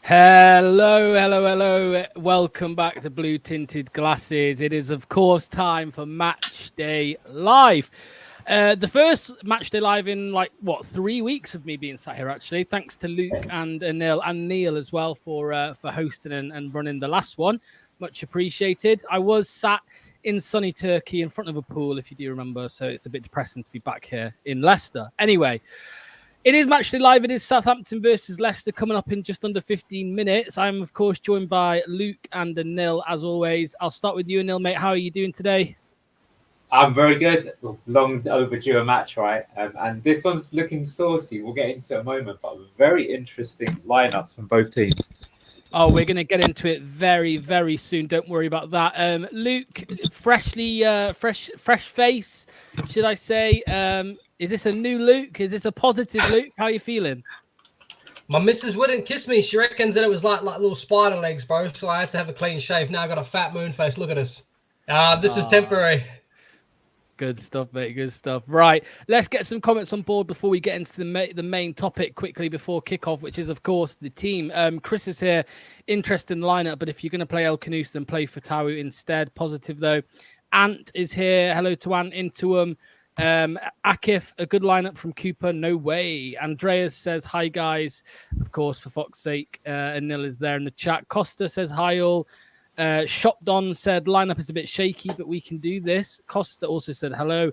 Hello. Welcome back to Blue Tinted Glasses. It is, of course, time for Match Day Live. The first Match Day Live in 3 weeks of me being sat here, actually. Thanks to Luke and Neil as well for hosting and running the last one. Much appreciated. I was sat in sunny Turkey in front of a pool, if you do remember, so it's a bit depressing to be back here in Leicester. Anyway, it is Matchday Live. It is Southampton versus Leicester coming up in just under 15 minutes. I'm, of course, joined by Luke and Anil, as always. I'll start with you, Anil, mate. How are you doing today? I'm very good. Long overdue a match, right? And this one's looking saucy. We'll get into it in a moment, but very interesting lineups from both teams. Oh, we're going to get into it very, very soon. Don't worry about that. Luke, fresh face, should I say? Is this a new Luke? Is this a positive Luke? How are you feeling? My missus wouldn't kiss me. She reckons that it was like little spider legs, bro. So I had to have a clean shave. Now I got a fat moon face. Look at us. This is temporary. Good stuff, mate. Good stuff. Right, let's get some comments on board before we get into the main topic quickly before kickoff, which is, of course, the team. Chris is here. Interesting lineup, but if you're going to play El Kanous, then play Fatawu instead. Positive, though. Ant is here. Hello to Ant. Into Akif, a good lineup from Cooper. No way. Andreas says, hi, guys. Of course, for fuck's sake. Anil is there in the chat. Costa says, hi, all. Shop Don said lineup is a bit shaky, but we can do this. Costa also said hello.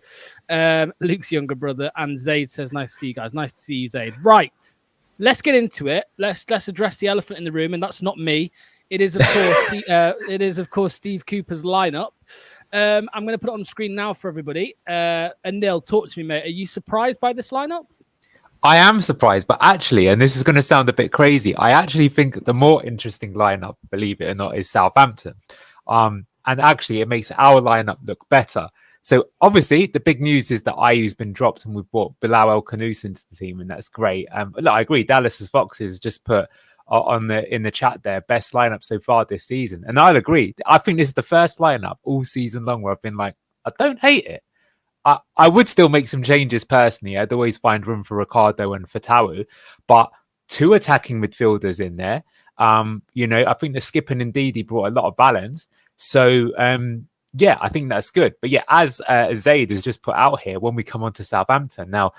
Luke's younger brother, and Zaid says nice to see you guys. Nice to see you, Zaid. Right, let's get into it. Let's address the elephant in the room, and that's not me. It is of course Steve Cooper's lineup. I'm going to put it on the screen now for everybody. Anil, talk to me, mate. Are you surprised by this lineup? I am surprised, but actually, and this is going to sound a bit crazy, I actually think the more interesting lineup, believe it or not, is Southampton. And actually, it makes our lineup look better. So obviously, the big news is that Ayew's been dropped and we've brought Bilal El Kanous into the team, and that's great. Look, I agree. Dallas's Foxes just put in the chat there, best lineup so far this season. And I'll agree. I think this is the first lineup all season long where I've been like, I don't hate it. I would still make some changes personally. I'd always find room for Ricardo and Fatawu, but two attacking midfielders in there. I think the Skip and Ndidi brought a lot of balance. So, I think that's good. But yeah, as Zaid has just put out here, when we come on to Southampton, now,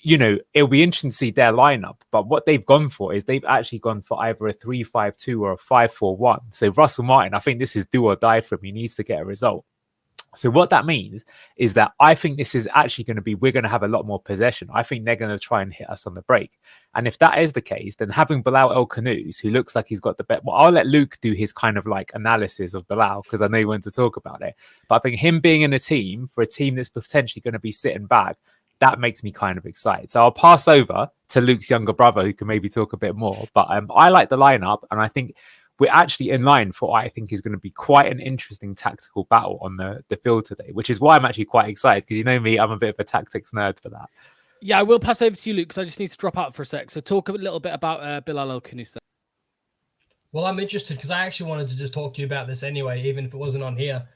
it'll be interesting to see their lineup. But what they've gone for is they've actually gone for either a 3-5-2 or a 5-4-1. So Russell Martin, I think this is do or die for him. He needs to get a result. So what that means is that I think this is actually going to be, we're going to have a lot more possession. I think they're going to try and hit us on the break. And if that is the case, then having Bilal El Kanous, who looks like he's got the bet, well, I'll let Luke do his kind of like analysis of Bilal because I know he wants to talk about it. But I think him being in a team for a team that's potentially going to be sitting back, that makes me kind of excited. So I'll pass over to Luke's younger brother who can maybe talk a bit more. But I like the lineup, and I think we're actually in line for what I think is going to be quite an interesting tactical battle on the field today, which is why I'm actually quite excited because you know me, I'm a bit of a tactics nerd for that. Yeah, I will pass over to you, Luke, because I just need to drop out for a sec. So talk a little bit about Bilal El Kanous. Well, I'm interested because I actually wanted to just talk to you about this anyway, even if it wasn't on here.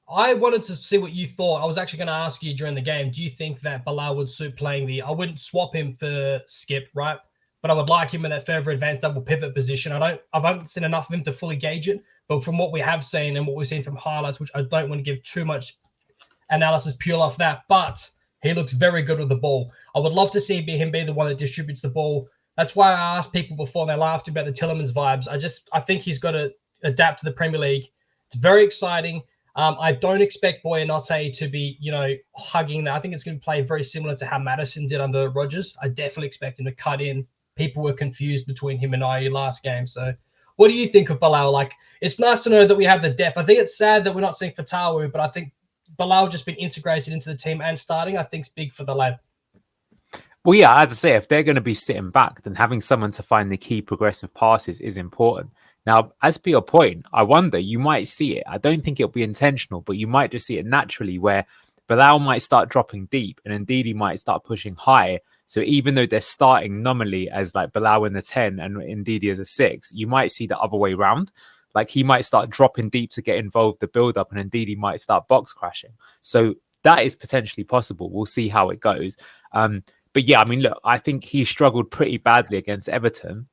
I wanted to see what you thought. I was actually going to ask you during the game, do you think that Bilal would suit playing I wouldn't swap him for Skip, right? But I would like him in that further advanced double pivot position. I haven't seen enough of him to fully gauge it, but from what we have seen and what we've seen from highlights, which I don't want to give too much analysis pure off that, but he looks very good with the ball. I would love to see him be the one that distributes the ball. That's why I asked people before, they laughed about the Tielemans vibes. I think he's got to adapt to the Premier League. It's very exciting. I don't expect Boyanate to be, hugging that. I think it's going to play very similar to how Maddison did under Rodgers. I definitely expect him to cut in. People were confused between him and Ayew last game. So what do you think of Bilal? Like, it's nice to know that we have the depth. I think it's sad that we're not seeing Fatawu, but I think Bilal just been integrated into the team and starting, I think, is big for the lad. Well, yeah, as I say, if they're going to be sitting back, then having someone to find the key progressive passes is important. Now, as per your point, I wonder, you might see it. I don't think it'll be intentional, but you might just see it naturally where Bilal might start dropping deep and Ndidi might start pushing high. So even though they're starting nominally as like Bilal in the 10 and Ndidi as a 6, you might see the other way around. Like he might start dropping deep to get involved, the build up, and Ndidi might start box crashing. So that is potentially possible. We'll see how it goes. But yeah, I mean, look, I think he struggled pretty badly against Everton.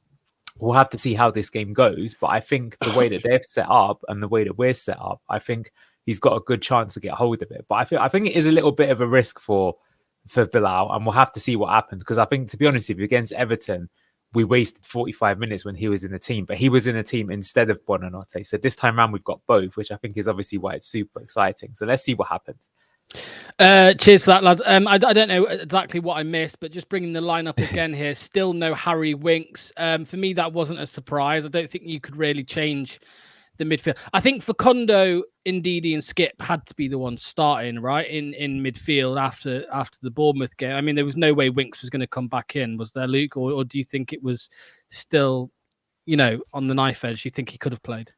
we'll have to see how this game goes. But I think the way that they've set up and the way that we're set up, I think he's got a good chance to get hold of it. But I think it is a little bit of a risk for Bilal, and we'll have to see what happens. Because I think, to be honest with you, against Everton, we wasted 45 minutes when he was in the team, but he was in the team instead of Buonanotte. So this time around, we've got both, which I think is obviously why it's super exciting. So let's see what happens. Cheers for that, lads. I don't know exactly what I missed, but just bringing the lineup again here, still no Harry Winks. For me, that wasn't a surprise. I don't think you could really change the midfield. I think Facundo, Ndidi, and Skip had to be the ones starting right in midfield after the Bournemouth game. I mean, there was no way Winks was going to come back in, was there, Luke? Or do you think it was still, on the knife edge? You think he could have played?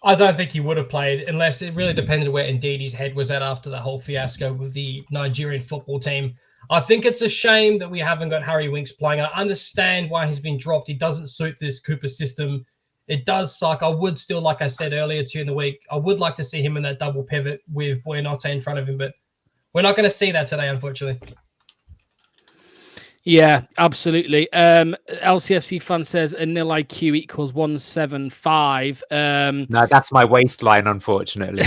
I don't think he would have played, unless it really depended where Ndidi's head was at after the whole fiasco with the Nigerian football team. I think it's a shame that we haven't got Harry Winks playing. I understand why he's been dropped. He doesn't suit this Cooper system. It does suck. I would still, like I said earlier to you in the week, I would like to see him in that double pivot with Buonanotte in front of him, but we're not going to see that today, unfortunately. Yeah, absolutely. LCFC fan says a nil IQ equals 175. No, that's my waistline, unfortunately.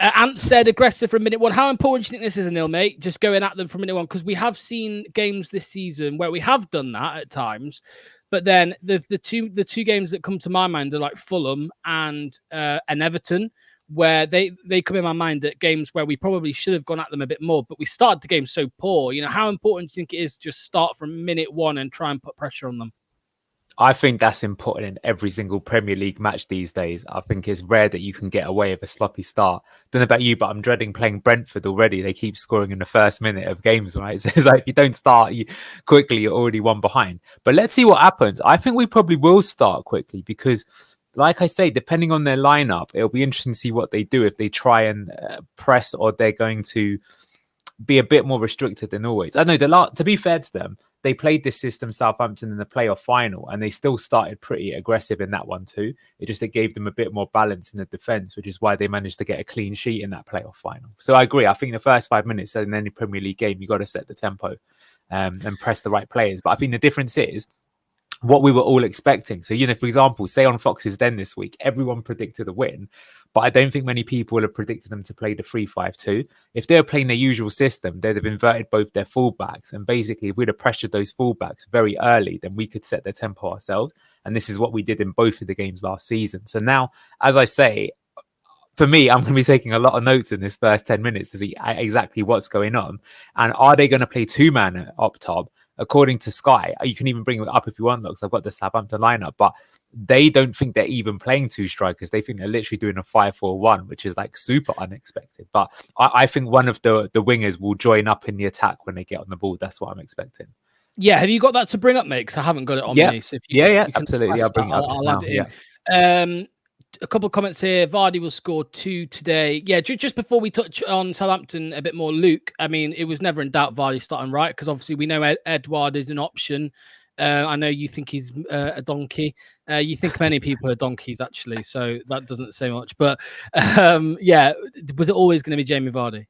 Ant said aggressive from minute one. How important do you think this is, a nil, mate? Just going at them from minute one, because we have seen games this season where we have done that at times. But then the two games that come to my mind are like Fulham and Everton, where they come in my mind at games where we probably should have gone at them a bit more, but we started the game so poor. How important do you think it is to just start from minute one and try and put pressure on them? I think that's important in every single Premier League match these days. I think it's rare that you can get away with a sloppy start. Don't know about you, but I'm dreading playing Brentford already. They keep scoring in the first minute of games, right? So it's like, if you don't start quickly, you're already one behind. But let's see what happens. I think we probably will start quickly because, like I say, depending on their lineup, it'll be interesting to see what they do, if they try and press or they're going to be a bit more restricted than always. I know, to be fair to them, they played this system, Southampton, in the playoff final, and they still started pretty aggressive in that one too. It gave them a bit more balance in the defence, which is why they managed to get a clean sheet in that playoff final. So I agree. I think the first 5 minutes in any Premier League game, you got to set the tempo and press the right players. But I think the difference is what we were all expecting. So, for example, say on Fox's Den this week, everyone predicted a win, but I don't think many people have predicted them to play the 3-5-2. If they were playing their usual system, they'd have inverted both their fullbacks. And basically, if we'd have pressured those fullbacks very early, then we could set the tempo ourselves. And this is what we did in both of the games last season. So now, as I say, for me, I'm going to be taking a lot of notes in this first 10 minutes to see exactly what's going on. And are they going to play two-man up top? According to Sky, you can even bring it up if you want, because I've got the Southampton lineup, but they don't think they're even playing two strikers. They think they're literally doing a 5-4-1, which is like super unexpected. But I think one of the wingers will join up in the attack when they get on the ball. That's what I'm expecting. Yeah, have you got that to bring up, mate? Because I haven't got it on me. So if you, absolutely. I'll bring it up just now. A couple of comments here. Vardy will score 2 today. Yeah, just before we touch on Southampton a bit more, Luke, I mean, it was never in doubt Vardy starting right, because obviously we know Edouard is an option. I know you think he's a donkey. You think many people are donkeys, actually, so that doesn't say much. But was it always going to be Jamie Vardy?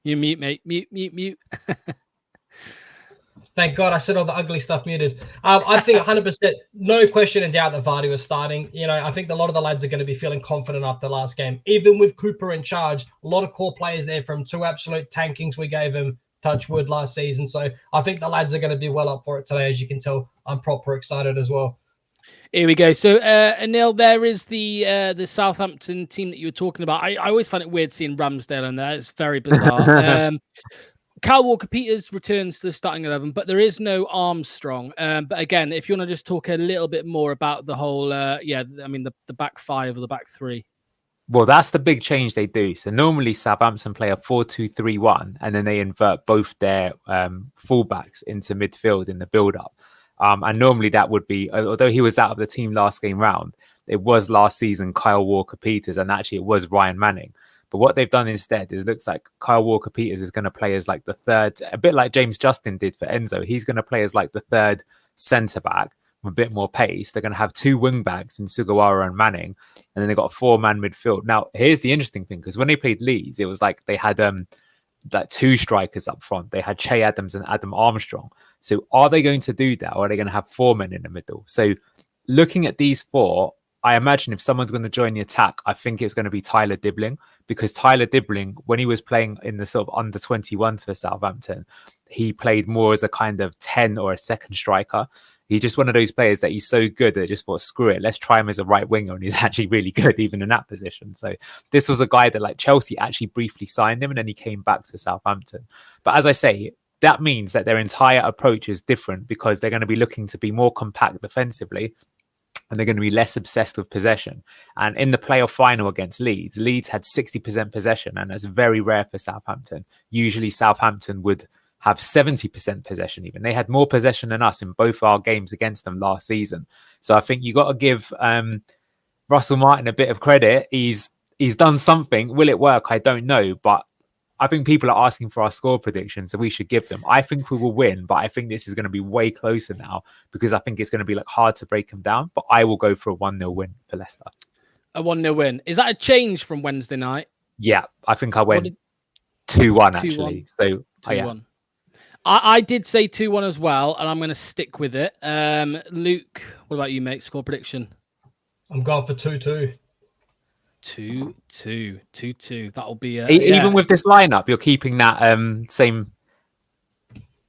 You mute, mate. Mute. Thank God I said all the ugly stuff muted. I think 100%, no question in doubt that Vardy was starting. I think a lot of the lads are going to be feeling confident after the last game. Even with Cooper in charge, a lot of core players there from 2 absolute tankings we gave him, touch wood, last season. So I think the lads are going to be well up for it today. As you can tell, I'm proper excited as well. Here we go. So, Anil, there is the Southampton team that you were talking about. I always find it weird seeing Ramsdale in there. It's very bizarre. Kyle Walker-Peters returns to the starting 11, but there is no Armstrong. But again, if you want to just talk a little bit more about the whole, the back 5 or the back 3. Well, that's the big change they do. So normally Southampton play a 4-2-3-1, and then they invert both their fullbacks into midfield in the build-up. And normally that would be, although he was out of the team last game round, it was last season Kyle Walker-Peters, and actually it was Ryan Manning. But what they've done instead is looks like Kyle Walker-Peters is going to play as like the third, a bit like James Justin did for Enzo. He's going to play as like the third centre-back with a bit more pace. They're going to have 2 wing-backs in Sugawara and Manning, and then they've got a 4-man midfield. Now, here's the interesting thing, because when they played Leeds, it was like they had like 2 strikers up front. They had Che Adams and Adam Armstrong. So are they going to do that, or are they going to have 4 men in the middle? So looking at these 4, I imagine if someone's going to join the attack, I think it's going to be Tyler Dibbling, because Tyler Dibbling, when he was playing in the sort of under 21s for Southampton, he played more as a kind of 10 or a second striker. He's just one of those players that he's so good that they just thought, screw it, let's try him as a right winger. And he's actually really good even in that position. So this was a guy that like Chelsea actually briefly signed him and then he came back to Southampton. But as I say, that means that their entire approach is different because they're going to be looking to be more compact defensively and they're going to be less obsessed with possession. And in the playoff final against Leeds, Leeds had 60% possession, and that's very rare for Southampton. Usually Southampton would have 70% possession even. They had more possession than us in both our games against them last season. So I think you got to give Russell Martin a bit of credit. He's done something. Will it work? I don't know. But I think people are asking for our score predictions, so we should give them. I think we will win, but I think this is going to be way closer now because I think it's going to be like hard to break them down. But I will go for a 1-0 win for Leicester. A 1-0 win. Is that a change from Wednesday night? Yeah, I think I went 2-1 actually. So 2-1. Yeah. I did say 2-1 as well, and I'm going to stick with it. Luke, what about you, mate? Score prediction? I'm going for 2-2. 2-2. That'll be even with this lineup, you're keeping that same.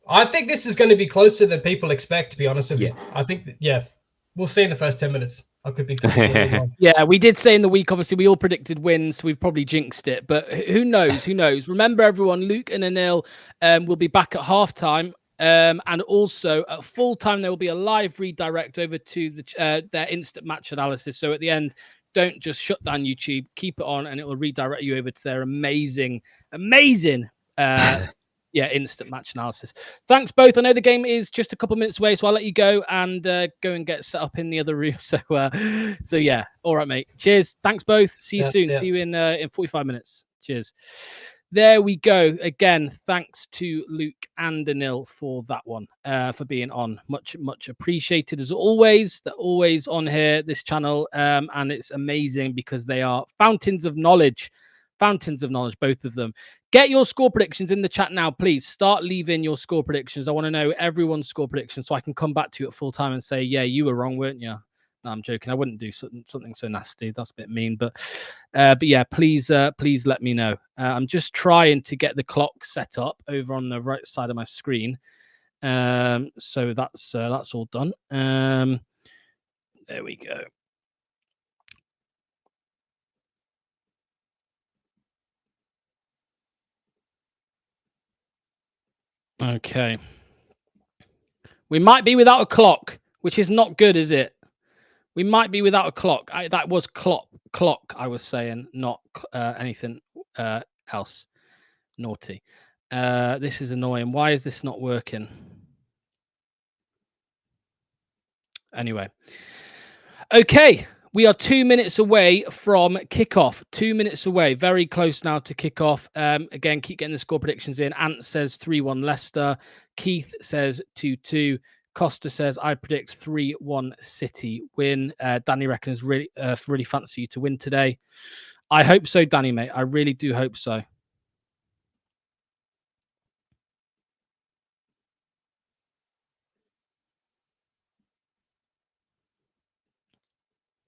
I think this is going to be closer than people expect, to be honest with you. Yeah. I think, we'll see in the first 10 minutes. I could be. Yeah, we did say in the week, obviously, we all predicted wins, so we've probably jinxed it. But who knows? Who knows? Remember, everyone, Luke and Anil will be back at halftime. And also at full time, there will be a live redirect over to their instant match analysis. So at the end, don't just shut down YouTube, keep it on, and it will redirect you over to their amazing instant match analysis. Thanks both. I know the game is just a couple of minutes away, so I'll let you go and go and get set up in the other room. So yeah, all right, mate. Cheers. Thanks both. See you soon. See you in 45 minutes. Cheers. There we go. Again, thanks to Luke and Anil for that one, for being on. Much appreciated as always. They're always on here, this channel, and it's amazing because they are fountains of knowledge, both of them. Get your score predictions in the chat now, please. Start leaving your score predictions. I want to know everyone's score predictions so I can come back to you at full time and say, yeah, you were wrong, weren't you? No, I'm joking. I wouldn't do something so nasty. That's a bit mean, but yeah, please let me know. I'm just trying to get the clock set up over on the right side of my screen. So that's all done. There we go. Okay. We might be without a clock, which is not good, is it? We might be without a clock. That was clock. I was saying, not anything else. Naughty. This is annoying. Why is this not working? Anyway. Okay. We are 2 minutes away from kickoff. 2 minutes away. Very close now to kickoff. Again, keep getting the score predictions in. Ant says 3-1 Leicester. Keith says 2-2. Costa says, I predict 3-1 City win. Danny reckons really fancy you to win today. I hope so, Danny, mate. I really do hope so.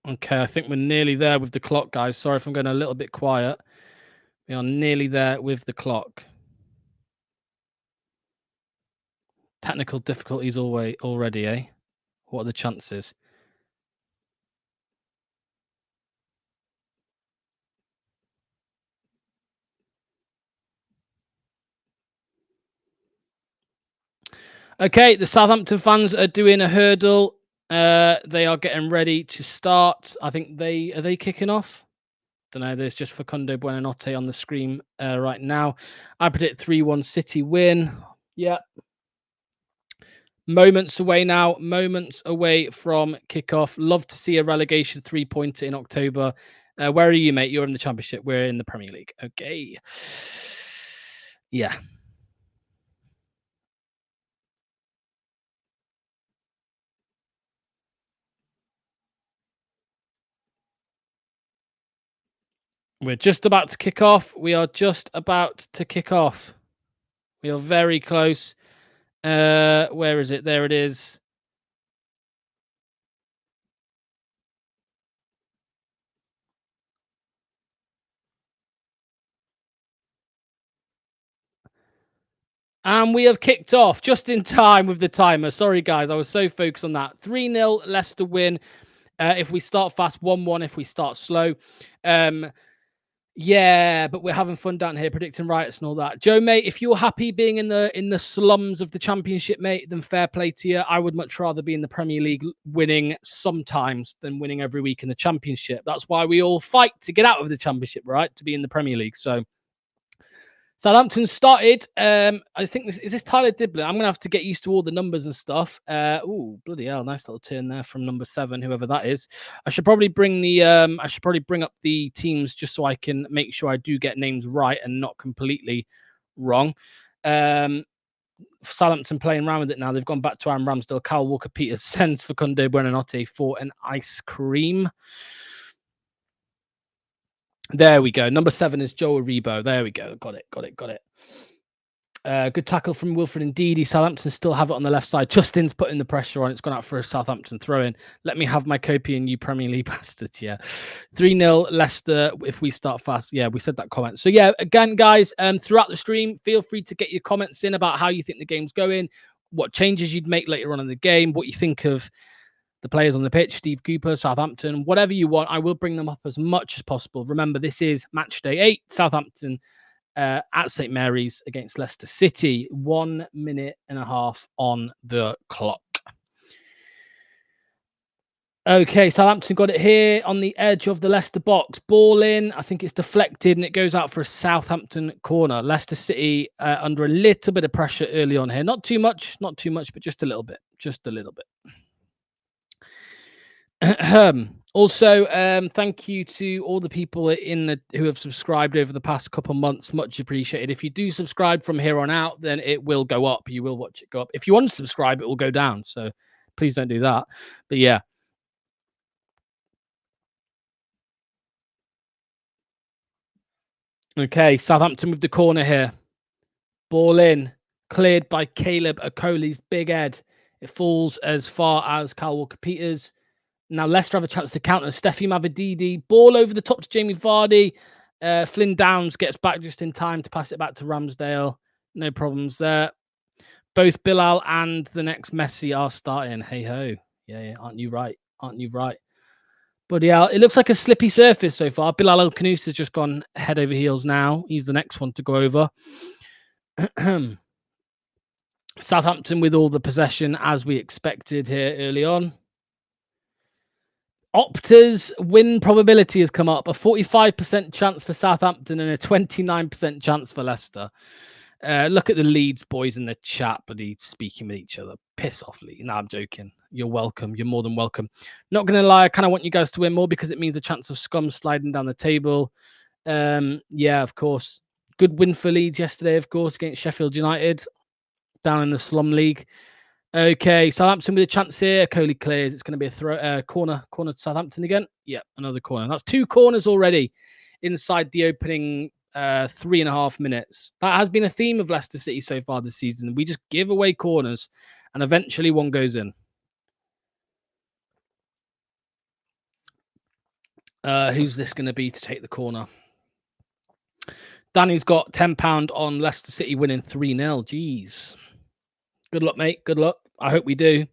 Okay, I think we're nearly there with the clock, guys. Sorry if I'm going a little bit quiet. We are nearly there with the clock. Technical difficulties already, eh? What are the chances? Okay, the Southampton fans are doing a hurdle. They are getting ready to start. I think are they kicking off? Don't know. There's just Facundo Buonanotte on the screen right now. I predict 3-1 City win. Yeah. Moments away now. Moments away from kickoff. Love to see a relegation 3-pointer in October. Where are you, mate? You're in the Championship. We're in the Premier League. Okay. Yeah. We're just about to kick off. We are just about to kick off. We are very close. Where is it? There it is. And we have kicked off just in time with the timer. Sorry, guys. I was so focused on that. 3-0 Leicester win. If we start fast, 1-1 if we start slow. Yeah, but we're having fun down here predicting rights and all that. Joe, mate, if you're happy being in the slums of the Championship, mate, then fair play to you. I would much rather be in the Premier League winning sometimes than winning every week in the Championship. That's why we all fight to get out of the Championship, right? To be in the Premier League. So Southampton started. I think is this Tyler Dibbler? I'm gonna have to get used to all the numbers and stuff. Oh, bloody hell, nice little turn there from number 7, whoever that is. I should probably bring the bring up the teams just so I can make sure I do get names right and not completely wrong. Southampton playing around with it now. They've gone back to Aaron Ramsdale, Kyle Walker-Peters, sends Facundo Buonanotte for an ice cream. There we go. Number 7 is Joe Aribo. There we go. Got it. Good tackle from Wilfred Ndidi. Southampton still have it on the left side. Justin's putting the pressure on. It's gone out for a Southampton throw-in. Let me have my Copian, you Premier League bastards. Yeah. 3-0 Leicester if we start fast. Yeah, we said that comment. So yeah, again, guys, throughout the stream, feel free to get your comments in about how you think the game's going, what changes you'd make later on in the game, what you think of the players on the pitch, Steve Cooper, Southampton, whatever you want. I will bring them up as much as possible. Remember, this is match day 8, Southampton at St Mary's against Leicester City. 1 minute and a half on the clock. Okay, Southampton got it here on the edge of the Leicester box. Ball in. I think it's deflected and it goes out for a Southampton corner. Leicester City under a little bit of pressure early on here. Not too much, but just a little bit. Also, thank you to all the people who have subscribed over the past couple months. Much appreciated. If you do subscribe from here on out, then it will go up. You will watch it go up. If you unsubscribe, it will go down. So please don't do that. But yeah. Okay, Southampton with the corner here. Ball in, cleared by Caleb Okoli's big head. It falls as far as Kyle Walker-Peters. Now Leicester have a chance to counter. Steffi Mavididi, ball over the top to Jamie Vardy. Flynn Downs gets back just in time to pass it back to Ramsdale. No problems there. Both Bilal and the next Messi are starting. Hey ho. Yeah, aren't you right? But yeah, it looks like a slippy surface so far. Bilal El-Khanous has just gone head over heels now. He's the next one to go over. Southampton with all the possession as we expected here early on. Opta's win probability has come up. A 45% chance for Southampton and a 29% chance for Leicester. Look at the Leeds boys in the chat, buddy, speaking with each other. Piss off, Lee. No, I'm joking. You're welcome. You're more than welcome. Not going to lie, I kind of want you guys to win more because it means a chance of scum sliding down the table. Yeah, of course. Good win for Leeds yesterday, of course, against Sheffield United down in the Slum League. Okay, Southampton with a chance here. Coley clears. It's going to be a throw, corner to Southampton again. Yep, another corner. That's 2 corners already inside the opening 3.5 minutes. That has been a theme of Leicester City so far this season. We just give away corners and eventually one goes in. Who's this going to be to take the corner? Danny's got £10 on Leicester City winning 3-0. Jeez. Good luck, mate. Good luck. I hope we do.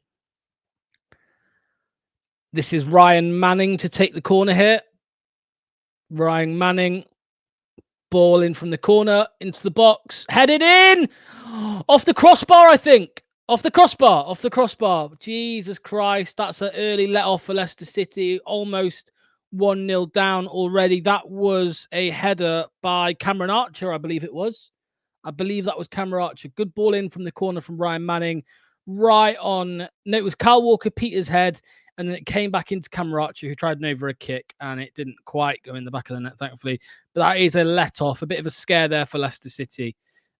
This is Ryan Manning to take the corner here. Ryan Manning. Ball in from the corner into the box. Headed in! Off the crossbar, I think. Off the crossbar. Jesus Christ. That's an early let-off for Leicester City. Almost 1-0 down already. That was a header by Cameron Archer, I believe it was. I believe that was Cameron Archer. Good ball in from the corner from Ryan Manning. Right on. No, it was Kyle Walker-Peters' head. And then it came back into Cameron Archer, who tried an over a kick, and it didn't quite go in the back of the net, thankfully. But that is a let-off. A bit of a scare there for Leicester City.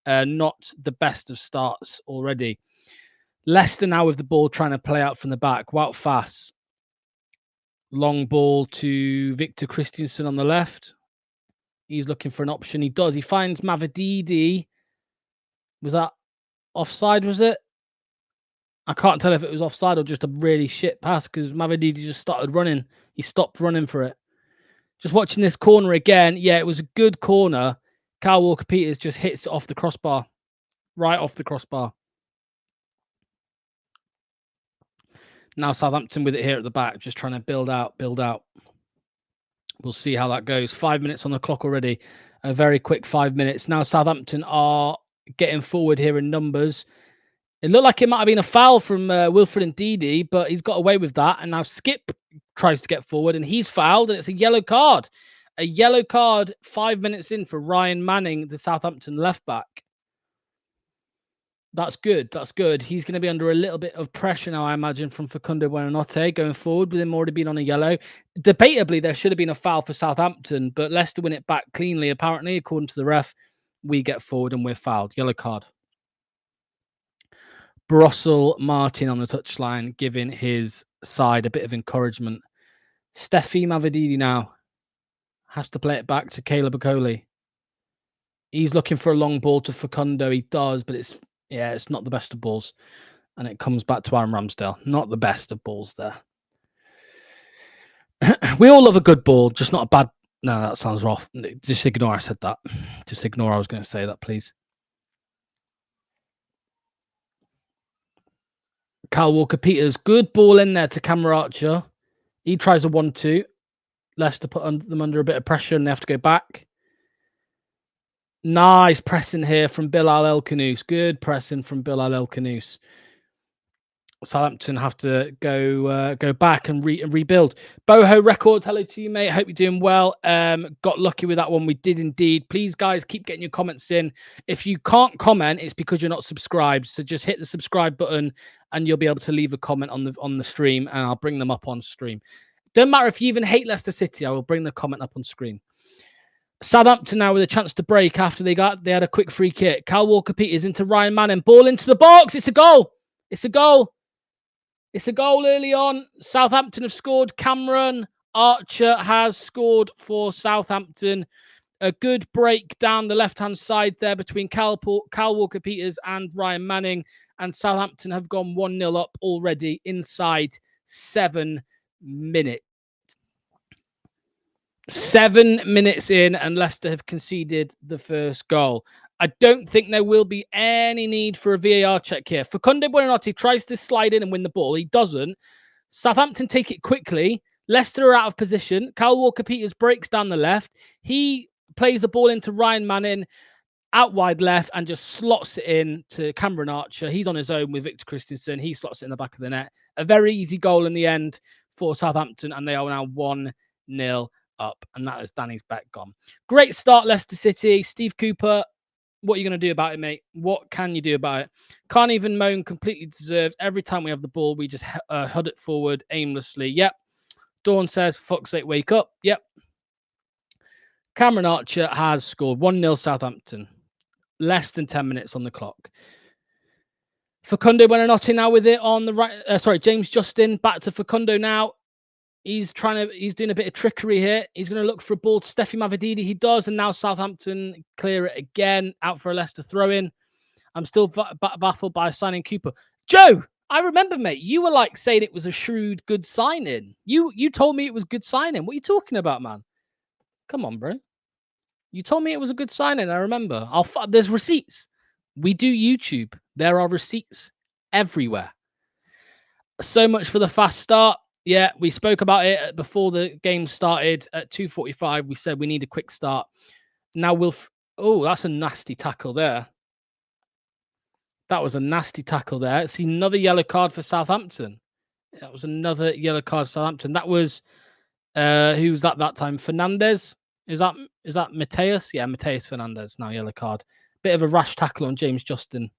Not the best of starts already. Leicester now with the ball trying to play out from the back. Wout Fass. Long ball to Victor Christensen on the left. He's looking for an option. He does. He finds Mavididi. Was that offside, was it? I can't tell if it was offside or just a really shit pass because Mavididi just started running. He stopped running for it. Just watching this corner again. Yeah, it was a good corner. Kyle Walker-Peters just hits it off the crossbar. Right off the crossbar. Now Southampton with it here at the back, just trying to build out. We'll see how that goes. 5 minutes on the clock already. A very quick 5 minutes. Now Southampton are getting forward here in numbers. It looked like it might have been a foul from Wilfred Ndidi, but he's got away with that. And now Skip tries to get forward, and he's fouled, and it's a yellow card. A yellow card 5 minutes in for Ryan Manning, the Southampton left back. That's good. That's good. He's going to be under a little bit of pressure now, I imagine, from Facundo Buonanotte going forward, with him already being on a yellow. Debatably, there should have been a foul for Southampton, but Leicester win it back cleanly, apparently, according to the ref. We get forward and we're fouled. Yellow card. Brossel Martin on the touchline, giving his side a bit of encouragement. Steffi Mavididi now has to play it back to Caleb Okoli. He's looking for a long ball to Facundo. He does, but it's not the best of balls. And it comes back to Aaron Ramsdale. Not the best of balls there. We all love a good ball, just not a bad... No, that sounds rough. Just ignore I said that. Just ignore I was going to say that, please. Kyle Walker-Peters. Good ball in there to Cameron Archer. He tries a 1-2. Leicester put them under a bit of pressure and they have to go back. Nice pressing here from Bilal El-Khanous. Good pressing from Bilal El-Khanous. Southampton have to go back and rebuild. Boho Records, hello to you, mate. Hope you're doing well. Got lucky with that one. We did indeed. Please, guys, keep getting your comments in. If you can't comment, it's because you're not subscribed. So just hit the subscribe button and you'll be able to leave a comment on the stream and I'll bring them up on stream. Don't matter if you even hate Leicester City, I will bring the comment up on screen. Southampton now with a chance to break after they had a quick free kick. Kyle Walker-Peters into Ryan Manning. Ball into the box. It's a goal. It's a goal. It's a goal early on. Southampton have scored. Cameron Archer has scored for Southampton. A good break down the left-hand side there between Kyle Walker-Peters and Ryan Manning. And Southampton have gone 1-0 up already inside 7 minutes. 7 minutes in and Leicester have conceded the first goal. I don't think there will be any need for a VAR check here. Facundo Buonanotte tries to slide in and win the ball. He doesn't. Southampton take it quickly. Leicester are out of position. Kyle Walker-Peters breaks down the left. He plays the ball into Ryan Manning out wide left and just slots it in to Cameron Archer. He's on his own with Victor Christensen. He slots it in the back of the net. A very easy goal in the end for Southampton, and they are now 1-0 up, and that is Danny's bet gone. Great start, Leicester City. Steve Cooper, what are you going to do about it, mate? What can you do about it? Can't even moan. Completely deserved. Every time we have the ball, we just hud it forward aimlessly. Yep. Dawn says, fuck's sake, wake up. Yep. Cameron Archer has scored 1-0 Southampton. Less than 10 minutes on the clock. Facundo Buonanotte now with it on the right. James Justin back to Facundo now. He's doing a bit of trickery here. He's going to look for a ball to Steffi Mavididi. He does, and now Southampton clear it again. Out for a Leicester throw-in. I'm still baffled by signing Cooper. Joe, I remember, mate, you were like saying it was a shrewd, good signing. You told me it was good signing. What are you talking about, man? Come on, bro. You told me it was a good signing. I remember. There's receipts. We do YouTube. There are receipts everywhere. So much for the fast start. Yeah, we spoke about it before the game started at 2:45. We said we need a quick start. Now oh, that's a nasty tackle there. That was a nasty tackle there. See, another yellow card for Southampton. That was another yellow card for Southampton. That was who was that time? Fernandez? Is that Mateus? Yeah, Mateus Fernandez. Now yellow card. Bit of a rash tackle on James Justin.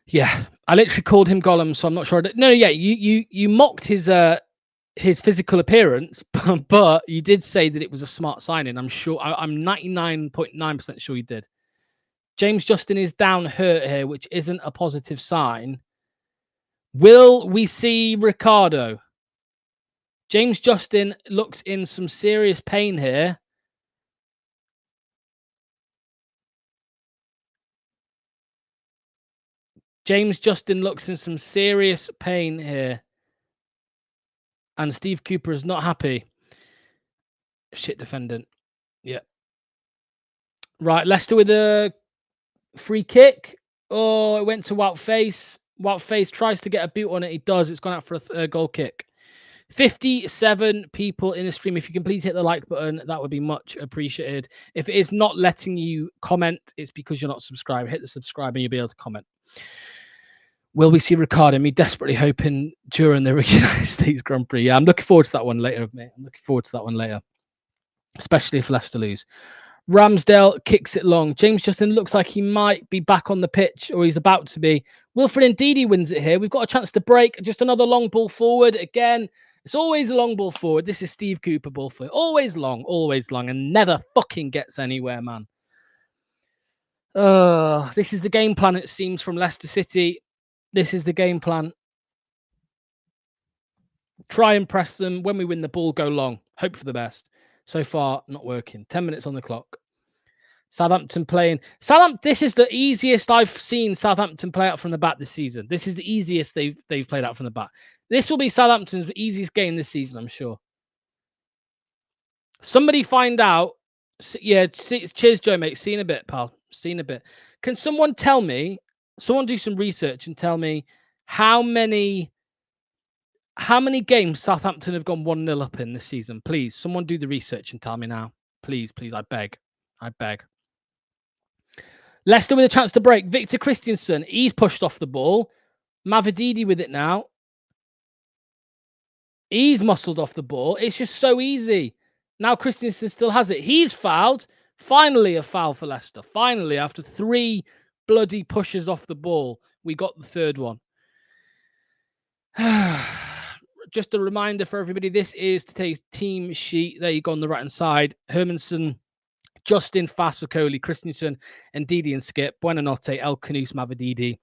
Yeah, I literally called him Gollum, so I'm not sure. You mocked his physical appearance, but you did say that it was a smart signing. I'm sure. I'm 99.9% sure you did. James Justin is down hurt here, which isn't a positive sign. Will we see Ricardo? James Justin looks in some serious pain here. James Justin looks in some serious pain here. And Steve Cooper is not happy. Shit defendant. Yeah. Right, Leicester with a free kick. Oh, it went to Wout Face. Wout Face tries to get a boot on it. He does. It's gone out for a goal kick. 57 people in the stream. If you can please hit the like button, that would be much appreciated. If it is not letting you comment, it's because you're not subscribed. Hit the subscribe and you'll be able to comment. Will we see Ricardo? Me desperately hoping during the United States Grand Prix. Yeah, I'm looking forward to that one later, mate. I'm looking forward to that one later, especially if Leicester lose. Ramsdale kicks it long. James Justin looks like he might be back on the pitch, or he's about to be. Wilfred Ndidi wins it here. We've got a chance to break. Just another long ball forward. Again, it's always a long ball forward. This is Steve Cooper ball forward. Always long, and never fucking gets anywhere, man. This is the game plan, it seems, from Leicester City. This is the game plan. Try and press them. When we win the ball, go long. Hope for the best. So far, not working. 10 minutes on the clock. Southampton playing. This is the easiest I've seen Southampton play out from the back this season. This is the easiest they've played out from the back. This will be Southampton's easiest game this season, I'm sure. Somebody find out. Yeah, cheers, Joe, mate. See you in a bit, pal. See you in a bit. Can someone tell me, someone do some research and tell me how many games Southampton have gone 1-0 up in this season? Please, someone do the research and tell me now. Please, I beg. I beg. Leicester with a chance to break. Victor Christensen, he's pushed off the ball. Mavididi with it now. He's muscled off the ball. It's just so easy. Now Christensen still has it. He's fouled. Finally a foul for Leicester. Finally, after 3 bloody pushes off the ball, we got the third one. Just a reminder for everybody, this is today's team sheet. There you go on the right-hand side. Hermansen, Justin, Fasokoli, Christensen, and Ndidi and Skip, Buonanotte, El Canus, Mavididi,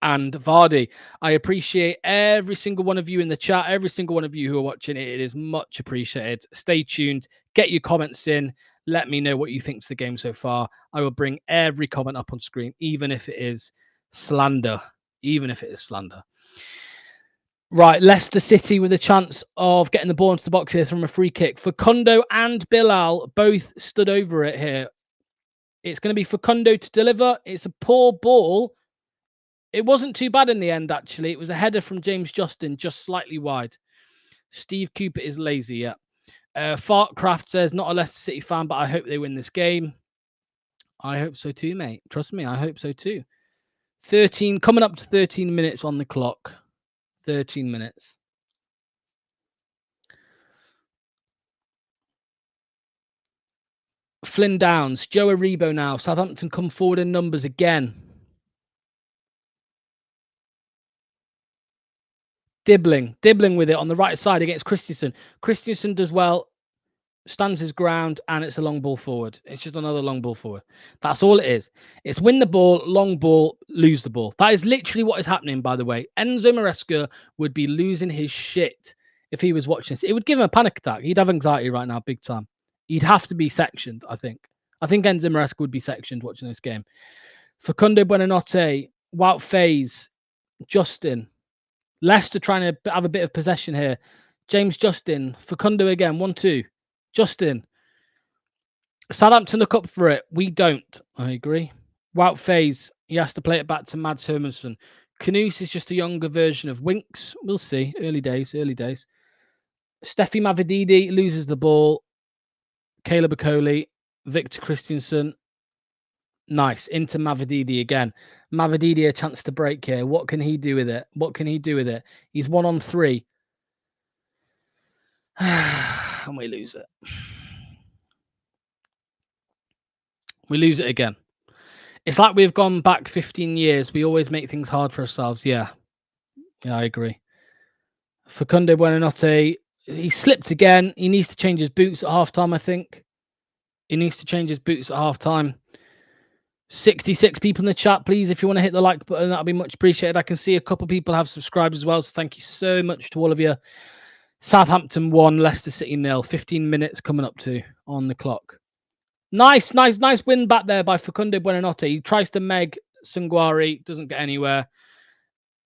and Vardy. I appreciate every single one of you in the chat, every single one of you who are watching it. It is much appreciated. Stay tuned. Get your comments in. Let me know what you think of the game so far. I will bring every comment up on screen, even if it is slander. Even if it is slander. Right, Leicester City with a chance of getting the ball into the box here from a free kick. Facundo and Bilal both stood over it here. It's going to be Facundo to deliver. It's a poor ball. It wasn't too bad in the end, actually. It was a header from James Justin, just slightly wide. Steve Cooper is lazy, yeah. Fartcraft says, not a Leicester City fan, but I hope they win this game. I hope so too, mate. Trust me, I hope so too. 13, coming up to 13 minutes on the clock. 13 minutes. Flynn Downs, Joe Aribo now. Southampton come forward in numbers again. Dibbling with it on the right side against Christensen. Christensen does well, stands his ground, and it's a long ball forward. It's just another long ball forward. That's all it is. It's win the ball, long ball, lose the ball. That is literally what is happening, by the way. Enzo Maresca would be losing his shit if he was watching this. It would give him a panic attack. He'd have anxiety right now, big time. He'd have to be sectioned, I think. I think Enzo Maresca would be sectioned watching this game. Facundo Buonanotte, Wout Faze, Justin. Leicester trying to have a bit of possession here. James Justin, Facundo again, 1-2. Justin. Southampton look up for it. We don't. I agree. Wout Faze, he has to play it back to Mads Hermansen. Canus is just a younger version of Winks. We'll see. Early days. Steffi Mavididi loses the ball. Caleb Okoli, Victor Christensen. Nice. Into Mavididi again. Mavididi a chance to break here. What can he do with it? He's 1-on-3. And we lose it. We lose it again. It's like we've gone back 15 years. We always make things hard for ourselves. Yeah, I agree. Facundo Buonanotte, he slipped again. He needs to change his boots at halftime, I think. 66 people in the chat, please. If you want to hit the like button, that'll be much appreciated. I can see a couple of people have subscribed as well, so thank you so much to all of you. Southampton 1, Leicester City 0. 15 minutes coming up to on the clock. Nice win back there by Facundo Buonanotte. He tries to meg Sungwari doesn't get anywhere.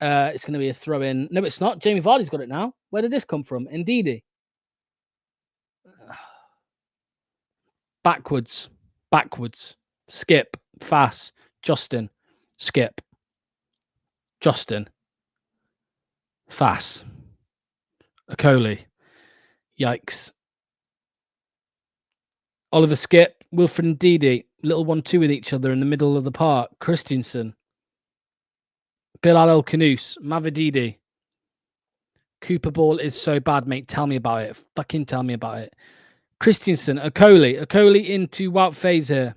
It's going to be a throw in. No, it's not. Jamie Vardy's got it now. Where did this come from? Ndidi. Backwards. Skip. Fast. Justin. Skip. Justin. Fast. Okoli. Yikes. Oliver Skip. Wilfred Ndidi. Little 1-2 with each other in the middle of the park. Christensen. Bilal El Khanous. Mavididi. Cooper ball is so bad, mate. Tell me about it. Fucking tell me about it. Christensen. Okoli into Wout phase here.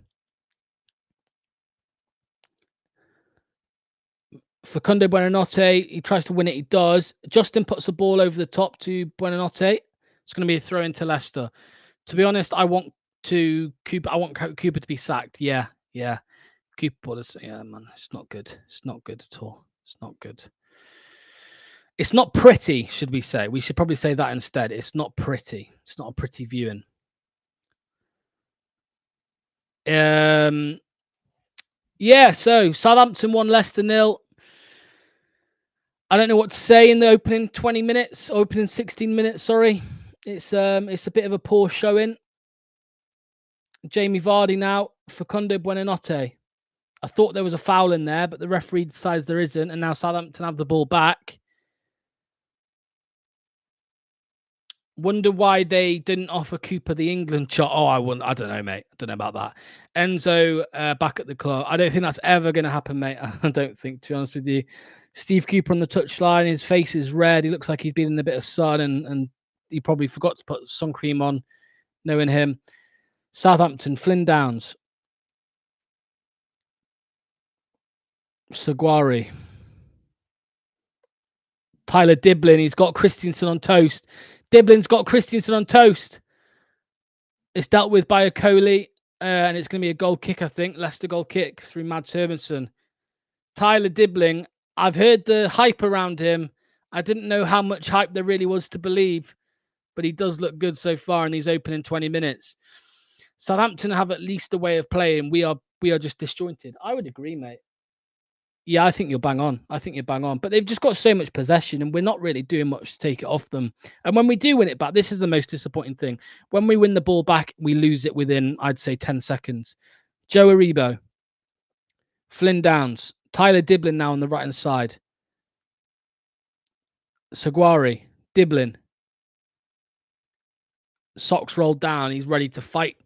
Facundo Buonanotte, he tries to win it. He does. Justin puts the ball over the top to Buonanotte. It's going to be a throw into Leicester. To be honest, I want Cooper to be sacked. Yeah. Cooper, yeah, man, it's not good. It's not good at all. It's not good. It's not pretty, should we say? We should probably say that instead. It's not pretty. It's not a pretty viewing. Yeah. So Southampton 1, Leicester 0. I don't know what to say in the opening 16 minutes. Sorry, it's a bit of a poor showing. Jamie Vardy now, Facundo Buonanotte. I thought there was a foul in there, but the referee decides there isn't, and now Southampton have the ball back. Wonder why they didn't offer Cooper the England shot. Oh, I don't know, mate. I don't know about that. Enzo back at the club. I don't think that's ever going to happen, mate. I don't think, to be honest with you. Steve Cooper on the touchline. His face is red. He looks like he's been in a bit of sun, and he probably forgot to put sun cream on, knowing him. Southampton, Flynn Downs. Saguari. Tyler Diblin. He's got Christensen on toast. Diblin's got Christensen on toast. It's dealt with by Okoli, and it's going to be a goal kick, I think. Leicester goal kick through Mads Hermansen. Tyler Dibbling, I've heard the hype around him. I didn't know how much hype there really was to believe, but he does look good so far in these opening 20 minutes. Southampton have at least a way of playing. We are just disjointed. I would agree, mate. Yeah, I think you're bang on. But they've just got so much possession, and we're not really doing much to take it off them. And when we do win it back, this is the most disappointing thing. When we win the ball back, we lose it within, I'd say, 10 seconds. Joe Aribo. Flynn Downs. Tyler Diblin now on the right-hand side. Saguari. Diblin. Socks rolled down. He's ready to fight.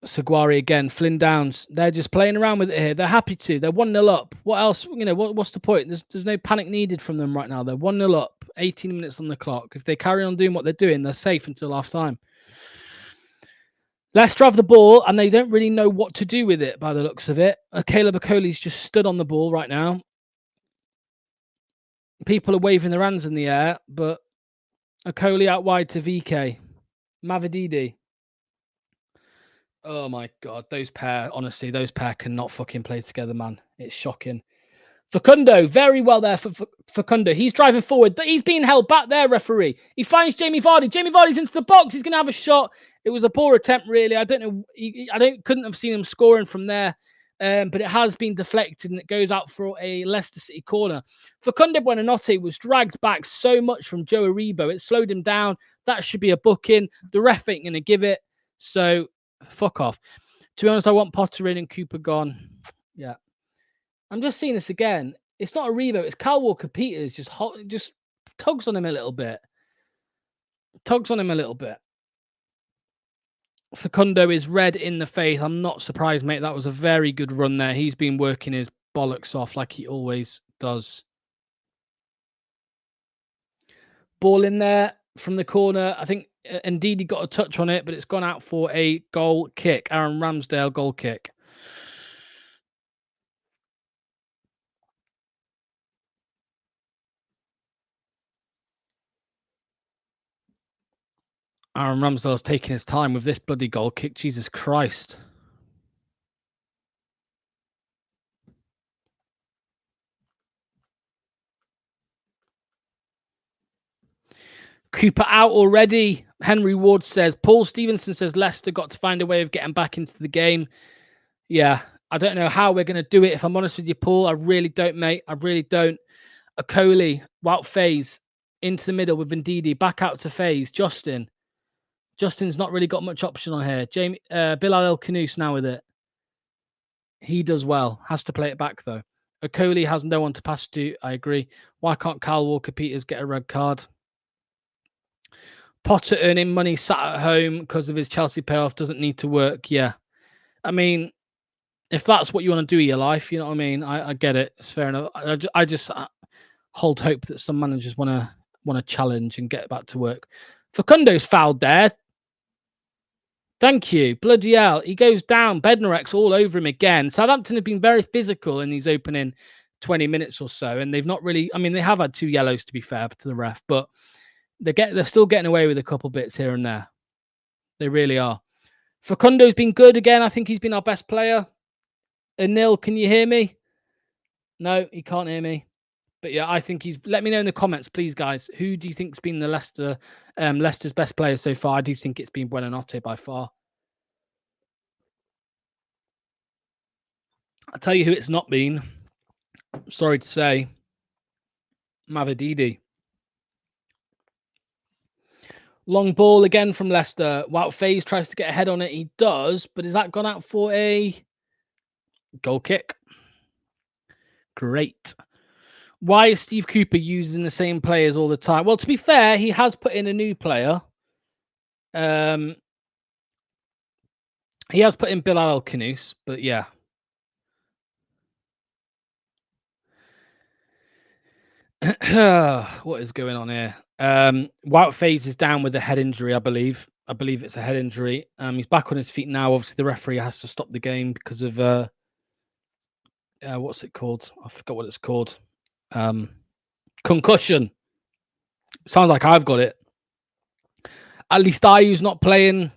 Saguari again, Flynn Downs. They're just playing around with it here. They're happy to. They're 1-0 up. What else? What's the point? There's no panic needed from them right now. They're 1-0 up. 18 minutes on the clock. If they carry on doing what they're doing, they're safe until half time. Leicester have the ball, and they don't really know what to do with it by the looks of it. Caleb Okoli's just stood on the ball right now. People are waving their hands in the air, but Okoli out wide to VK. Mavididi. Oh my God, those pair cannot fucking play together, man. It's shocking. Facundo, very well there for Facundo. He's driving forward. He's being held back there, referee. He finds Jamie Vardy. Jamie Vardy's into the box. He's going to have a shot. It was a poor attempt, really. I don't know. Couldn't have seen him scoring from there. But it has been deflected, and it goes out for a Leicester City corner. Facundo Buonanotte was dragged back so much from Joe Aribo. It slowed him down. That should be a booking. The ref ain't going to give it. So, fuck off. To be honest, I want Potter in and Cooper gone. Yeah. I'm just seeing this again. It's not Aribo. It's Kyle Walker-Peters. Just tugs on him a little bit. Facundo is red in the face. I'm not surprised, mate. That was a very good run there. He's been working his bollocks off like he always does. Ball in there from the corner. I think Ndidi got a touch on it, but it's gone out for a goal kick. Aaron Ramsdale goal kick. Aaron Ramsdale's taking his time with this bloody goal kick. Jesus Christ. Cooper out already. Henry Ward says. Paul Stevenson says Leicester got to find a way of getting back into the game. Yeah, I don't know how we're going to do it. If I'm honest with you, Paul, I really don't, mate. I really don't. Okoli, Wout Faze, into the middle with Ndidi, back out to Faze. Justin's not really got much option on here. Bilal El Khanous now with it. He does well. Has to play it back, though. Okoli has no one to pass to. I agree. Why can't Kyle Walker-Peters get a red card? Potter earning money sat at home because of his Chelsea payoff. Doesn't need to work. Yeah. I mean, if that's what you want to do in your life, you know what I mean? I get it. It's fair enough. I just hold hope that some managers want to challenge and get back to work. Facundo's fouled there. Thank you. Bloody hell. He goes down. Bednarek's all over him again. Southampton have been very physical in these opening 20 minutes or so, and they've not really... I mean, they have had 2 yellows, to be fair, to the ref, but they're still getting away with a couple bits here and there. They really are. Facundo's been good again. I think he's been our best player. Anil, can you hear me? No, he can't hear me. But yeah, I think he's... Let me know in the comments, please, guys. Who do you think's been the Leicester's best player so far? I do think it's been Buonanotte by far. I'll tell you who it's not been. Sorry to say. Mavididi. Long ball again from Leicester. Wout Faze tries to get a head on it. He does, but has that gone out for a goal kick? Great. Why is Steve Cooper using the same players all the time? Well, to be fair, he has put in a new player. He has put in Bilal El Khanous, but yeah. What is going on here? Wout Faze is down with a head injury, I believe. I believe it's a head injury. He's back on his feet now. Obviously, the referee has to stop the game because of what's it called? I forgot what it's called. Concussion. Sounds like I've got it. At least Ayu's not playing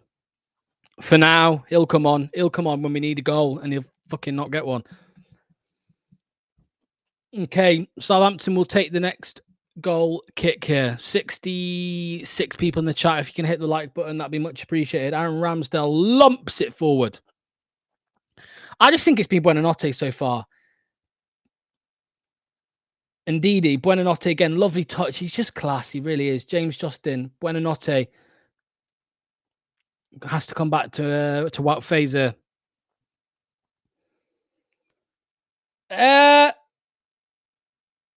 for now. He'll come on. He'll come on when we need a goal, and he'll fucking not get one. Okay, Southampton will take the next goal kick here. 66 people in the chat. If you can hit the like button, that'd be much appreciated. Aaron Ramsdale lumps it forward. I just think it's been Buonanotte so far. Ndidi, Buonanotte again, lovely touch. He's just class. He really is. James Justin, Buonanotte has to come back to Wout Faze.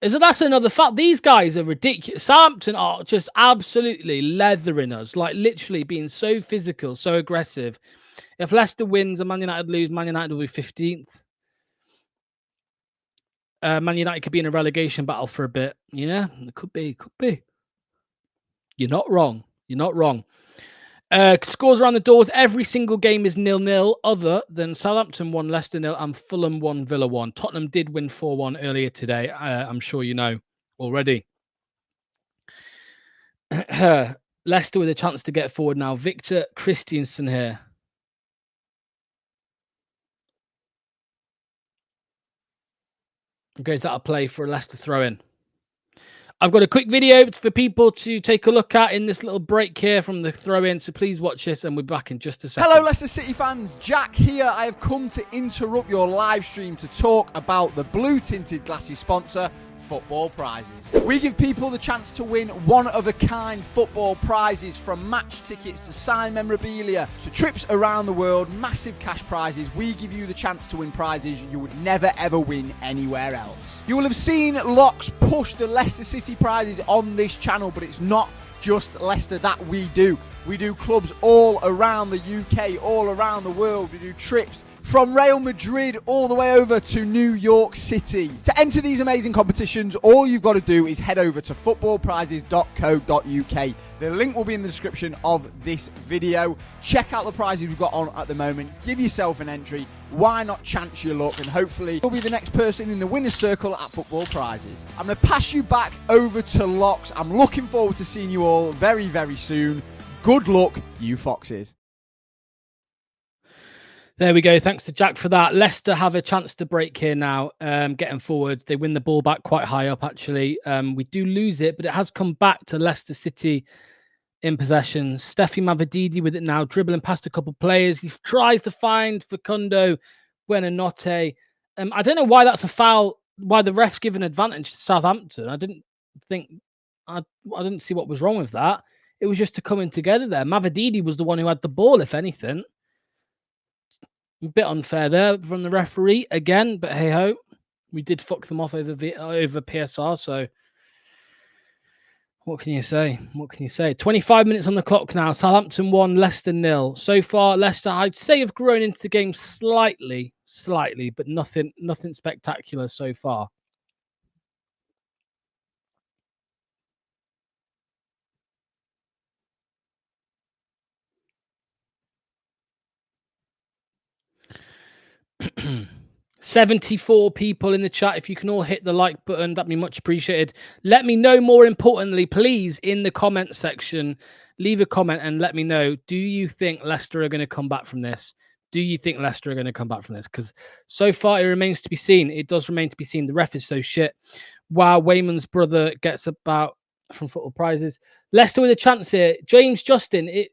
That's another fact. These guys are ridiculous. Southampton are just absolutely leathering us, like literally being so physical, so aggressive. If Leicester wins and Man United lose, Man United will be 15th. Man United could be in a relegation battle for a bit. Yeah, it could be. Could be. You're not wrong. You're not wrong. Scores around the doors. Every single game is 0-0 other than Southampton 1, Leicester 0, and Fulham 1, Villa 1. Tottenham did win 4-1 earlier today. I'm sure you know already. Leicester with a chance to get forward now. Victor Christiansen here. Goes out of play for a Leicester throw-in. I've got a quick video for people to take a look at in this little break here from the throw-in, so please watch this and we're back in just a second. Hello Leicester City fans, Jack here. I have come to interrupt your live stream to talk about the blue tinted glasses sponsor, Football Prizes. We give people the chance to win one-of-a-kind football prizes, from match tickets to signed memorabilia to trips around the world, massive cash prizes. We give you the chance to win prizes you would never ever win anywhere else. You will have seen Locks push the Leicester City prizes on this channel, but it's not just Leicester that we do. We do clubs all around the UK, all around the world. We do trips from Real Madrid all the way over to New York City. To enter these amazing competitions, all you've got to do is head over to footballprizes.co.uk. The link will be in the description of this video. Check out the prizes we've got on at the moment. Give yourself an entry. Why not chance your luck? And hopefully you'll be the next person in the winner's circle at Football Prizes. I'm going to pass you back over to Locks. I'm looking forward to seeing you all very, very soon. Good luck, you foxes. There we go. Thanks to Jack for that. Leicester have a chance to break here now, getting forward. They win the ball back quite high up, actually. We do lose it, but it has come back to Leicester City in possession. Steffi Mavididi with it now, dribbling past a couple of players. He tries to find Facundo. Buonanotte. I don't know why that's a foul. Why the ref's given advantage to Southampton. I didn't see what was wrong with that. It was just a coming together there. Mavididi was the one who had the ball, if anything. A bit unfair there from the referee again, but hey ho, we did fuck them off over PSR. So what can you say? What can you say? 25 minutes on the clock now. Southampton 1, Leicester 0. So far, Leicester, I'd say, have grown into the game slightly, but nothing spectacular so far. "74 people in the chat. If you can all hit the like button, that'd be much appreciated. Let me know, more importantly, please, in the comment section, leave a comment and let me know, do you think Leicester are going to come back from this? Do you think Leicester are going to come back from this? Because so far it remains to be seen. It does remain to be seen. The ref is so shit. Wow, Wayman's brother gets about from Football Prizes. Leicester with a chance here. James Justin, it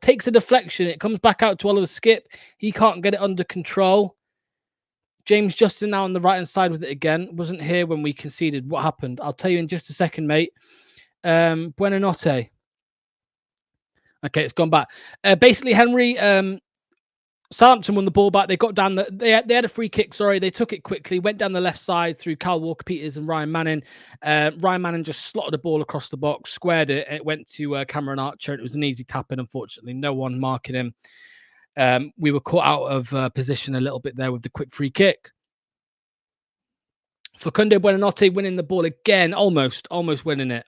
takes a deflection. It comes back out to Oliver Skip. He can't get it under control. James Justin now on the right-hand side with it again. Wasn't here when we conceded. What happened? I'll tell you in just a second, mate. Buonanotte. Okay, it's gone back. Basically, Henry, Southampton won the ball back. They got down. They had a free kick. Sorry, they took it quickly. Went down the left side through Kyle Walker-Peters and Ryan Manning. Ryan Manning just slotted the ball across the box, squared it. It went to Cameron Archer. It was an easy tap in. Unfortunately, no one marking him. We were caught out of position a little bit there with the quick free kick. Facundo Buonanotte winning the ball again, almost winning it.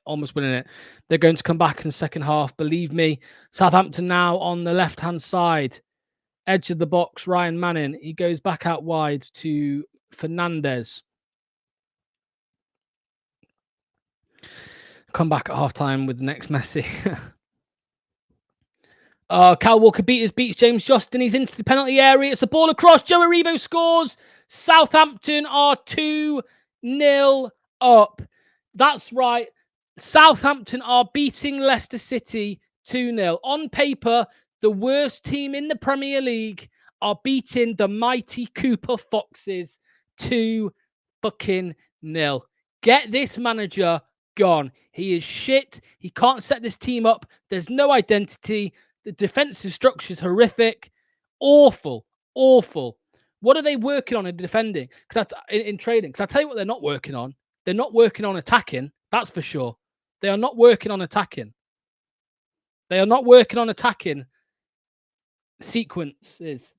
They're going to come back in the second half, believe me. Southampton now on the left-hand side. Edge of the box, Ryan Manning. He goes back out wide to Fernandez. Come back at half-time with the next Messi. Kyle Walker-Peters beats James Justin. He's into the penalty area. It's a ball across. Joe Aribo scores. Southampton are 2-0 up. That's right. Southampton are beating Leicester City 2-0. On paper, the worst team in the Premier League are beating the mighty Cooper Foxes 2-0. Get this manager gone. He is shit. He can't set this team up. There's no identity. The defensive structure is horrific. Awful. What are they working on in defending? Because in trading. Because I tell you what, they're not working on. They're not working on attacking. That's for sure. They are not working on attacking. Sequences.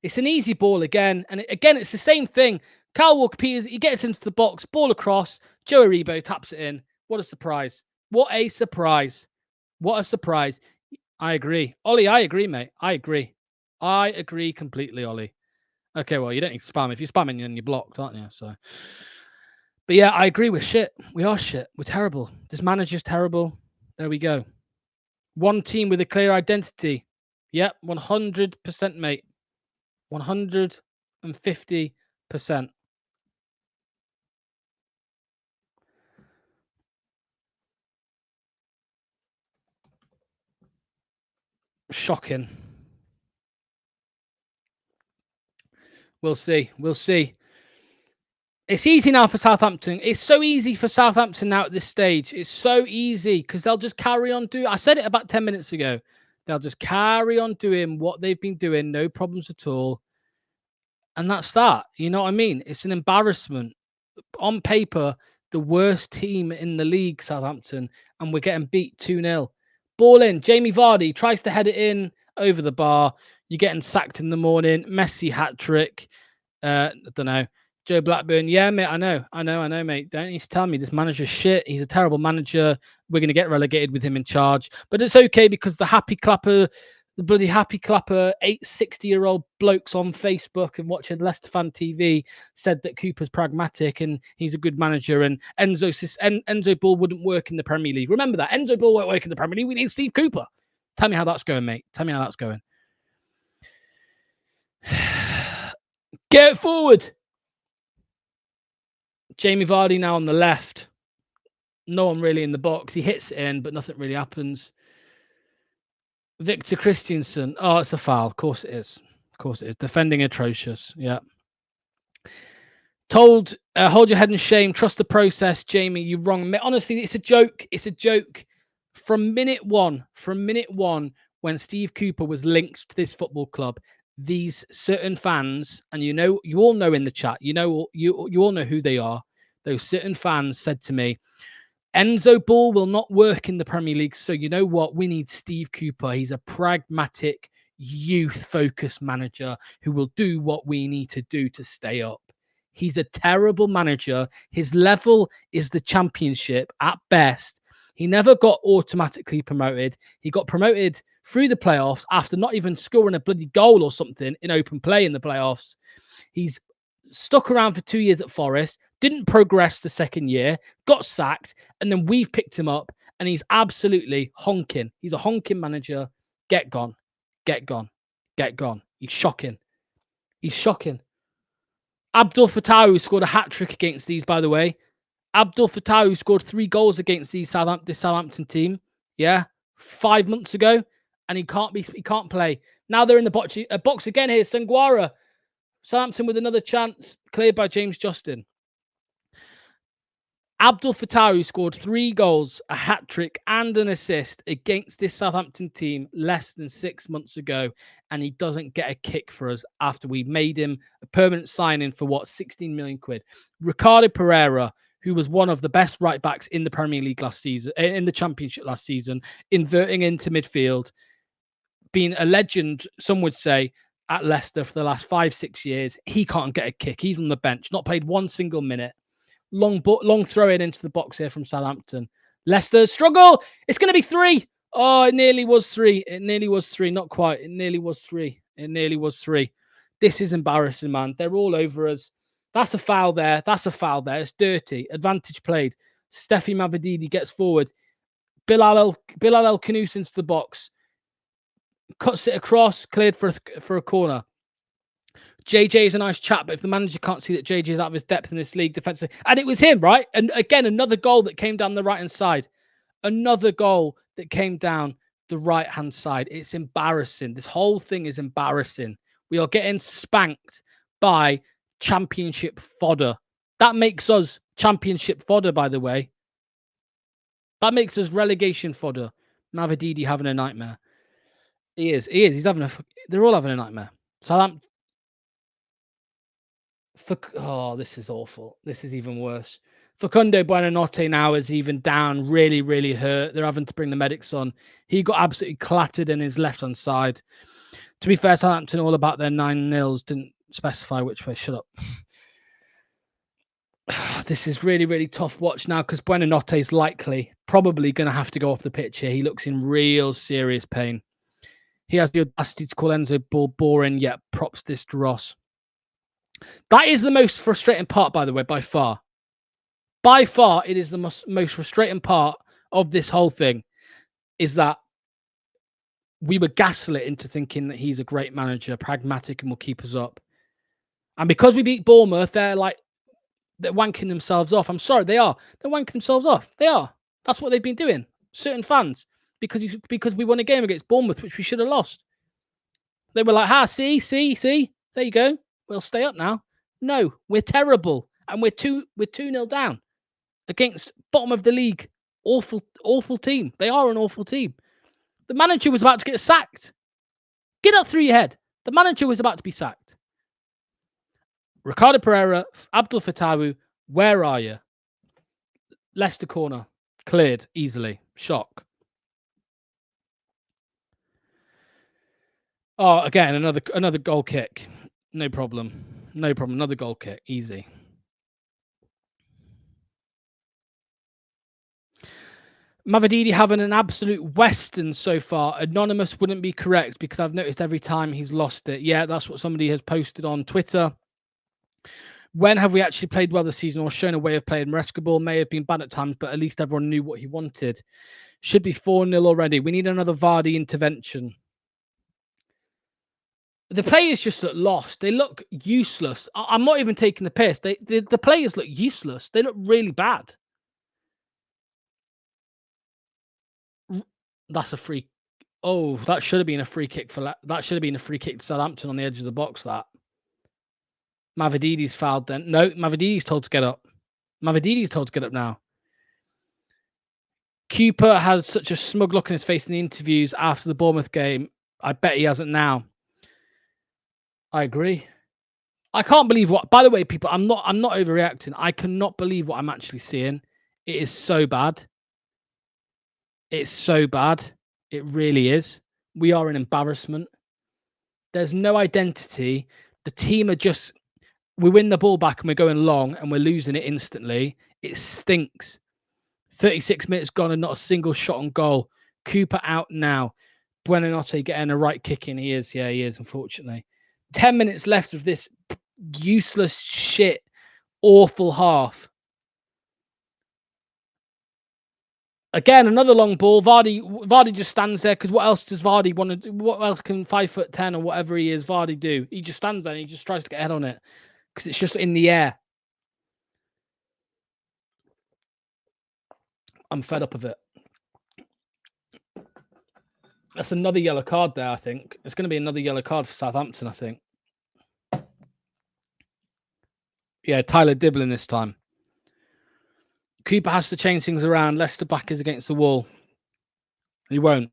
It's an easy ball again. And again, it's the same thing. Kyle Walker-Peters, he gets into the box, ball across. Joe Aribo taps it in. What a surprise. What a surprise. I agree. Ollie, I agree, mate. I agree completely, Ollie. Okay, well, you don't need to spam. If you're spamming, then you're blocked, aren't you? So, but yeah, I agree. We're shit. We are shit. We're terrible. This manager's terrible. There we go. One team with a clear identity. Yep, 100%, mate. 150%. Shocking. We'll see. It's easy now for Southampton. It's so easy for Southampton now at this stage. It's so easy because they'll just carry on doing. I said it about 10 minutes ago. They'll just carry on doing what they've been doing. No problems at all. And that's that. You know what I mean? It's an embarrassment. On paper, the worst team in the league, Southampton, and we're getting beat 2-0. Ball in. Jamie Vardy tries to head it in over the bar. You're getting sacked in the morning. Messi hat trick. I don't know. Joe Blackburn. Yeah, mate. I know, mate. Don't need to tell me this manager's shit. He's a terrible manager. We're going to get relegated with him in charge. But it's okay because the bloody happy clapper, 60-year-old blokes on Facebook and watching Leicester Fan TV said that Cooper's pragmatic and he's a good manager and Enzo Ball wouldn't work in the Premier League. Remember that. Enzo Ball won't work in the Premier League. We need Steve Cooper. Tell me how that's going, mate. Get it forward. Jamie Vardy now on the left. No one really in the box. He hits it in, but nothing really happens. Victor Christiansen. Oh, it's a foul. Of course it is. Of course it is. Defending atrocious. Yeah. Told, hold your head in shame. Trust the process, Jamie. You're wrong. Honestly, it's a joke. It's a joke. From minute one, when Steve Cooper was linked to this football club, these certain fans, and you all know in the chat, you all know who they are. Those certain fans said to me, Enzo Ball will not work in the Premier League. So you know what? We need Steve Cooper. He's a pragmatic, youth-focused manager who will do what we need to do to stay up. He's a terrible manager. His level is the Championship at best. He never got automatically promoted. He got promoted through the playoffs after not even scoring a bloody goal or something in open play in the playoffs. He's stuck around for 2 years at Forest, didn't progress the second year, got sacked, and then we've picked him up, and he's absolutely honking. He's a honking manager. Get gone. Get gone. Get gone. He's shocking. He's shocking. Abdul Fattah scored a hat-trick against these, by the way. Abdul Fattah scored 3 goals against this Southampton team. Yeah, 5 months ago, and he can't play. Now they're in the box again here. Sanguara. Southampton with another chance, cleared by James Justin. Abdul Fattah scored 3 goals, a hat-trick and an assist against this Southampton team less than 6 months ago, and he doesn't get a kick for us after we made him a permanent signing for, 16 million quid. Ricardo Pereira, who was one of the best right-backs in the Premier League last season, in the Championship last season, inverting into midfield, being a legend, some would say, at Leicester for the last 5-6 years. He can't get a kick. He's on the bench, not played 1 single minute. Long throw in into the box here from Southampton. Leicester struggle. It's going to be 3. Oh, it nearly was 3. It nearly was 3. Not quite. It nearly was 3. It nearly was 3. This is embarrassing, man. They're all over us. That's a foul there. That's a foul there. It's dirty. Advantage played. Steffi Mavididi gets forward. Bilal El Khanous into the box. Cuts it across. Cleared for a corner. JJ is a nice chap, but if the manager can't see that JJ is out of his depth in this league defensively, and it was him, right? And again, another goal that came down the right-hand side. Another goal that came down the right-hand side. It's embarrassing. This whole thing is embarrassing. We are getting spanked by Championship fodder. That makes us Championship fodder, by the way. That makes us relegation fodder. Mavididi having a nightmare. He is. He's having they're all having a nightmare. Southampton. Oh, this is awful. This is even worse. Facundo Buonanotte now is even down, really, really hurt. They're having to bring the medics on. He got absolutely clattered in his left-hand side. To be fair, Southampton, all about their 9-0s, didn't specify which way. Shut up. This is really, really tough watch now because Buonanotte is probably going to have to go off the pitch here. He looks in real serious pain. He has the audacity to call Enzo Ball boring, yet props this to Ross. That is the most frustrating part, by the way, by far. By far, it is the most frustrating part of this whole thing, is that we were gaslit into thinking that he's a great manager, pragmatic, and will keep us up. And because we beat Bournemouth, they're wanking themselves off. I'm sorry, they are. They're wanking themselves off. They are. That's what they've been doing. Certain fans, because we won a game against Bournemouth, which we should have lost. They were like, see, there you go. We'll stay up now. No, we're terrible, and we're 2-0 down against bottom of the league. Awful team. They are an awful team. The manager was about to get sacked. Get that through your head. The manager was about to be sacked. Ricardo Pereira, Abdul Fattah, where are you? Leicester corner, cleared easily. Shock. Oh, again, another goal kick. No problem. Another goal kick. Easy. Mavididi having an absolute western so far. Anonymous wouldn't be correct because I've noticed every time he's lost it. Yeah, that's what somebody has posted on Twitter. When have we actually played well this season or shown a way of playing? Maresca may have been bad at times, but at least everyone knew what he wanted. Should be 4-0 already. We need another Vardy intervention. The players just look lost. They look useless. I'm not even taking the piss. The players look useless. They look really bad. That's a free. Oh, that should have been a free kick that should have been a free kick to Southampton on the edge of the box. That Mavridi's fouled then. No, Mavridi's told to get up. Mavridi's told to get up now. Cooper had such a smug look on his face in the interviews after the Bournemouth game. I bet he hasn't now. I agree. I can't believe what. By the way, people, I'm not overreacting. I cannot believe what I'm actually seeing. It is so bad. It's so bad. It really is. We are an embarrassment. There's no identity. The team are just. We win the ball back and we're going long and we're losing it instantly. It stinks. 36 minutes gone and not a single shot on goal. Cooper out now. Buonanotte getting a right kick in. He is, unfortunately. 10 minutes left of this useless shit, awful half. Again, another long ball. Vardy just stands there because what else does Vardy want to do? What else can 5'10" or whatever he is Vardy do? He just stands there and he just tries to get a head on it because it's just in the air. I'm fed up of it. That's another yellow card there, I think. It's going to be another yellow card for Southampton, I think. Yeah, Tyler Diblin this time. Cooper has to change things around. Leicester back is against the wall. He won't.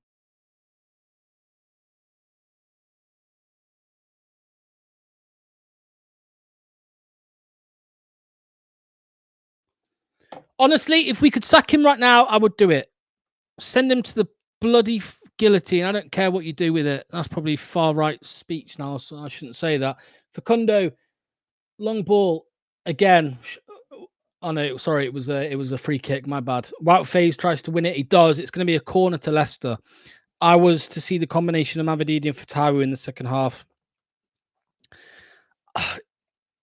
Honestly, if we could sack him right now, I would do it. Send him to the bloody guillotine. I don't care what you do with it. That's probably far right speech now, so I shouldn't say that. Facundo, long ball again. Oh no, sorry, it was a free kick. My bad. Wout Faes tries to win it. He does. It's going to be a corner to Leicester. I was to see the combination of Mavridis and Fatawu in the second half.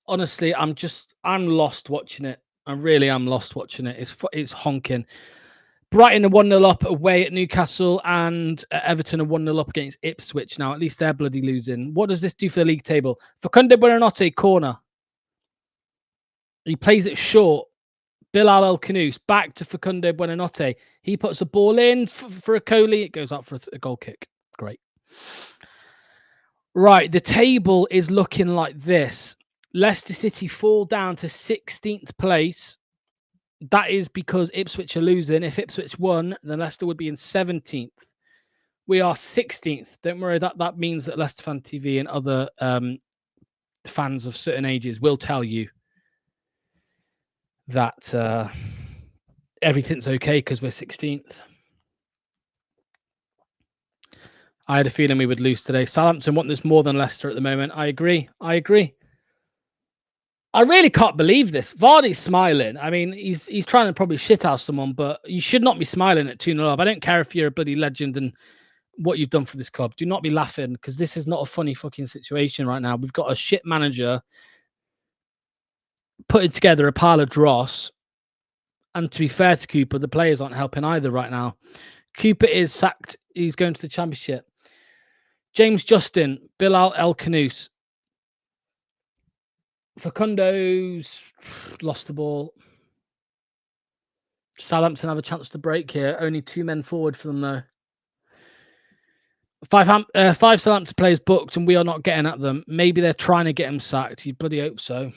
Honestly, I'm lost watching it. I really am lost watching it. It's honking. Brighton are 1-0 up away at Newcastle, and Everton are 1-0 up against Ipswich. Now, at least they're bloody losing. What does this do for the league table? Facundo Buonanotte, corner. He plays it short. Bilal El Khanous back to Facundo Buonanotte. He puts a ball in for a Coley. It goes up for a goal kick. Great. Right, the table is looking like this. Leicester City fall down to 16th place. That is because Ipswich are losing. If Ipswich won, then Leicester would be in 17th. We are 16th. Don't worry, that means that Leicester Fan TV and other fans of certain ages will tell you that everything's okay because we're 16th. I had a feeling we would lose today. Southampton want this more than Leicester at the moment. I agree. I really can't believe this. Vardy's smiling. I mean, he's trying to probably shithouse someone, but you should not be smiling at 2-0 up. I don't care if you're a bloody legend and what you've done for this club. Do not be laughing because this is not a funny fucking situation right now. We've got a shit manager putting together a pile of dross. And to be fair to Cooper, the players aren't helping either right now. Cooper is sacked. He's going to the Championship. James Justin, Bilal El Khanous. Facundo's lost the ball. Southampton have a chance to break here. Only 2 men forward for them, though. Five Southampton players booked, and we are not getting at them. Maybe they're trying to get him sacked. You bloody hope so.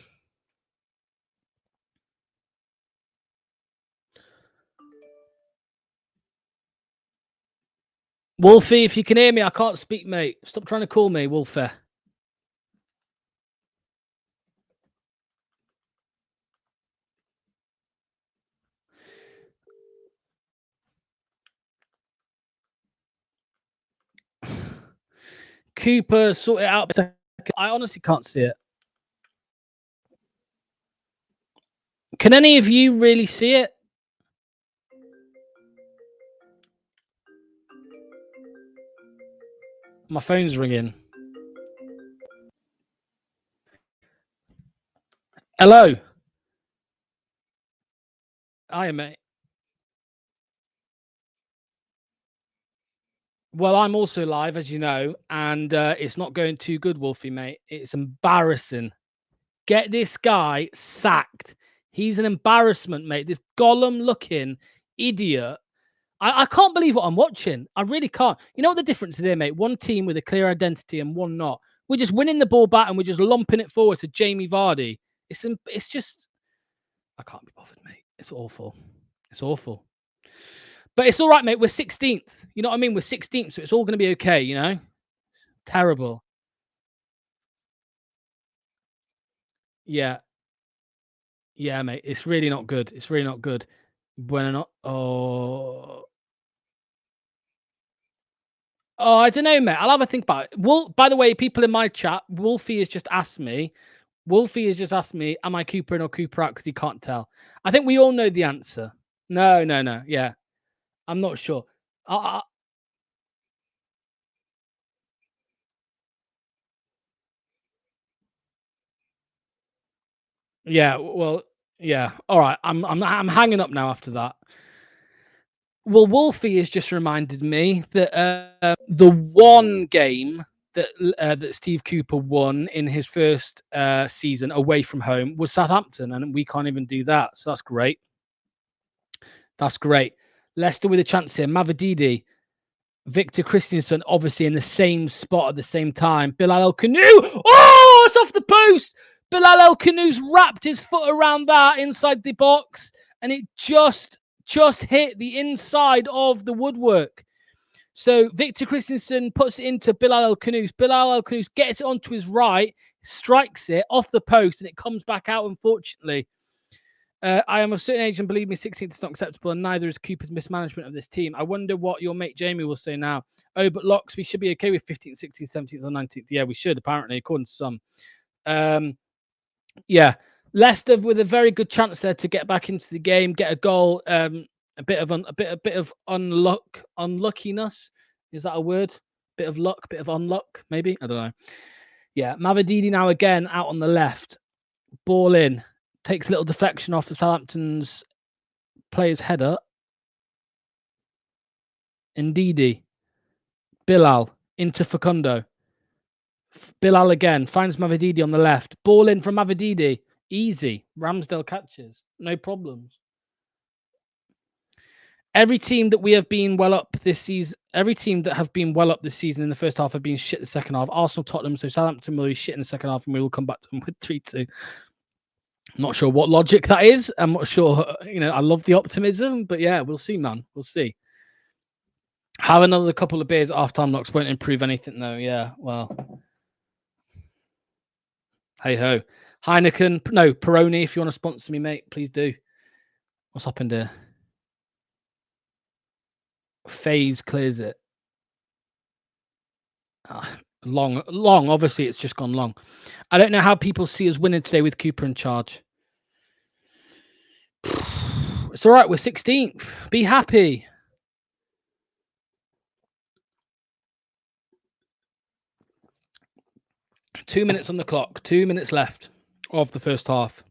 Wolfie, if you can hear me, I can't speak, mate. Stop trying to call me, Wolfie. Cooper, sort it out. I honestly can't see it. Can any of you really see it? My phone's ringing. Hello. Hiya, mate. Well, I'm also live, as you know, and it's not going too good, Wolfie, mate. It's embarrassing. Get this guy sacked. He's an embarrassment, mate. This Gollum-looking idiot. I can't believe what I'm watching. I really can't. You know what the difference is here, mate? One team with a clear identity and one not. We're just winning the ball back and we're just lumping it forward to Jamie Vardy. It's just, I can't be bothered, mate. It's awful. It's awful. But it's all right, mate. We're 16th. You know what I mean? We're 16th, so it's all going to be okay, you know? Terrible. Yeah. Yeah, mate. It's really not good. It's really not good. When not. Oh, I don't know, mate. I'll have a think about it. By the way, people in my chat, Wolfie has just asked me, am I Cooper in or Cooper out? Because he can't tell. I think we all know the answer. No. Yeah. I'm not sure. Yeah, well, yeah. All right. I'm hanging up now after that. Well, Wolfie has just reminded me that the one game that Steve Cooper won in his first season away from home was Southampton, and we can't even do that. So that's great. That's great. Leicester with a chance here. Mavididi, Victor Christensen, obviously in the same spot at the same time. Bilal El Canoe. Oh, it's off the post. Bilal El Canoe's wrapped his foot around that inside the box, and it just hit the inside of the woodwork. So Victor Christensen puts it into Bilal El Canoes. Bilal El Canoes gets it onto his right, strikes it off the post, and it comes back out, unfortunately. I am of a certain age, and believe me, 16th is not acceptable, and neither is Cooper's mismanagement of this team. I wonder what your mate Jamie will say now. Oh, but Locks, we should be okay with 15th, 16th, 17th, or 19th. Yeah, we should, apparently, according to some. Yeah, Leicester with a very good chance there to get back into the game, get a goal. A bit of unluckiness. Is that a word? Bit of luck, bit of unluck, maybe. I don't know. Yeah, Mavididi now again out on the left, ball in, takes a little deflection off the Southampton's player's header. Ndidi, Bilal into Facundo. Bilal again finds Mavididi on the left. Ball in from Mavididi. Easy. Ramsdale catches. No problems. Every team that we have been well up this season, every team that have been well up this season in the first half have been shit the second half. Arsenal, Tottenham, so Southampton will be shit in the second half, and we will come back to them with 3-2. I'm not sure what logic that is. I'm not sure. I love the optimism, but yeah, we'll see, man. We'll see. Have another couple of beers after time. Locks won't improve anything, though. Yeah, well. Hey ho. Heineken, no, Peroni, if you want to sponsor me, mate, please do. What's happened here? Phase clears it. Long. Obviously, it's just gone long. I don't know how people see us winning today with Cooper in charge. It's all right. We're 16th. Be happy. Two minutes on the clock. 2 minutes left of the first half.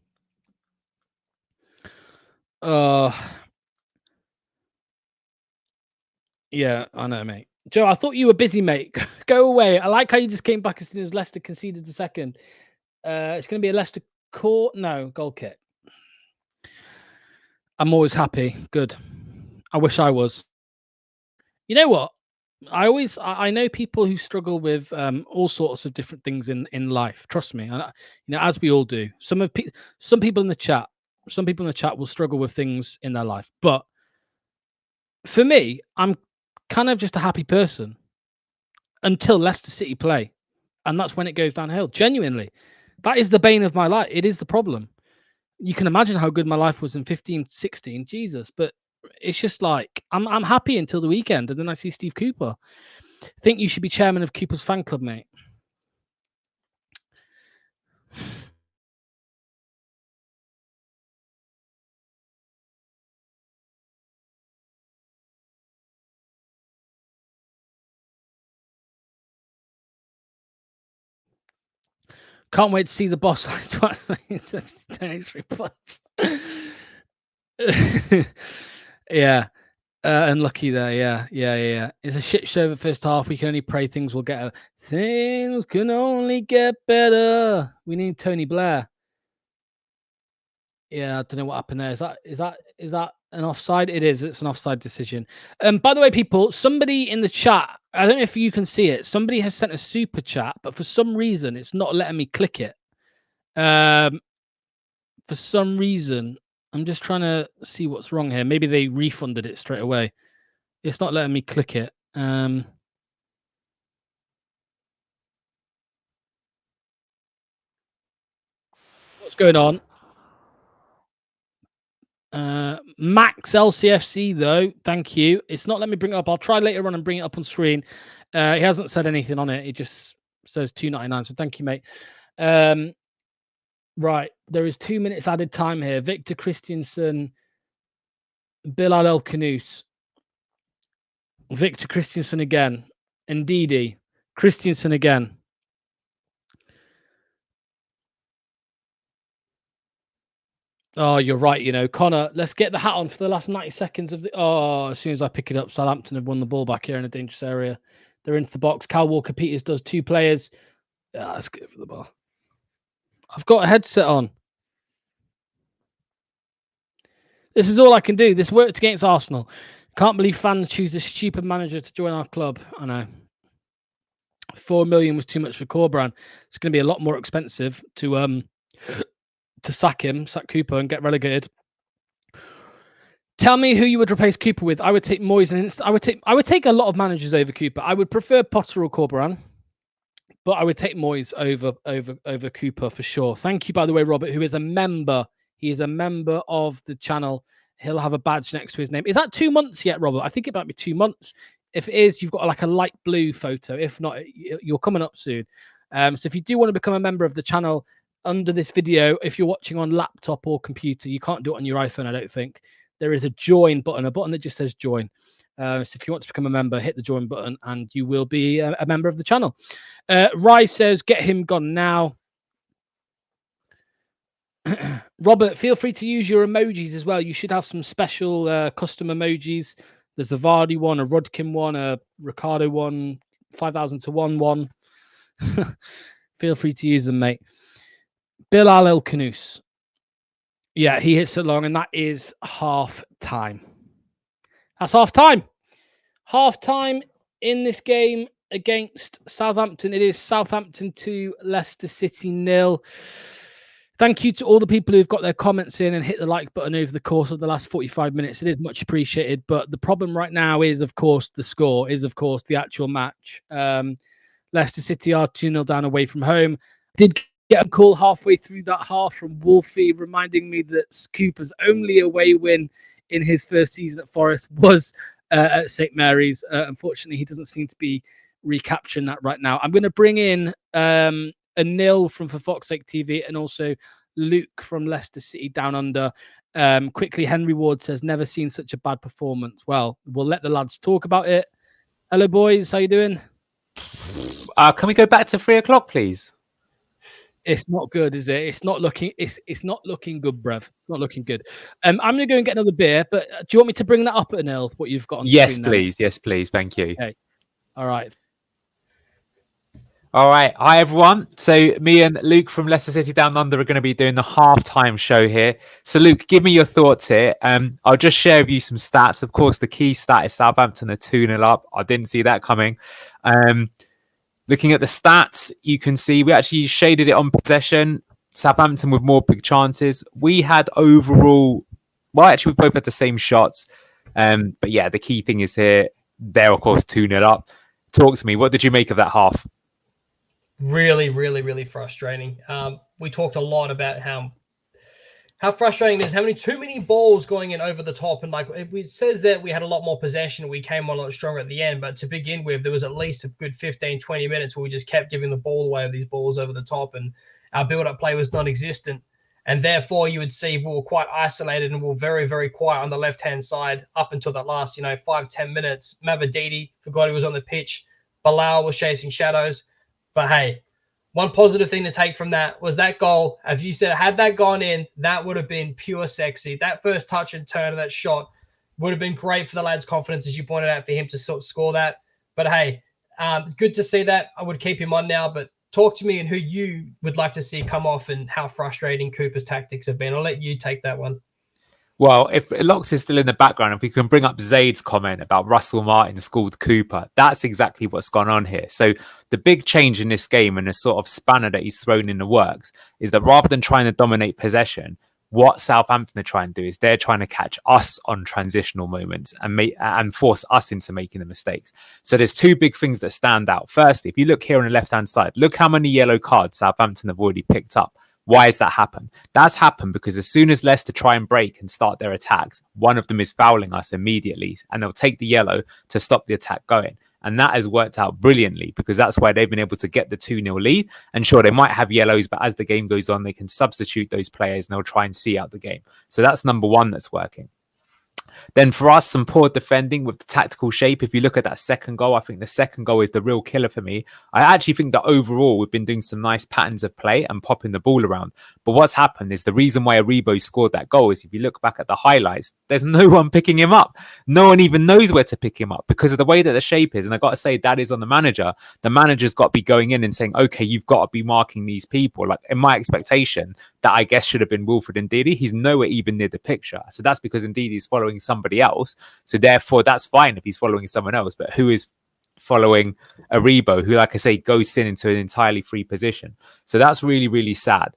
Yeah, I know, mate. Joe, I thought you were busy, mate. Go away. I like how you just came back as soon as Leicester conceded the second. It's going to be a Leicester goal kick. I'm always happy. Good. I wish I was. You know what? I know people who struggle with all sorts of different things in life. Trust me. As we all do. Some people in the chat will struggle with things in their life. But for me, I'm kind of just a happy person until Leicester City play, and that's when it goes downhill. Genuinely, that is the bane of my life. It is the problem. You can imagine how good my life was in 15, 16. Jesus, but it's just like I'm happy until the weekend, and then I see Steve Cooper. Think you should be chairman of Cooper's fan club, mate. Can't wait to see the boss. Yeah. Unlucky there. Yeah. It's a shit show the first half. We can only pray things will get. Things can only get better. We need Tony Blair. Yeah, I don't know what happened there. Is that an offside? It is. It's an offside decision. By the way, people, somebody in the chat, I don't know if you can see it. Somebody has sent a super chat, but for some reason, it's not letting me click it. For some reason, I'm just trying to see what's wrong here. Maybe they refunded it straight away. It's not letting me click it. What's going on? Max LCFC though, thank you. It's not letting me bring it up. I'll try later on and bring it up on screen. He hasn't said anything on it. It just says $2.99. So thank you, mate. Right, there is 2 minutes added time here. Victor Christiansen, Bilal El Khanous, Victor Christiansen again, Ndidi, Christiansen again. Oh, you're right. You know, Connor, let's get the hat on for the last 90 seconds of the. Oh, as soon as I pick it up, Southampton have won the ball back here in a dangerous area. They're into the box. Cal Walker-Peters does 2 players. Yeah, let's get for the ball. I've got a headset on. This is all I can do. This worked against Arsenal. Can't believe fans choose a stupid manager to join our club. I know. 4 million was too much for Corberan. It's going to be a lot more expensive to sack him, sack Cooper, and get relegated. Tell me who you would replace Cooper with. I would take Moyes and I would take a lot of managers over Cooper. I would prefer Potter or Corberan, but I would take Moyes over Cooper for sure. Thank you, by the way, Robert, who is a member. He is a member of the channel. He'll have a badge next to his name. Is that 2 months yet, Robert? I think it might be 2 months. If it is, you've got like a light blue photo. If not, you're coming up soon. So if you do want to become a member of the channel, under this video, if you're watching on laptop or computer, you can't do it on your iPhone, I don't think. There is a join button, a button that just says join. So if you want to become a member, hit the join button and you will be a member of the channel. Rai says, get him gone now. Robert, feel free to use your emojis as well. You should have some special custom emojis. There's a Vardy one, a Rudkin one, a Ricardo one, 5,000 to 1 one. Feel free to use them, mate. Bilal El Khanous. Yeah, he hits it long, and that is half time. That's half time. Half time in this game against Southampton. It is Southampton 2, Leicester City 0. Thank you to all the people who've got their comments in and hit the like button over the course of the last 45 minutes. It is much appreciated. But the problem right now is, of course, the score, is, of course, the actual match. Leicester City are 2-0 down away from home. Did get a call halfway through that half from Wolfie, reminding me that Cooper's only away win in his first season at Forest was at St. Mary's. Unfortunately, he doesn't seem to be recapturing that right now. I'm going to bring in a Nil from For Fox's Sake TV and also Luke from Leicester City Down Under. Quickly, Henry Ward says, never seen such a bad performance. Well, we'll let the lads talk about it. Hello, boys. How you doing? Can we go back to 3 o'clock, please? It's not good, is it? It's not looking. It's not looking good, bruv. It's not looking good. I'm going to go and get another beer. But do you want me to bring that up at Nil? What you've got on Yes, screen please. Yes, please. Thank you. Okay. All right. All right. Hi, everyone. So me and Luke from Leicester City Down Under are going to be doing the halftime show here. So, Luke, give me your thoughts here. I'll just share with you some stats. Of course, the key stat is Southampton are 2-0 up. I didn't see that coming. Looking at the stats, you can see we actually shaded it on possession. Southampton with more big chances. We had overall... Well, actually, we both had the same shots. But yeah, the key thing is here. They're, of course, 2-0 up. Talk to me. What did you make of that half? Really, really, really frustrating. We talked a lot about how frustrating it is, how too many balls going in over the top. And like it says that we had a lot more possession. We came on a lot stronger at the end. But to begin with, there was at least a good 15, 20 minutes where we just kept giving the ball away of these balls over the top. And our build-up play was non-existent. And therefore, you would see we were quite isolated and we were very, very quiet on the left-hand side up until that last, 5-10 minutes. Mavadidi forgot he was on the pitch. Bilal was chasing shadows. But hey, one positive thing to take from that was that goal. As you said, had that gone in, that would have been pure sexy. That first touch and turn of that shot would have been great for the lad's confidence, as you pointed out, for him to sort of score that. But hey, good to see that. I would keep him on now, but talk to me and who you would like to see come off and how frustrating Cooper's tactics have been. I'll let you take that one. Well, if Locks is still in the background, if we can bring up Zaid's comment about Russell Martin schooled Cooper, that's exactly what's gone on here. So the big change in this game and the sort of spanner that he's thrown in the works is that rather than trying to dominate possession, what Southampton are trying to do is they're trying to catch us on transitional moments and force us into making the mistakes. So there's two big things that stand out. Firstly, if you look here on the left-hand side, look how many yellow cards Southampton have already picked up. Why has that happened? That's happened because as soon as Leicester try and break and start their attacks, one of them is fouling us immediately, and they'll take the yellow to stop the attack going. And that has worked out brilliantly because that's why they've been able to get the 2-0 lead. And sure, they might have yellows, but as the game goes on, they can substitute those players and they'll try and see out the game. So that's number one that's working. Then for us, some poor defending with the tactical shape. If you look at that second goal, I think the second goal is the real killer for me. I actually think that overall, we've been doing some nice patterns of play and popping the ball around. But what's happened is the reason why Aribo scored that goal is if you look back at the highlights, there's no one picking him up. No one even knows where to pick him up because of the way that the shape is. And I got to say, that is on the manager. The manager's got to be going in and saying, okay, you've got to be marking these people. Like in my expectation, that I guess should have been Wilfred Ndidi. He's nowhere even near the picture. So that's because Ndidi is following somebody else. So therefore, that's fine if he's following someone else. But who is following Aribo, who, like I say, goes in into an entirely free position? So that's really, really sad.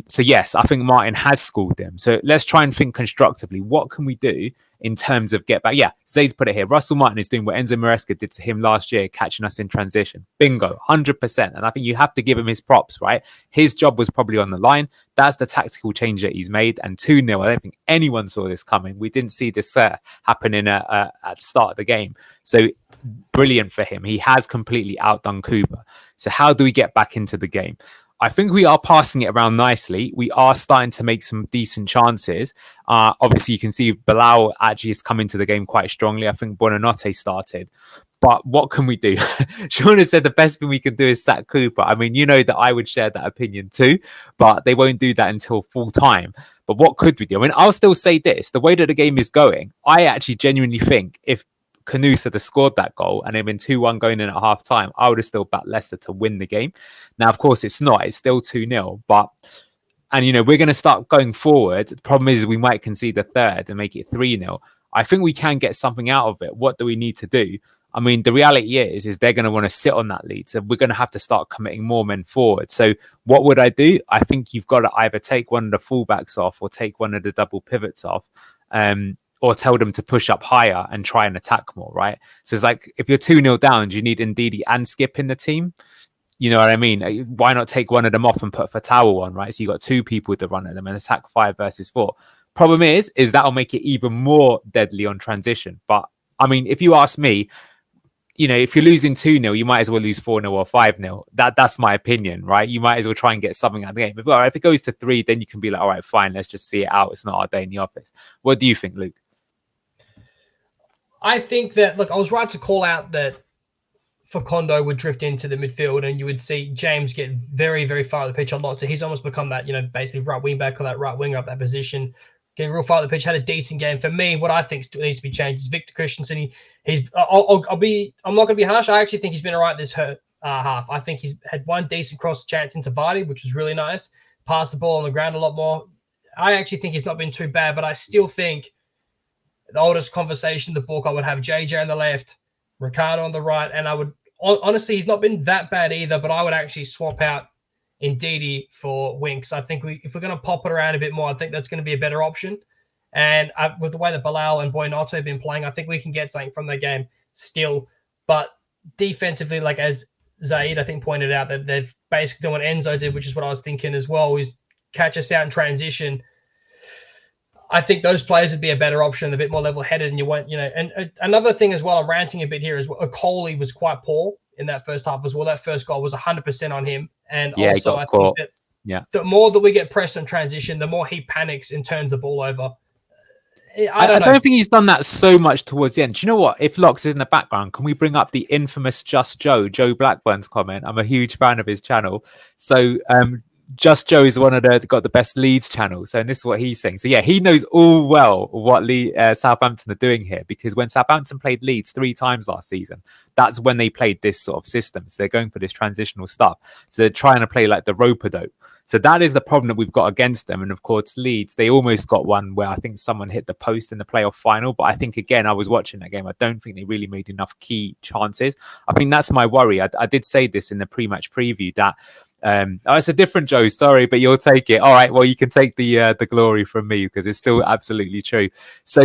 So yes, I think Martin has schooled them. So let's try and think constructively. What can we do in terms of get back? Yeah, Zayd's put it here. Russell Martin is doing what Enzo Maresca did to him last year, catching us in transition. Bingo, 100%. And I think you have to give him his props, right? His job was probably on the line. That's the tactical change that he's made. And 2-0, I don't think anyone saw this coming. We didn't see this happening at the start of the game. So brilliant for him. He has completely outdone Cooper. So how do we get back into the game? I think we are passing it around nicely. We are starting to make some decent chances. Obviously, you can see Bilal actually has come into the game quite strongly. I think Buonanotte started. But what can we do? Sean has said the best thing we can do is sack Cooper. I mean, you know that I would share that opinion too, but they won't do that until full time. But what could we do? I mean, I'll still say this. The way that the game is going, I actually genuinely think if Canusa had scored that goal and it had been 2-1 going in at half time, I would have still backed Leicester to win the game. Now, of course, it's not. It's still 2-0. And, you know, we're going to start going forward. The problem is we might concede the third and make it 3-0. I think we can get something out of it. What do we need to do? I mean, the reality is they're going to want to sit on that lead. So we're going to have to start committing more men forward. So what would I do? I think you've got to either take one of the fullbacks off or take one of the double pivots off. Or tell them to push up higher and try and attack more, right? So it's like, if you're 2-0 down, do you need Ndidi and Skip in the team? You know what I mean? Why not take one of them off and put Fatawa on, right? So you got two people to run at them and attack 5 versus 4. Problem is that'll make it even more deadly on transition. But I mean, if you ask me, you know, if you're losing 2-0, you might as well lose 4-0 or 5-0. That's my opinion, right? You might as well try and get something out of the game. But if it goes to 3, then you can be like, all right, fine, let's just see it out. It's not our day in the office. What do you think, Luke? I think that, look, I was right to call out that Facundo would drift into the midfield and you would see James get very, very far up the pitch a lot. So he's almost become that, you know, basically right wing back or that right winger up that position, getting real far up the pitch, had a decent game. For me, what I think still needs to be changed is Victor Christensen. I'm not going to be harsh. I actually think he's been all right this half. I think he's had one decent cross chance into Vardy, which was really nice. Passed the ball on the ground a lot more. I actually think he's not been too bad, but I still think the oldest conversation in the book, I would have JJ on the left, Ricardo on the right, and I would honestly, he's not been that bad either, but I would actually swap out Ndidi for Winks. I think if we're going to pop it around a bit more, I think that's going to be a better option. And with the way that Bilal and Buonanotte have been playing, I think we can get something from the game still. But defensively, like as Zaid, I think, pointed out, that they've basically done what Enzo did, which is what I was thinking as well, is catch us out in transition. I think those players would be a better option, a bit more level-headed, and you won't, you know. And another thing as well, I'm ranting a bit here, is Coley was quite poor in that first half as well. That first goal was 100% on him. And yeah, also, I think that the more that we get pressed on transition, the more he panics and turns the ball over. I don't think he's done that so much towards the end. Do you know what? If Locks is in the background, can we bring up the infamous Joe Blackburn's comment? I'm a huge fan of his channel. So Just Joe is one of got the best Leeds channels, so and this is what he's saying. So yeah, he knows all well what Southampton are doing here, because when Southampton played Leeds 3 times last season, that's when they played this sort of system. So they're going for this transitional stuff. So they're trying to play like the rope-a-dope. So that is the problem that we've got against them. And of course, Leeds, they almost got one where I think someone hit the post in the playoff final. But I think, again, I was watching that game. I don't think they really made enough key chances. I think that's my worry. I did say this in the pre-match preview that it's a different Joe, sorry, but you'll take it. All right, well, you can take the glory from me because it's still absolutely true. So,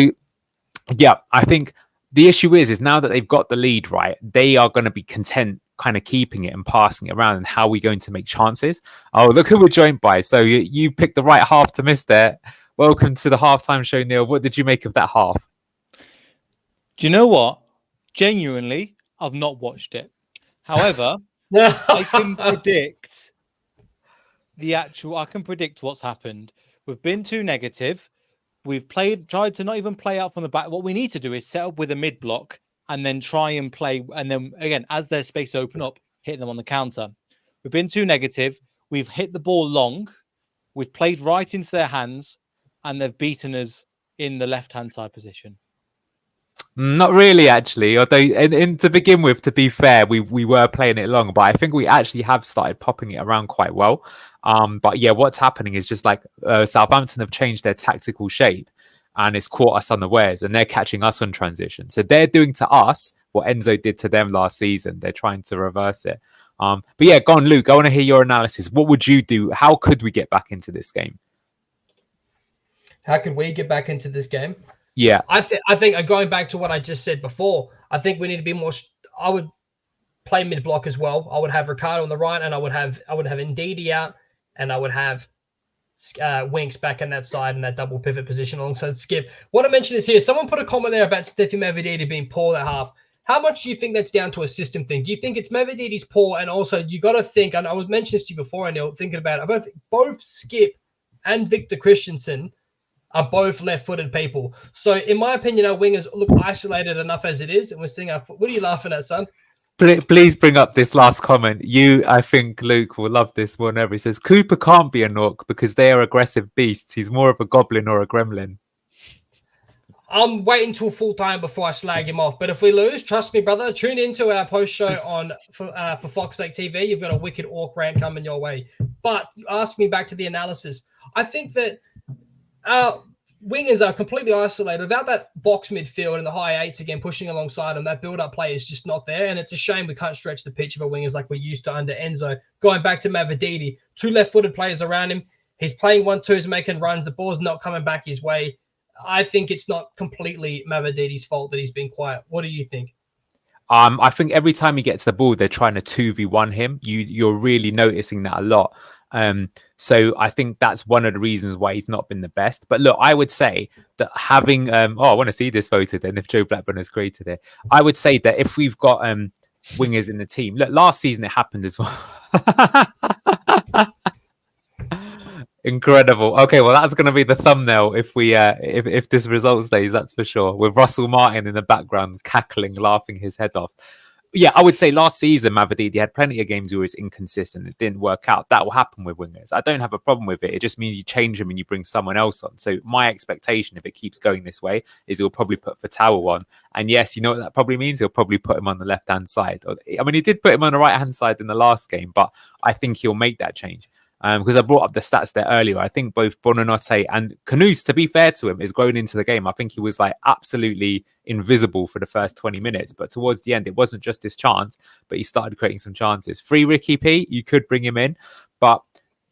yeah, I think the issue is now that they've got the lead, right, they are going to be content kind of keeping it and passing it around. And how are we going to make chances? Oh, look who we're joined by. So you picked the right half to miss there. Welcome to the halftime show, Neil. What did you make of that half? Do you know what? Genuinely, I've not watched it. However, I can predict I can predict what's happened. We've been too negative. We've tried to not even play up on the back. What we need to do is set up with a mid block and then try and play. And then again, as their space open up, hit them on the counter. We've been too negative. We've hit the ball long. We've played right into their hands, and they've beaten us in the left-hand side position. Not really, actually. Although, and to begin with, to be fair, we were playing it long, but I think we actually have started popping it around quite well. But yeah, what's happening is just like Southampton have changed their tactical shape, and it's caught us unawares, and they're catching us on transition. So they're doing to us what Enzo did to them last season. They're trying to reverse it. But yeah, go on, Luke. I want to hear your analysis. What would you do? How could we get back into this game? How could we get back into this game? Yeah, I think going back to what I just said before, I think we need to be more. I would play mid block as well. I would have Ricardo on the right, and I would have Ndidi out, and I would have Winks back in that side in that double pivot position alongside Skip. What I mentioned is here. Someone put a comment there about Steffi Mavididi being poor at half. How much do you think that's down to a system thing? Do you think it's Mavididi's poor, and also you got to think? And I was mentioning this to you before, Neil, thinking about it. Both Skip and Victor Christensen are both left-footed people. So, in my opinion, our wingers look isolated enough as it is, and we're seeing our. What are you laughing at, son? Please bring up this last comment. I think, Luke will love this one ever. He says, Cooper can't be a Nork because they are aggressive beasts. He's more of a goblin or a gremlin. I'm waiting till full time before I slag him off. But if we lose, trust me, brother, tune into our post show for Fox Lake TV. You've got a wicked Orc rant coming your way. But ask me back to the analysis. I think that our wingers are completely isolated. Without that box midfield and the high eights again pushing alongside them, that build-up play is just not there. And it's a shame we can't stretch the pitch of our wingers like we used to under Enzo. Going back to Mavididi, 2 left-footed players around him. He's playing 1-2s, making runs. The ball's not coming back his way. I think it's not completely Mavididi's fault that he's been quiet. What do you think? I think every time he gets the ball, they're trying to 2v1 him. You're really noticing that a lot. So I think that's one of the reasons why he's not been the best. But look, I would say that having I want to see this voted then if Joe Blackburn has created it. I would say that if we've got wingers in the team, look, last season it happened as well. Incredible. Okay, well that's going to be the thumbnail if we if this result stays, that's for sure. With Russell Martin in the background cackling, laughing his head off. Yeah, I would say last season, Mavididi had plenty of games where he was inconsistent. It didn't work out. That will happen with wingers. I don't have a problem with it. It just means you change them and you bring someone else on. So my expectation, if it keeps going this way, is he'll probably put Fatau on. And yes, you know what that probably means? He'll probably put him on the left-hand side. I mean, he did put him on the right-hand side in the last game, but I think he'll make that change. Because I brought up the stats there earlier. I think both Buonanotte and Knuth, to be fair to him, is grown into the game. I think he was like absolutely invisible for the first 20 minutes. But towards the end, it wasn't just his chance, but he started creating some chances. Free Ricky P, you could bring him in, but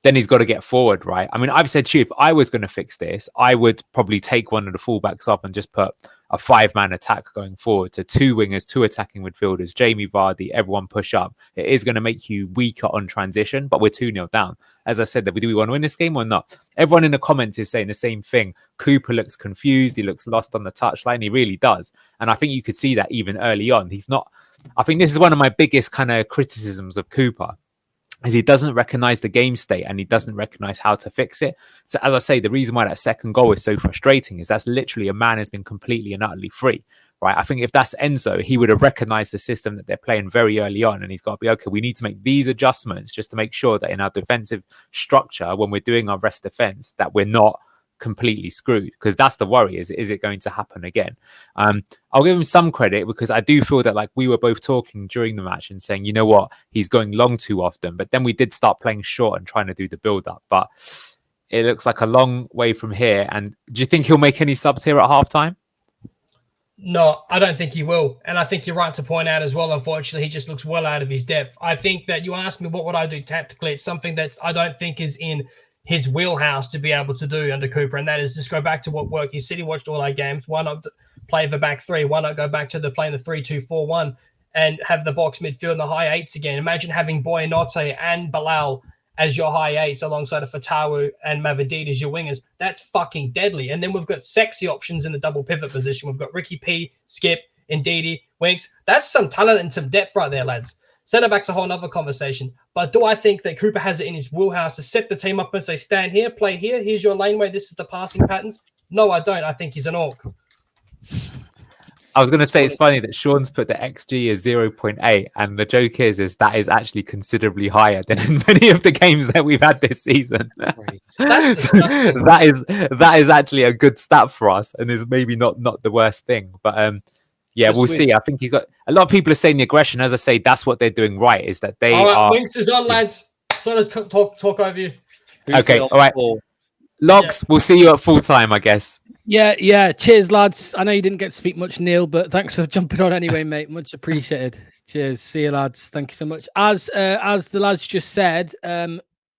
then he's got to get forward, right? I mean, I've said to you, if I was going to fix this, I would probably take one of the fullbacks off and just put a 5-man attack going forward. So 2 wingers, 2 attacking midfielders, Jamie Vardy, everyone push up. It is going to make you weaker on transition, but we're 2-0 down. As I said, do we want to win this game or not? Everyone in the comments is saying the same thing. Cooper looks confused. He looks lost on the touchline. He really does. And I think you could see that even early on. He's not. I think this is one of my biggest kind of criticisms of Cooper. is he doesn't recognize the game state and he doesn't recognize how to fix it. So as I say, the reason why that second goal is so frustrating is that's literally a man has been completely and utterly free, right? I think if that's Enzo, he would have recognized the system that they're playing very early on, and he's got to be, okay, we need to make these adjustments just to make sure that in our defensive structure, when we're doing our rest defense, that we're not completely screwed, because that's the worry. Is it going to happen again? I'll give him some credit, because I do feel that, like, we were both talking during the match and saying, you know what, he's going long too often, but then we did start playing short and trying to do the build up. But it looks like a long way from here. And do you think he'll make any subs here at halftime? No, I don't think he will. And I think you're right to point out as well, unfortunately, he just looks well out of his depth. I think that you asked me what would I do tactically. It's something that I don't think is in his wheelhouse to be able to do under Cooper, and that is just go back to what worked. He said he watched all our games. Why not play the back three? Why not go back to playing the 3-2-4-1 and have the box midfield in the high eights again? Imagine having Boyanote and Bilal as your high eights alongside of Fatawu and Mavadid as your wingers. That's fucking deadly. And then we've got sexy options in the double pivot position. We've got Ricky P, Skip, Ndidi, Winks. That's some talent and some depth right there, lads. Send it back to a whole nother conversation. But do I think that Cooper has it in his wheelhouse to set the team up and say, stand here, play here, here's your laneway, this is the passing patterns? No, I don't. I think he's an orc. I was going to say, it's funny that Sean's put the XG as 0.8, and the joke is that is actually considerably higher than in many of the games that we've had this season. that is actually a good stat for us, and is maybe not the worst thing. But yeah, we'll see. I think he's got a lot of people are saying the aggression. As I say, that's what they're doing right. Is that they are. Winks is on, lads. Sort of talk over you. Okay, all right. Logs, we'll see you at full time, I guess. Yeah. Cheers, lads. I know you didn't get to speak much, Neil, but thanks for jumping on anyway, mate. Much appreciated. Cheers. See you, lads. Thank you so much. As the lads just said,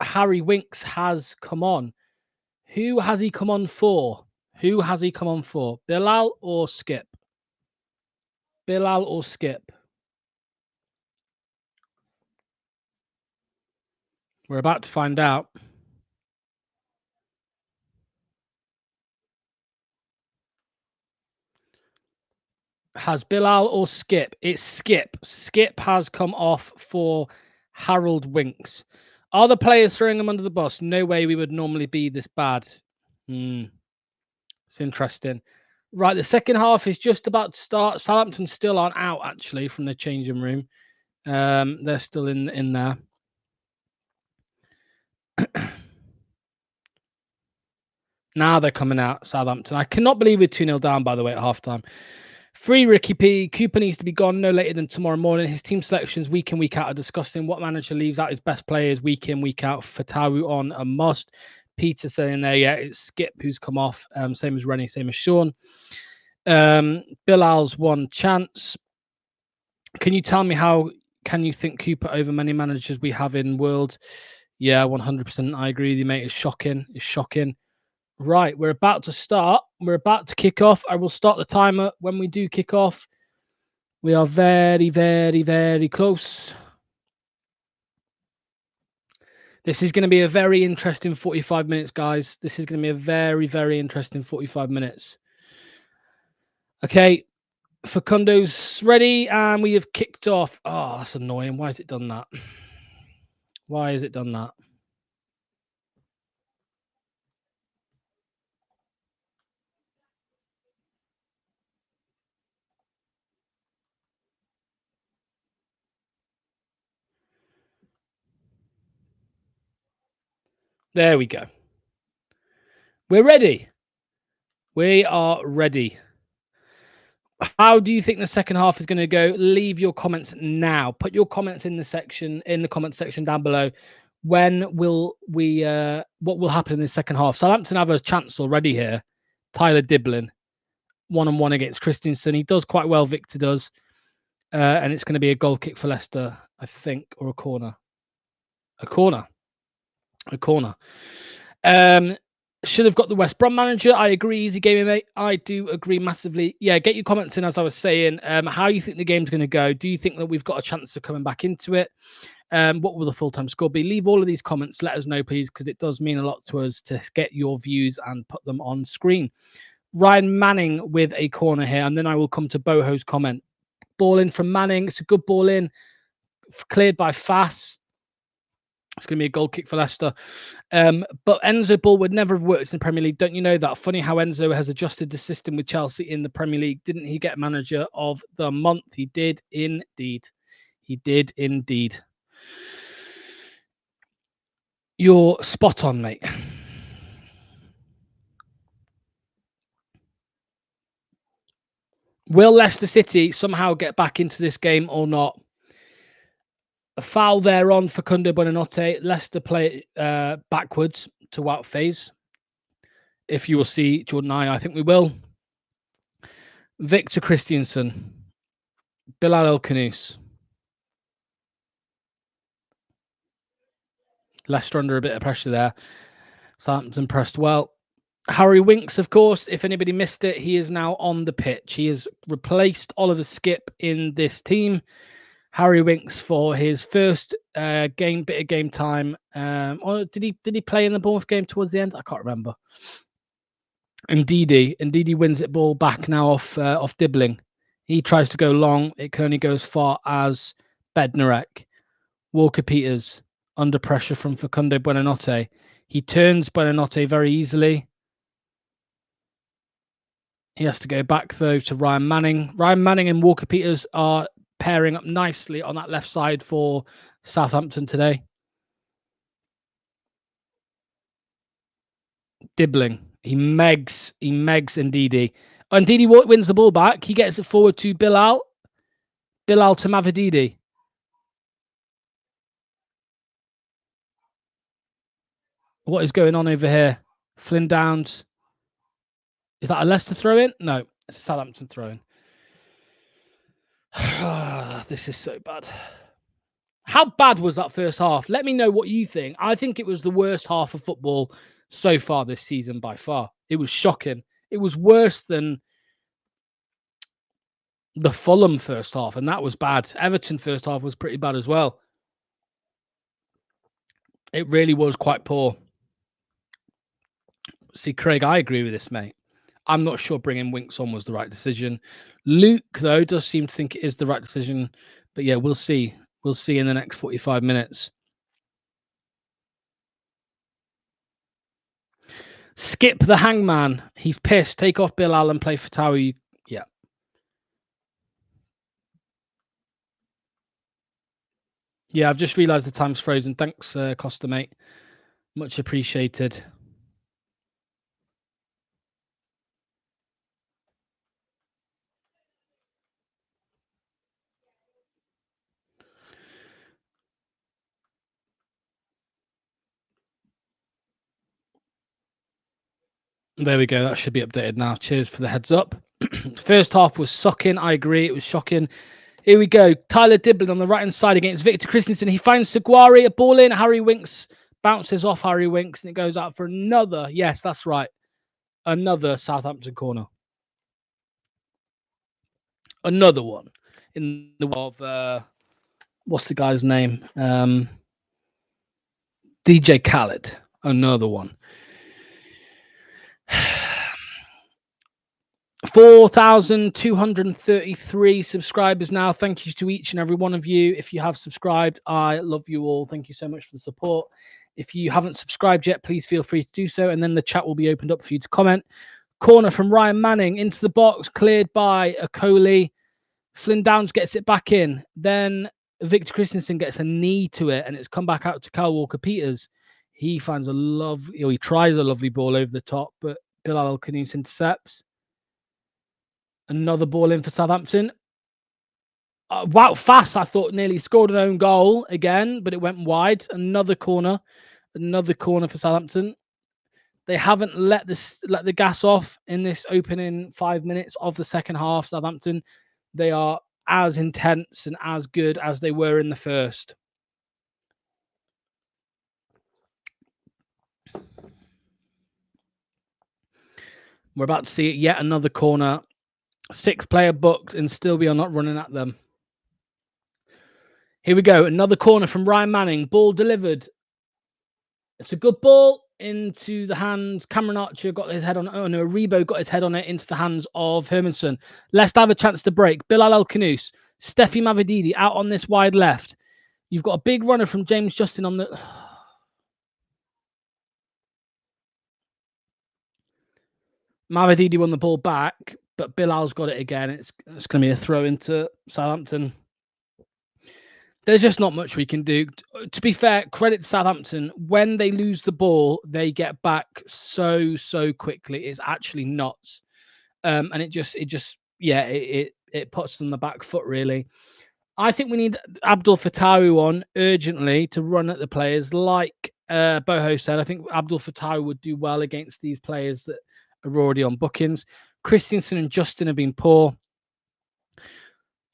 Harry Winks has come on. Who has he come on for? Bilal or Skip? Bilal or Skip? We're about to find out. Has Bilal or Skip? It's Skip. Skip has come off for Harold Winks. Are the players throwing him under the bus? No way we would normally be this bad. It's interesting. Right, the second half is just about to start. Southampton still aren't out, actually, from the changing room. They're still in there. Now they're coming out, Southampton. I cannot believe we're 2-0 down, by the way, at halftime. Free Ricky P. Cooper needs to be gone no later than tomorrow morning. His team selections week in, week out are disgusting. What manager leaves out his best players week in, week out? Fatawu on a must. Peter saying there, yeah, it's Skip who's come off. Same as Rennie, same as Sean. Bilal's one chance. Can you tell me how can you think Cooper over many managers we have in world? Yeah, 100%. I agree with you, mate. It's shocking. It's shocking. Right, we're about to start. We're about to kick off. I will start the timer when we do kick off. We are very, very, very close. This is going to be a very interesting 45 minutes, guys. This is going to be a very, very interesting 45 minutes. Okay, Facundo's ready, and we have kicked off. Oh, that's annoying. Why has it done that? Why has it done that? There we go. We're ready. We are ready. How do you think the second half is going to go? Leave your comments now. Put your comments in the comment section down below. When will we what will happen in the second half? Southampton have a chance already here. Tyler Diblin, 1-on-1 against Christensen. He does quite well, Victor does. And it's going to be a goal kick for Leicester, I think, or a corner. A corner. Should have got the West Brom manager. I agree, easy gaming, mate. I do agree massively. Yeah, get your comments in, as I was saying. How you think the game's going to go? Do you think that we've got a chance of coming back into it? What will the full-time score be? Leave all of these comments. Let us know, please, because it does mean a lot to us to get your views and put them on screen. Ryan Manning with a corner here, and then I will come to Boho's comment. Ball in from Manning. It's a good ball in. Cleared by Fass. It's going to be a goal kick for Leicester. But Enzo Ball would never have worked in the Premier League. Don't you know that? Funny how Enzo has adjusted the system with Chelsea in the Premier League. Didn't he get manager of the month? He did indeed. He did indeed. You're spot on, mate. Will Leicester City somehow get back into this game or not? A foul there on Facundo Buonanotte. Leicester play backwards to out phase. If you will see Jordan I think we will. Victor Christiansen. Bilal El-Khanous. Leicester under a bit of pressure there. Southampton pressed well. Harry Winks, of course, if anybody missed it, he is now on the pitch. He has replaced Oliver Skipp in this team. Harry Winks for his first bit of game time. Or did he play in the Bournemouth game towards the end? I can't remember. And Ndidi wins it ball back now off Dibbling. He tries to go long. It can only go as far as Bednarek. Walker-Peters under pressure from Facundo Buonanotte. He turns Buonanotte very easily. He has to go back, though, to Ryan Manning. Ryan Manning and Walker-Peters are pairing up nicely on that left side for Southampton today. Dibbling. He megs Ndidi. Ndidi wins the ball back. He gets it forward to Bilal. Bilal to Mavididi. What is going on over here? Flynn Downs. Is that a Leicester throw-in? No, it's a Southampton throw-in. This is so bad. How bad was that first half? Let me know what you think. I think it was the worst half of football so far this season by far. It was shocking. It was worse than the Fulham first half, and that was bad. Everton first half was pretty bad as well. It really was quite poor. See, Craig, I agree with this, mate. I'm not sure bringing Winks on was the right decision. Luke, though, does seem to think it is the right decision. But yeah, we'll see. We'll see in the next 45 minutes. Skip the hangman. He's pissed. Take off Bilal and play Fatawi. Yeah. Yeah, I've just realised the time's frozen. Thanks, Costa, mate. Much appreciated. There we go. That should be updated now. Cheers for the heads up. First half was sucking. I agree. It was shocking. Here we go. Tyler Diblin on the right-hand side against Victor Christensen. He finds Seguari, a ball in. Harry Winks bounces off Harry Winks, and it goes out for another. Yes, that's right. Another Southampton corner. Another one. In the of what's the guy's name? DJ Khaled. Another one. 4,233 subscribers now. Thank you to each and every one of you. If you have subscribed, I love you all. Thank you so much for the support. If you haven't subscribed yet, please feel free to do so. And then the chat will be opened up for you to comment. Corner from Ryan Manning into the box, cleared by Okoli. Flynn Downs gets it back in. Then Victor Christensen gets a knee to it, and it's come back out to Kyle Walker-Peters. He finds he tries a lovely ball over the top, but Bilal El-Khanous intercepts. Another ball in for Southampton. Wout Fass, I thought, nearly scored an own goal again, but it went wide. Another corner for Southampton. They haven't let the gas off in this opening 5 minutes of the second half. Southampton, they are as intense and as good as they were in the first. We're about to see yet another corner. 6-player booked, and still we are not running at them. Here we go. Another corner from Ryan Manning. Ball delivered. It's a good ball into the hands. Cameron Archer got his head on it. Oh no, Rebo got his head on it into the hands of Hermanson. Leicester have a chance to break. Bilal El-Khanous. Steffi Mavididi out on this wide left. You've got a big runner from James Justin on the... Mavididi won the ball back, but Bilal's got it again. It's going to be a throw into Southampton. There's just not much we can do. To be fair, credit to Southampton. When they lose the ball, they get back so quickly. It's actually nuts, and it puts them on the back foot really. I think we need Abdul Fatawu on urgently to run at the players. Like Boho said, I think Abdul Fatawu would do well against these players that are already on bookings. Christensen and Justin have been poor.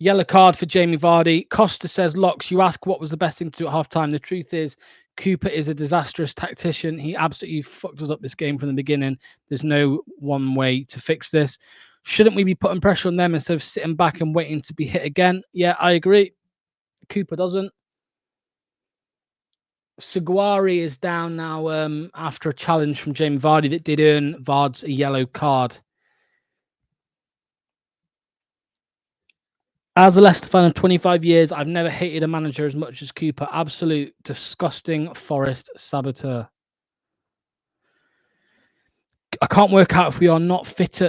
Yellow card for Jamie Vardy. Costa says, Locks, you ask what was the best thing to do at halftime. The truth is, Cooper is a disastrous tactician. He absolutely fucked us up this game from the beginning. There's no one way to fix this. Shouldn't we be putting pressure on them instead of sitting back and waiting to be hit again? Yeah, I agree. Cooper doesn't. Seguari is down now after a challenge from Jamie Vardy that did earn Vards a yellow card. As a Leicester fan of 25 years, I've never hated a manager as much as Cooper. Absolute disgusting Forest saboteur. I can't work out if we are not fit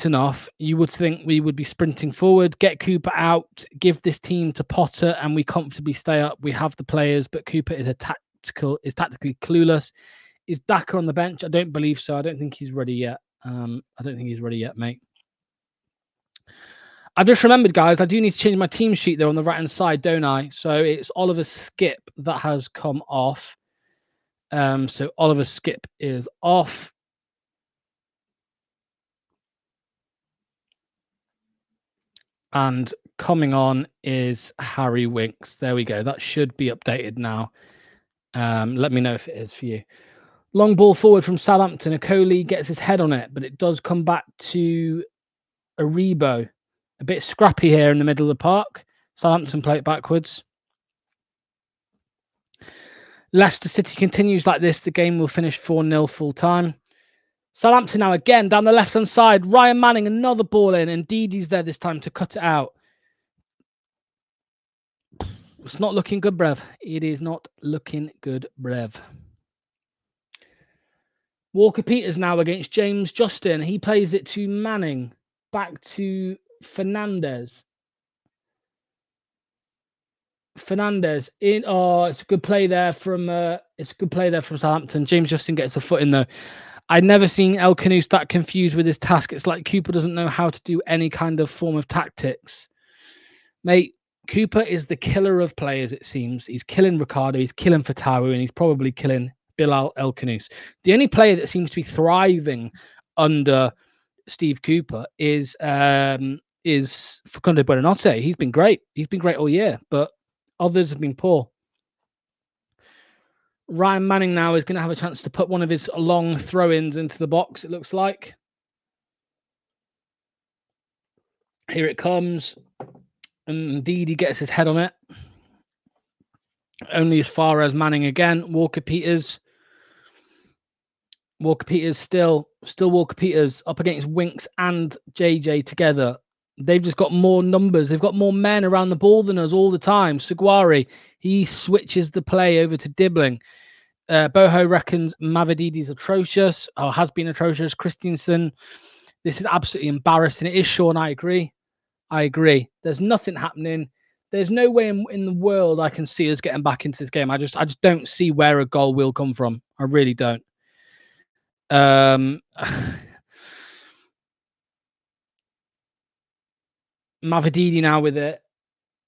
enough. You would think we would be sprinting forward, get Cooper out, give this team to Potter, and we comfortably stay up. We have the players, but Cooper is tactically clueless. Is Daka on the bench? I don't believe so. I don't think he's ready yet. Mate. I've just remembered, guys, I do need to change my team sheet there on the right-hand side, don't I? So it's Oliver Skip that has come off. So Oliver Skip is off. And coming on is Harry Winks. There we go. That should be updated now. Let me know if it is for you. Long ball forward from Southampton. Okoli gets his head on it, but it does come back to Aribo. A bit scrappy here in the middle of the park. Southampton play it backwards. Leicester City continues like this. The game will finish 4-0 full time. Southampton now again down the left-hand side. Ryan Manning, another ball in, and Didi's there this time to cut it out. It's not looking good, Brev. It is not looking good, Brev. Walker-Peters now against James Justin. He plays it to Manning. Back to Fernandez. In. Oh, it's a good play there from Southampton. James Justin gets a foot in though. I'd never seen El Canoes that confused with his task. It's like Cooper doesn't know how to do any kind of form of tactics. Mate, Cooper is the killer of players, it seems. He's killing Ricardo, he's killing Fatawu, and he's probably killing Bilal El Canoes. The only player that seems to be thriving under Steve Cooper is Facundo Buonanotte. He's been great. He's been great all year, but others have been poor. Ryan Manning now is going to have a chance to put one of his long throw-ins into the box, it looks like. Here it comes. And indeed, he gets his head on it. Only as far as Manning again. Walker-Peters. Walker-Peters still Walker-Peters up against Winks and JJ together. They've just got more numbers. They've got more men around the ball than us all the time. Seguari, he switches the play over to Dibbling. Boho reckons Mavididi's atrocious, or has been atrocious. Christensen, this is absolutely embarrassing. It is, Sean, I agree. There's nothing happening. There's no way in the world I can see us getting back into this game. I just don't see where a goal will come from. I really don't. Mavididi now with it.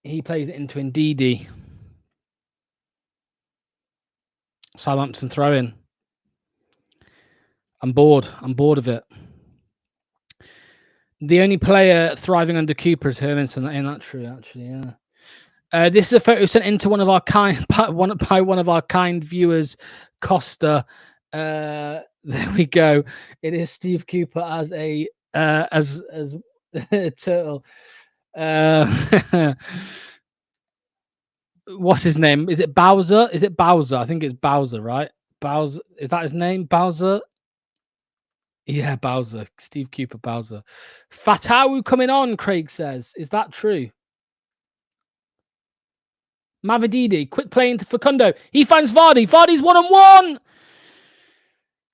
He plays it into Ndidi. Southampton throw in. I'm bored of it. The only player thriving under Cooper is Hermanson. Ain't that true, actually? Yeah. This is a photo sent into one of our kind viewers, Costa. There we go. It is Steve Cooper as a turtle. What's his name? Is it Bowser? I think it's Bowser, right? Bowser, is that his name? Bowser? Yeah, Bowser. Steve Cooper, Bowser. Fatawu coming on, Craig says. Is that true? Mavididi, quick play into Facundo. He finds Vardy. Vardy's 1-on-1.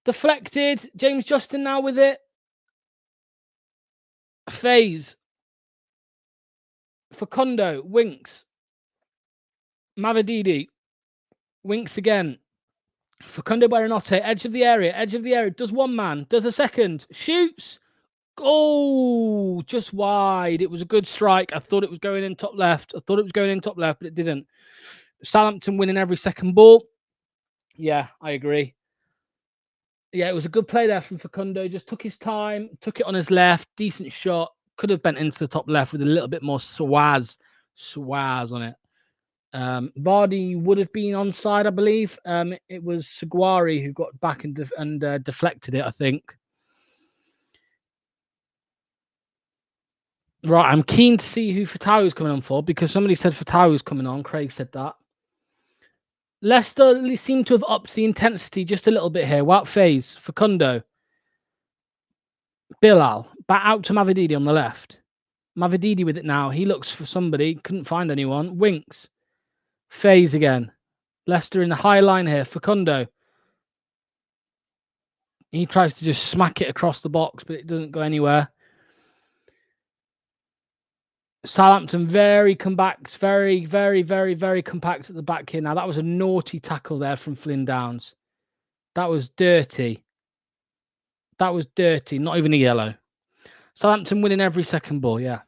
Deflected. James Justin now with it. FAs. Facundo, Winks. Mavididi, Winks again. Facundo Buonanotte, edge of the area, does one man, does a second, shoots. Oh, just wide. It was a good strike. I thought it was going in top left. But it didn't. Southampton winning every second ball. Yeah, I agree. Yeah, it was a good play there from Facundo. Just took his time, took it on his left. Decent shot. Could have bent into the top left with a little bit more swaz on it. Vardy would have been onside, I believe. It was Seguari who got back and deflected it, I think. Right, I'm keen to see who Fatawi's coming on for, because somebody said Fatawi's coming on. Craig said that. Leicester seem to have upped the intensity just a little bit here. What phase? Facundo. Bilal. Back out to Mavididi on the left. Mavididi with it now. He looks for somebody. Couldn't find anyone. Winks. Phase again. Leicester in the high line here. Facundo. He tries to just smack it across the box, but it doesn't go anywhere. Southampton very compact, very compact at the back here. Now, that was a naughty tackle there from Flynn Downs. That was dirty. Not even a yellow. Southampton winning every second ball, yeah.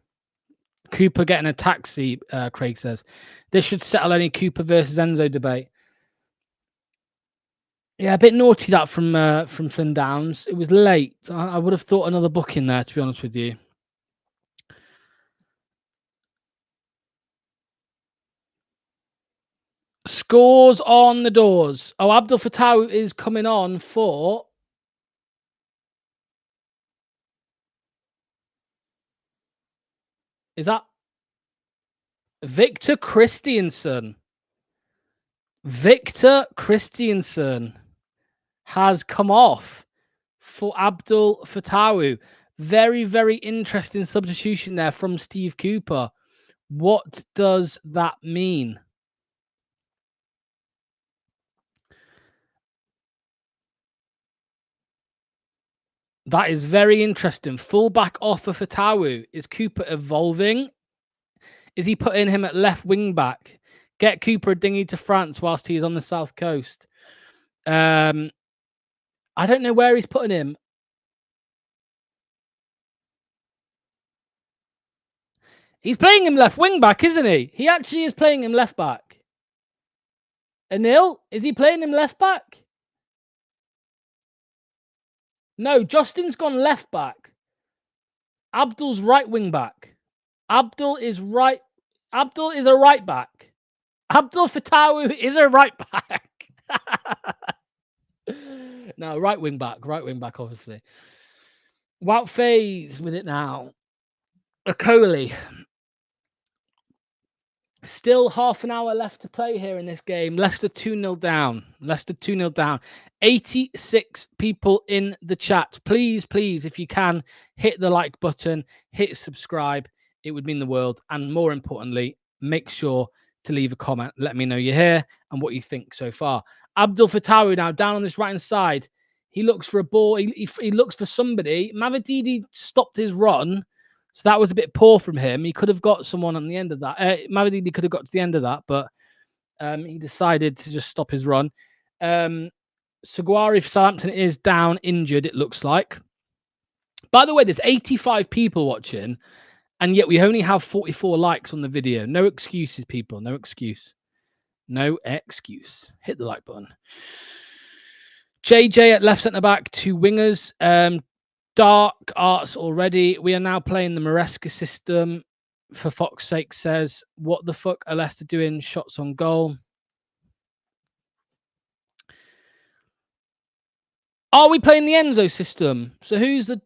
Cooper getting a taxi, Craig says. This should settle any Cooper versus Enzo debate. Yeah, a bit naughty that from Flynn Downs. It was late. I would have thought another booking there, to be honest with you. Scores on the doors. Oh, Abdul Fattah is coming on for... Is that Victor Christiansen? Victor Christiansen has come off for Abdul Fattah. Very interesting substitution there from Steve Cooper. What does that mean? That is very interesting. Fullback offer for Fattah. Is Cooper evolving? Is he putting him at left wing back? Get Cooper a dinghy to France whilst he is on the south coast. I don't know where he's putting him. He's playing him left wing back, isn't he? He actually is playing him left back. Anil, is he playing him left back? No, Justin's gone left back. Abdul's right wing back. Abdul is a right back. Abdul Fattah is a right back. No, right wing back, obviously. Wout Faze with it now. Okoli. Still half an hour left to play here in this game. Leicester 2-0 down. 86 people in the chat. Please, if you can, hit the like button, hit subscribe. It would mean the world. And more importantly, make sure to leave a comment. Let me know you're here and what you think so far. Abdul Fattah now down on this right-hand side. He looks for a ball. He looks for somebody. Mavididi stopped his run. So that was a bit poor from him. He could have got someone on the end of that. Mavididi could have got to the end of that, but he decided to just stop his run. Seguari for Southampton is down, injured, it looks like. By the way, there's 85 people watching, and yet we only have 44 likes on the video. No excuses, people. No excuse. Hit the like button. JJ at left centre-back, 2 wingers. Dark arts already. We are now playing the Maresca system. For Fox's sake says, what the fuck are Leicester doing? Shots on goal. Are we playing the Enzo system? So who's the...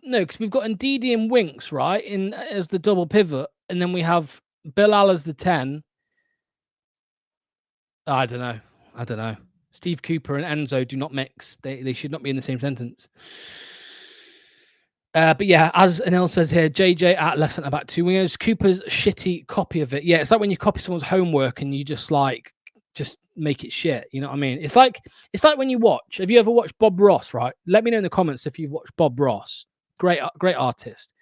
No, because we've got Ndidi and Winks, right? As the double pivot. And then we have Bilal as the 10. I don't know. Steve Cooper and Enzo do not mix. They should not be in the same sentence. But yeah, as Anil says here, JJ at left centre back, 2 wingers. Cooper's shitty copy of it. Yeah, it's like when you copy someone's homework and you just make it shit. You know what I mean? It's like when you watch. Have you ever watched Bob Ross? Right? Let me know in the comments if you've watched Bob Ross. Great artist.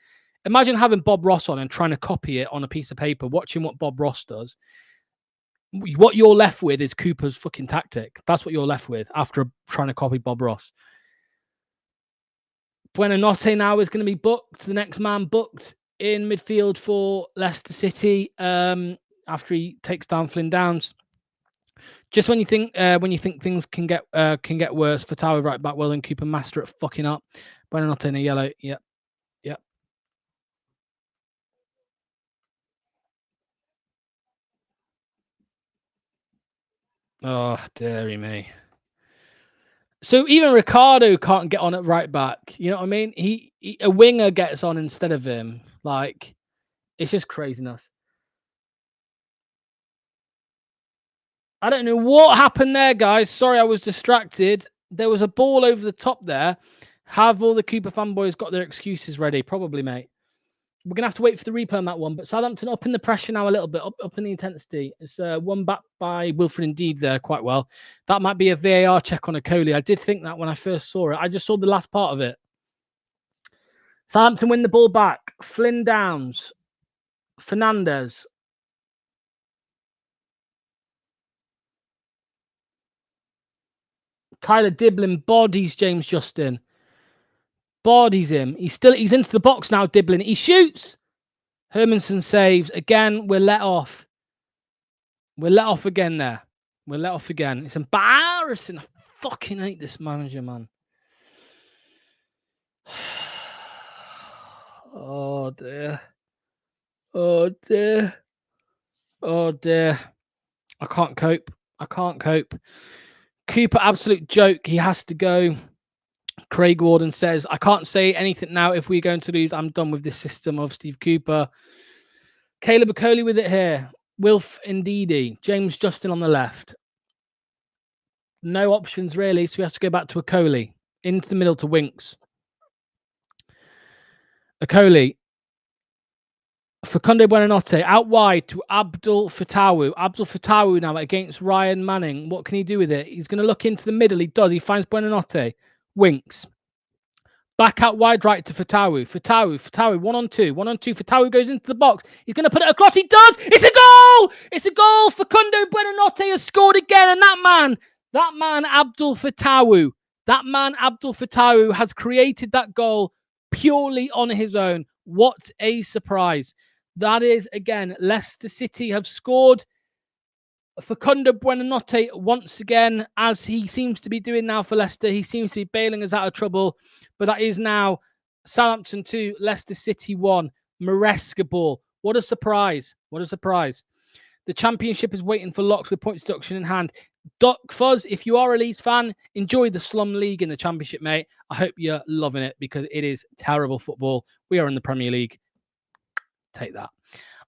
Imagine having Bob Ross on and trying to copy it on a piece of paper, watching what Bob Ross does. What you're left with is Cooper's fucking tactic. That's what you're left with after trying to copy Bob Ross. Buonanotte now is going to be booked. The next man booked in midfield for Leicester City after he takes down Flynn Downs. Just when you think things can get worse, Fatawa right back, well, and Cooper master at fucking up. Buonanotte in a yellow. Yep. Oh, dearie me. So even Ricardo can't get on at right back. You know what I mean? He a winger gets on instead of him. Like, it's just craziness. I don't know what happened there, guys. Sorry, I was distracted. There was a ball over the top there. Have all the Cooper fanboys got their excuses ready? Probably, mate. We're going to have to wait for the replay on that one. But Southampton up in the pressure now a little bit, up in the intensity. It's one back by Wilfred Indeed there quite well. That might be a VAR check on Okoli. I did think that when I first saw it. I just saw the last part of it. Southampton win the ball back. Flynn Downs. Fernandez. Tyler Diblin bodies James Justin. Bodies him. He's into the box now, Diblin. He shoots. Hermanson saves. Again, we're let off. We're let off again there. We're let off again. It's embarrassing. I fucking hate this manager, man. Oh, dear. Oh, dear. Oh, dear. I can't cope. Cooper, absolute joke. He has to go. Craig Warden says, I can't say anything now. If we're going to lose, I'm done with this system of Steve Cooper. Caleb Okoli with it here. Wilf Ndidi. James Justin on the left. No options, really, so he has to go back to Okoli. Into the middle to Winks. Okoli. Facundo Buonanotte. Out wide to Abdul Fatawu. Abdul Fatawu now against Ryan Manning. What can he do with it? He's going to look into the middle. He does. He finds Buonanotte. Winks. Back out wide right to Fatawu. Fatawu. 1-on-2. 1-on-2. Fatawu goes into the box. He's going to put it across. He does. It's a goal. It's a goal. Facundo Buonanotte has scored again. And that man, Abdul Fatawu has created that goal purely on his own. What a surprise. That is, again, Leicester City have scored. Facundo Buonanotte once again, as he seems to be doing now for Leicester. He seems to be bailing us out of trouble. But that is now Southampton 2, Leicester City 1. Maresca ball. What a surprise. What a surprise. The championship is waiting for locks with points deduction in hand. Doc Fuzz, if you are a Leeds fan, enjoy the slum league in the championship, mate. I hope you're loving it because it is terrible football. We are in the Premier League. Take that.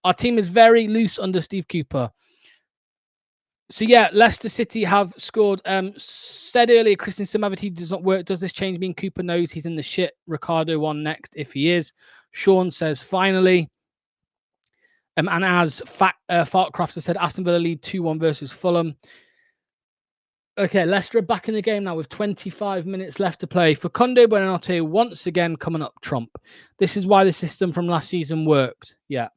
Our team is very loose under Steve Cooper. So yeah, Leicester City have scored. Said earlier, Christian Samavati does not work. Does this change mean Cooper knows he's in the shit? Ricardo on next if he is. Sean says finally. And as Fartcraft has said, Aston Villa lead 2-1 versus Fulham. Okay, Leicester are back in the game now with 25 minutes left to play. Facundo Buonanotte once again coming up trump. This is why the system from last season worked. Yeah.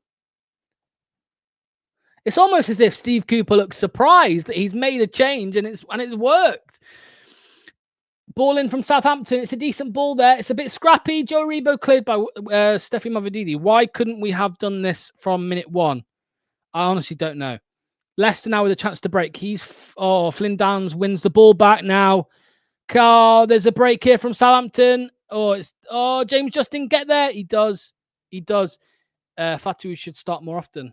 It's almost as if Steve Cooper looks surprised that he's made a change and it's worked. Ball in from Southampton. It's a decent ball there. It's a bit scrappy. Joe Rebo cleared by Steffi Mavididi. Why couldn't we have done this from minute 1? I honestly don't know. Leicester now with a chance to break. Flynn Downs wins the ball back now. There's a break here from Southampton. James Justin get there. He does. Fatu should start more often.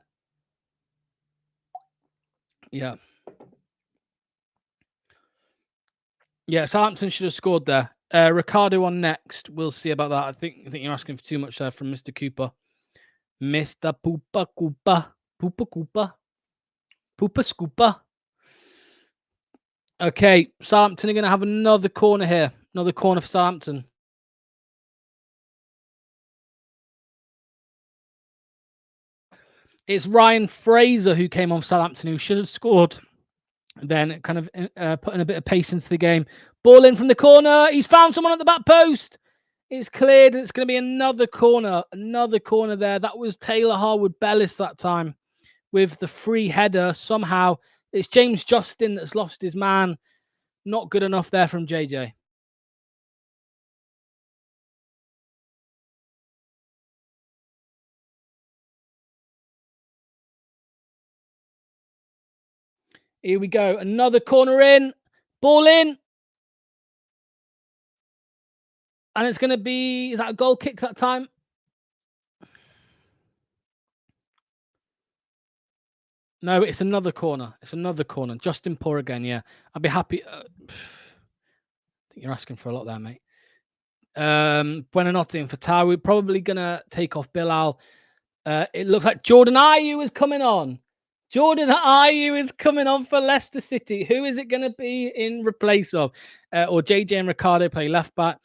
Yeah. Yeah, Southampton should have scored there. Ricardo on next. We'll see about that. I think you're asking for too much there from Mr. Cooper. Mr. Poopa Cooper. Poopa Cooper. Poopa Scooper. Okay, Southampton are going to have another corner here. Another corner for Southampton. It's Ryan Fraser who came on Southampton who should have scored. Then kind of putting a bit of pace into the game. Ball in from the corner. He's found someone at the back post. It's cleared, and it's going to be another corner there. That was Taylor Harwood-Bellis that time with the free header. Somehow it's James Justin that's lost his man. Not good enough there from JJ. Here we go. Another corner in. Ball in. And it's going to be, is that a goal kick that time? No, it's another corner. It's another corner. Justin Poor again, yeah. I'd be happy. I think you're asking for a lot there, mate. Buonanotte and Fatawu. Probably going to take off Bilal. It looks like Jordan Ayew is coming on. Jordan Ayew is coming on for Leicester City. Who is it going to be in replace of? Or JJ and Ricardo play left back.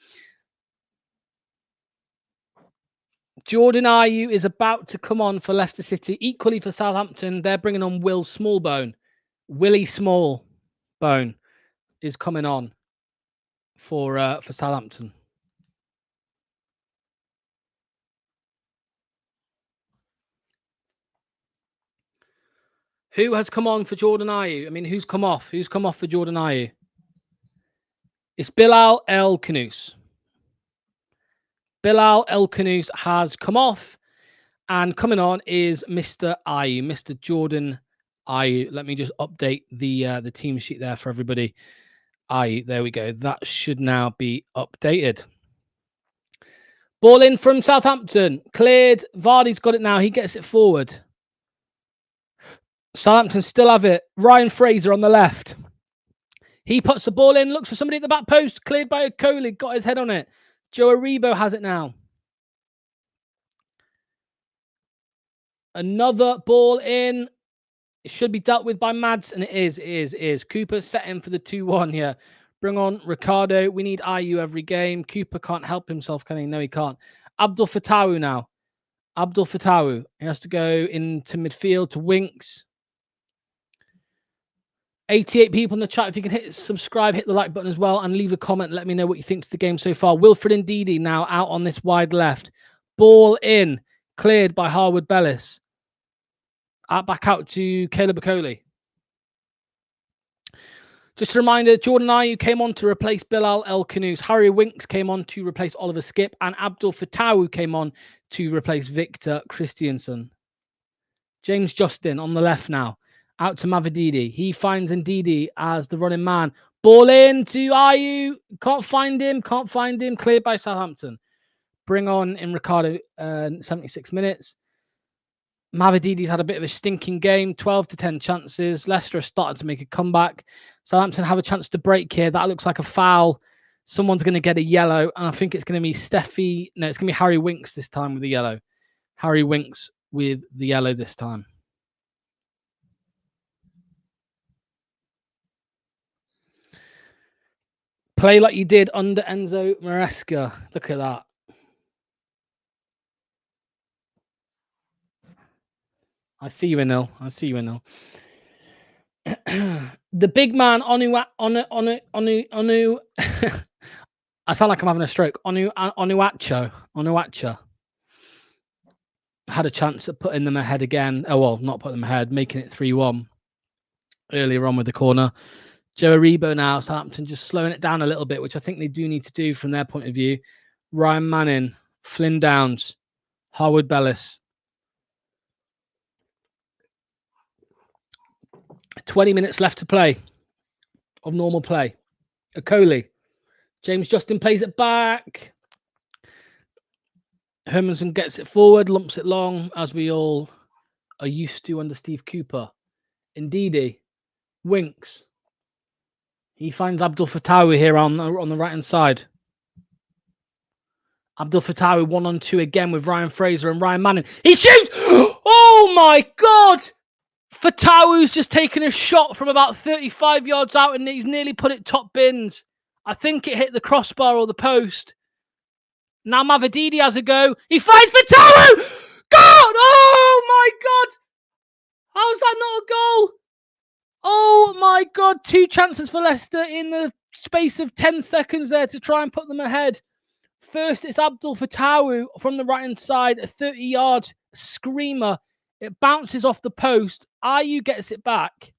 Jordan Ayew is about to come on for Leicester City. Equally for Southampton, they're bringing on Will Smallbone. Willie Smallbone is coming on for Southampton. Who has come on for Jordan Ayew? I mean, who's come off? Who's come off for Jordan Ayew? It's Bilal El Khanous. Bilal El Khanous has come off, and coming on is Mr. Ayew, Mr. Jordan Ayew. Let me just update the team sheet there for everybody. Ayew, there we go. That should now be updated. Ball in from Southampton. Cleared. Vardy's got it now. He gets it forward. Southampton still have it. Ryan Fraser on the left. He puts the ball in, looks for somebody at the back post. Cleared by Okoli. Got his head on it. Joe Aribo has it now. Another ball in. It should be dealt with by Mads, and it is. Cooper set him for the 2-1 here. Bring on Ricardo. We need Ayew every game. Cooper can't help himself, can he? No, he can't. Abdul Fatawu now. Abdul Fatawu. He has to go into midfield to Winks. 88 people in the chat. If you can hit subscribe, hit the like button as well, and leave a comment. Let me know what you think of the game so far. Wilfred Ndidi now out on this wide left. Ball in. Cleared by Harwood-Bellis. Back out to Caleb Okoli. Just a reminder, Jordan Ayew came on to replace Bilal El Khanous. Harry Winks came on to replace Oliver Skipp. And Abdul Fatawu came on to replace Victor Christiansen. James Justin on the left now. Out to Mavididi. He finds Ndidi as the running man. Ball in to Ayew. Can't find him. Cleared by Southampton. Bring on in Ricardo 76 minutes. Mavididi's had a bit of a stinking game. 12-10 chances. Leicester are starting to make a comeback. Southampton have a chance to break here. That looks like a foul. Someone's going to get a yellow. And I think it's going to be Steffi. No, it's going to be Harry Winks this time with the yellow. Harry Winks with the yellow this time. Play like you did under Enzo Maresca. Look at that. I see you, Anil. The big man, Onu. I sound like I'm having a stroke. Onuacha. Had a chance at putting them ahead again. Oh, well, not putting them ahead, making it 3-1 earlier on with the corner. Joe Aribo now, Southampton just slowing it down a little bit, which I think they do need to do from their point of view. Ryan Manning, Flynn Downs, Harwood-Bellis. 20 minutes left to play of normal play. Okoli. James Justin plays it back. Hermanson gets it forward, lumps it long, as we all are used to under Steve Cooper. Ndidi. Winks. He finds Abdul Fatawu here on the right-hand side. Abdul Fatawu 1-on-2 again with Ryan Fraser and Ryan Manning. He shoots! Oh my God! Fatawu's just taken a shot from about 35 yards out and he's nearly put it top bins. I think it hit the crossbar or the post. Now Mavididi has a go. He finds Fatawu! God! Oh my God! How's that not a goal? Oh my God, 2 chances for Leicester in the space of 10 seconds there to try and put them ahead. First, it's Abdul Fatawu from the right-hand side, a 30-yard screamer. It bounces off the post. Ayew gets it back.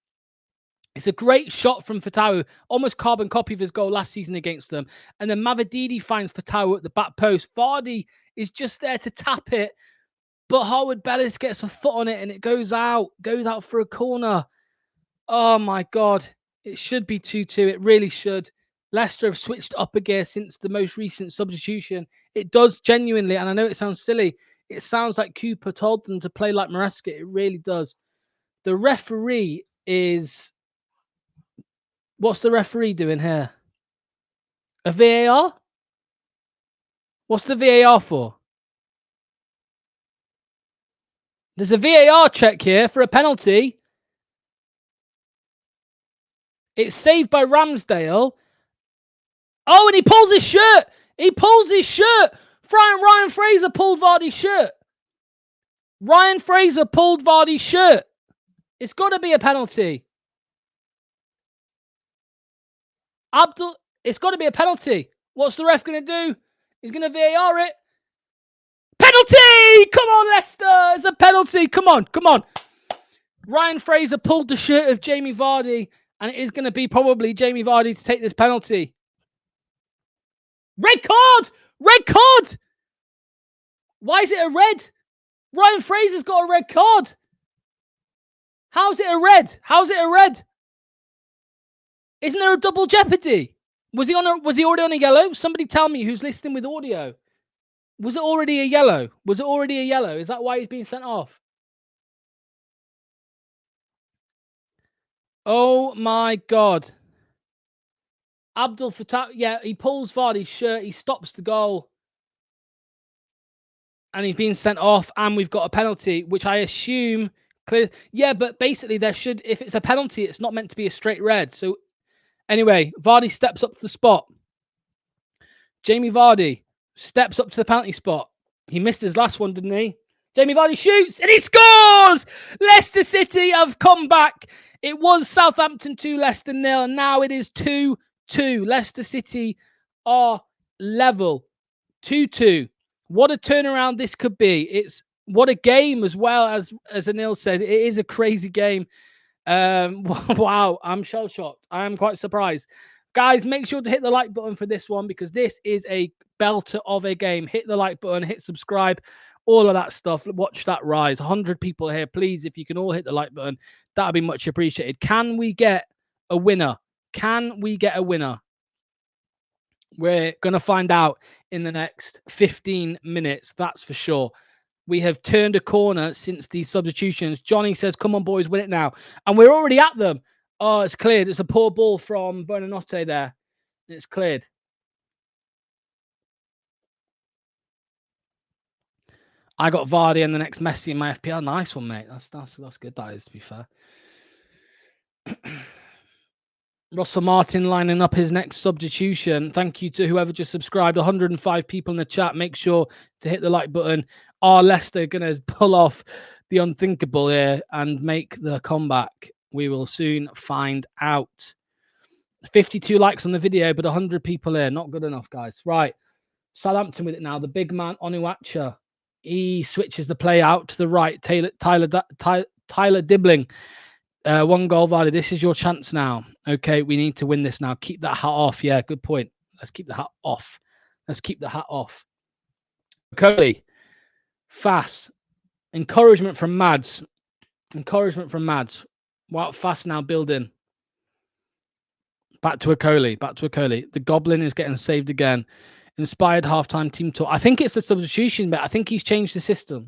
It's a great shot from Fatawu, almost carbon copy of his goal last season against them. And then Mavididi finds Fatawu at the back post. Vardy is just there to tap it, but Harwood Bellis gets a foot on it and it goes out for a corner. Oh my God. It should be 2-2. It really should. Leicester have switched up a gear since the most recent substitution. It does genuinely, and I know it sounds silly, it sounds like Cooper told them to play like Maresca. It really does. The referee is... What's the referee doing here? A VAR? What's the VAR for? There's a VAR check here for a penalty. It's saved by Ramsdale. Oh, and he pulls his shirt. He pulls his shirt. Ryan Fraser pulled Vardy's shirt. Ryan Fraser pulled Vardy's shirt. It's got to be a penalty. It's got to be a penalty. What's the ref going to do? He's going to VAR it. Penalty! Come on, Leicester. It's a penalty. Come on. Ryan Fraser pulled the shirt of Jamie Vardy, and it is going to be probably Jamie Vardy to take this penalty. Red card! Red card! Why is it a red? Ryan Fraser's got a red card. How's it a red? Isn't there a double jeopardy? Was he already on a yellow? Somebody tell me who's listening with audio. Was it already a yellow? Is that why he's being sent off? Oh my God. Abdul Fattah, yeah, he pulls Vardy's shirt, he stops the goal. And he's being sent off, and we've got a penalty, which I assume clear. Yeah, but basically if it's a penalty, it's not meant to be a straight red. So anyway, Vardy steps up to the spot. Jamie Vardy steps up to the penalty spot. He missed his last one, didn't he? Jamie Vardy shoots, and he scores! Leicester City have come back. It was Southampton 2, Leicester 0, and now it is 2-2. Leicester City are level. 2-2. What a turnaround this could be. What a game as well, as Anil said. It is a crazy game. Wow, I'm shell-shocked. I am quite surprised. Guys, make sure to hit the like button for this one, because this is a belter of a game. Hit the like button, hit subscribe, all of that stuff. Watch that rise. 100 people here. Please, if you can all hit the like button, that would be much appreciated. Can we get a winner? We're going to find out in the next 15 minutes, that's for sure. We have turned a corner since these substitutions. Johnny says, come on, boys, win it now. And we're already at them. Oh, it's cleared. It's a poor ball from Buonanotte there. It's cleared. I got Vardy and the next Messi in my FPL. Nice one, mate. That's good. That is, to be fair. Russell Martin lining up his next substitution. Thank you to whoever just subscribed. 105 people in the chat. Make sure to hit the like button. Are Leicester going to pull off the unthinkable here and make the comeback? We will soon find out. 52 likes on the video, but 100 people here. Not good enough, guys. Right. Southampton with it now. The big man, Onuacha. He switches the play out to the right. Tyler Dibbling. One goal, Vardy. This is your chance now. Okay, we need to win this now. Keep that hat off. Yeah, good point. Let's keep the hat off. Coley. Fast. Encouragement from Mads. Wow, Fast now building. Back to Okoli. The Goblin is getting saved again. Inspired halftime team talk. I think it's the substitution, but I think he's changed the system.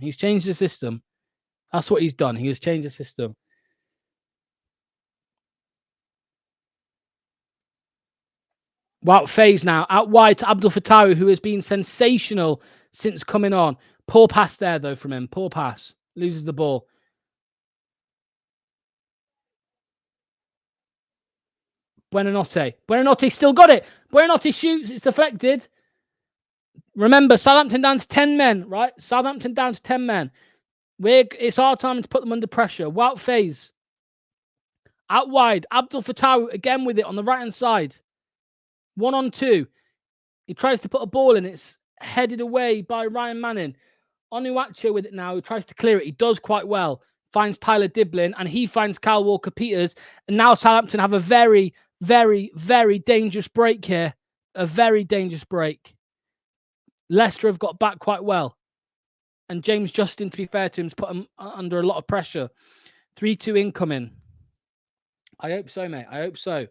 That's what he's done. He has changed the system. Wow, phase now. Out wide to Abdul Fattah, who has been sensational since coming on. Poor pass there, though, from him. Poor pass. Loses the ball. Buonanotte still got it. Buonanotte shoots. It's deflected. Remember, Southampton down to 10 men, right? It's our time to put them under pressure. Wout phase. Out wide. Abdul Fattah again with it on the right-hand side. 1-on-2. He tries to put a ball in. It's headed away by Ryan Manning. Onuachu with it now, who tries to clear it. He does quite well. Finds Tyler Diblin, and he finds Kyle Walker-Peters. And now Southampton have a very, very, very dangerous break here. A very dangerous break. Leicester have got back quite well. And James Justin, to be fair to him, has put him under a lot of pressure. 3-2 incoming. I hope so, mate. I hope so.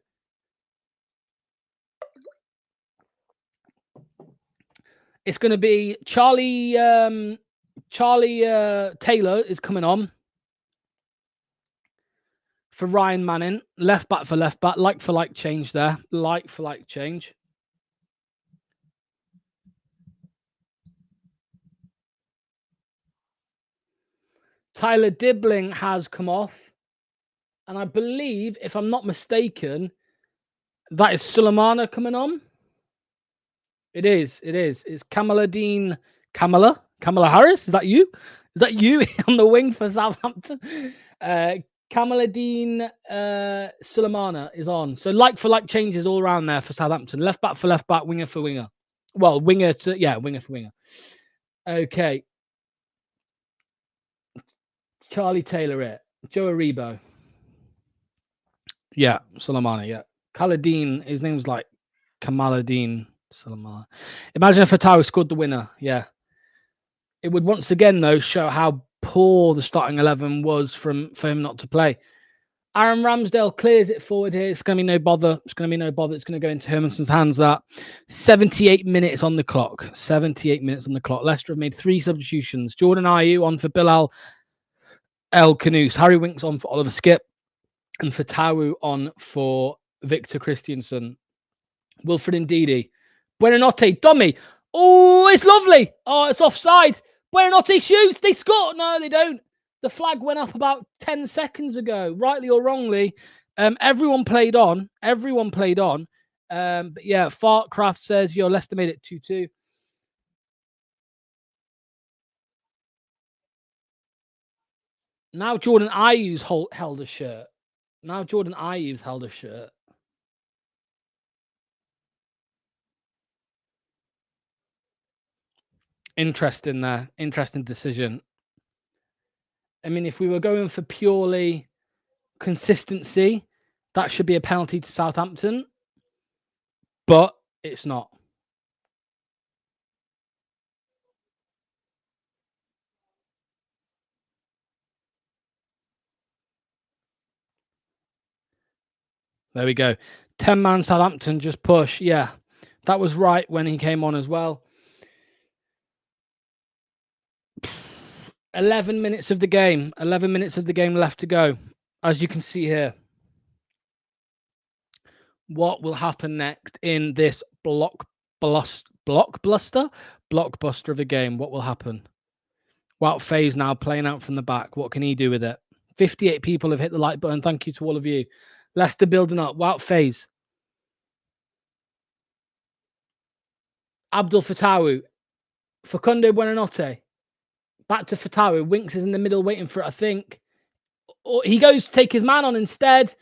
It's going to be Charlie Taylor is coming on for Ryan Manning. Left back for left back. Like for like change there. Like for like change. Tyler Dibbling has come off. And I believe, if I'm not mistaken, that is Sulemana coming on. It is. It's Kamala Harris. Is that you? Is that you on the wing for Southampton? Kamaladeen Sulemana is on. So like for like changes all around there for Southampton. Left back for left back, winger for winger. Well, winger for winger. Okay. Charlie Taylor it. Joe Aribo. Yeah, Sulemana, yeah. Kamaladeen, his name's like Kamaladeen Sulemana. Imagine if Fatawu scored the winner. Yeah. It would once again, though, show how poor the starting 11 was for him not to play. Aaron Ramsdale clears it forward here. It's going to be no bother. It's going to go into Hermanson's hands. That 78 minutes on the clock. 78 minutes on the clock. Leicester have made 3 substitutions. Jordan Ayew on for Bilal El Khanous. Harry Winks on for Oliver Skipp. And Fatawu on for Victor Christiansen. Wilfred Ndidi. Buonanotte. Dummy. Oh, it's lovely. Oh, it's offside. Buonanotte shoots. They score. No, they don't. The flag went up about 10 seconds ago, rightly or wrongly. Everyone played on. But yeah, Fartcraft says, yo, Leicester made it 2-2. Now Jordan Ayew's held a shirt. Interesting there. Interesting decision. I mean, if we were going for purely consistency, that should be a penalty to Southampton. But it's not. There we go. 10-man Southampton just push. Yeah, that was right when he came on as well. 11 minutes of the game. 11 minutes of the game left to go. As you can see here. What will happen next in this blockbuster of a game? What will happen? Wout Faes now playing out from the back. What can he do with it? 58 people have hit the like button. Thank you to all of you. Leicester building up. Wout Faes. Abdul Fatawu. Facundo Buonanotte. Back to Fatawu. Winks is in the middle waiting for it, I think. Or he goes to take his man on instead.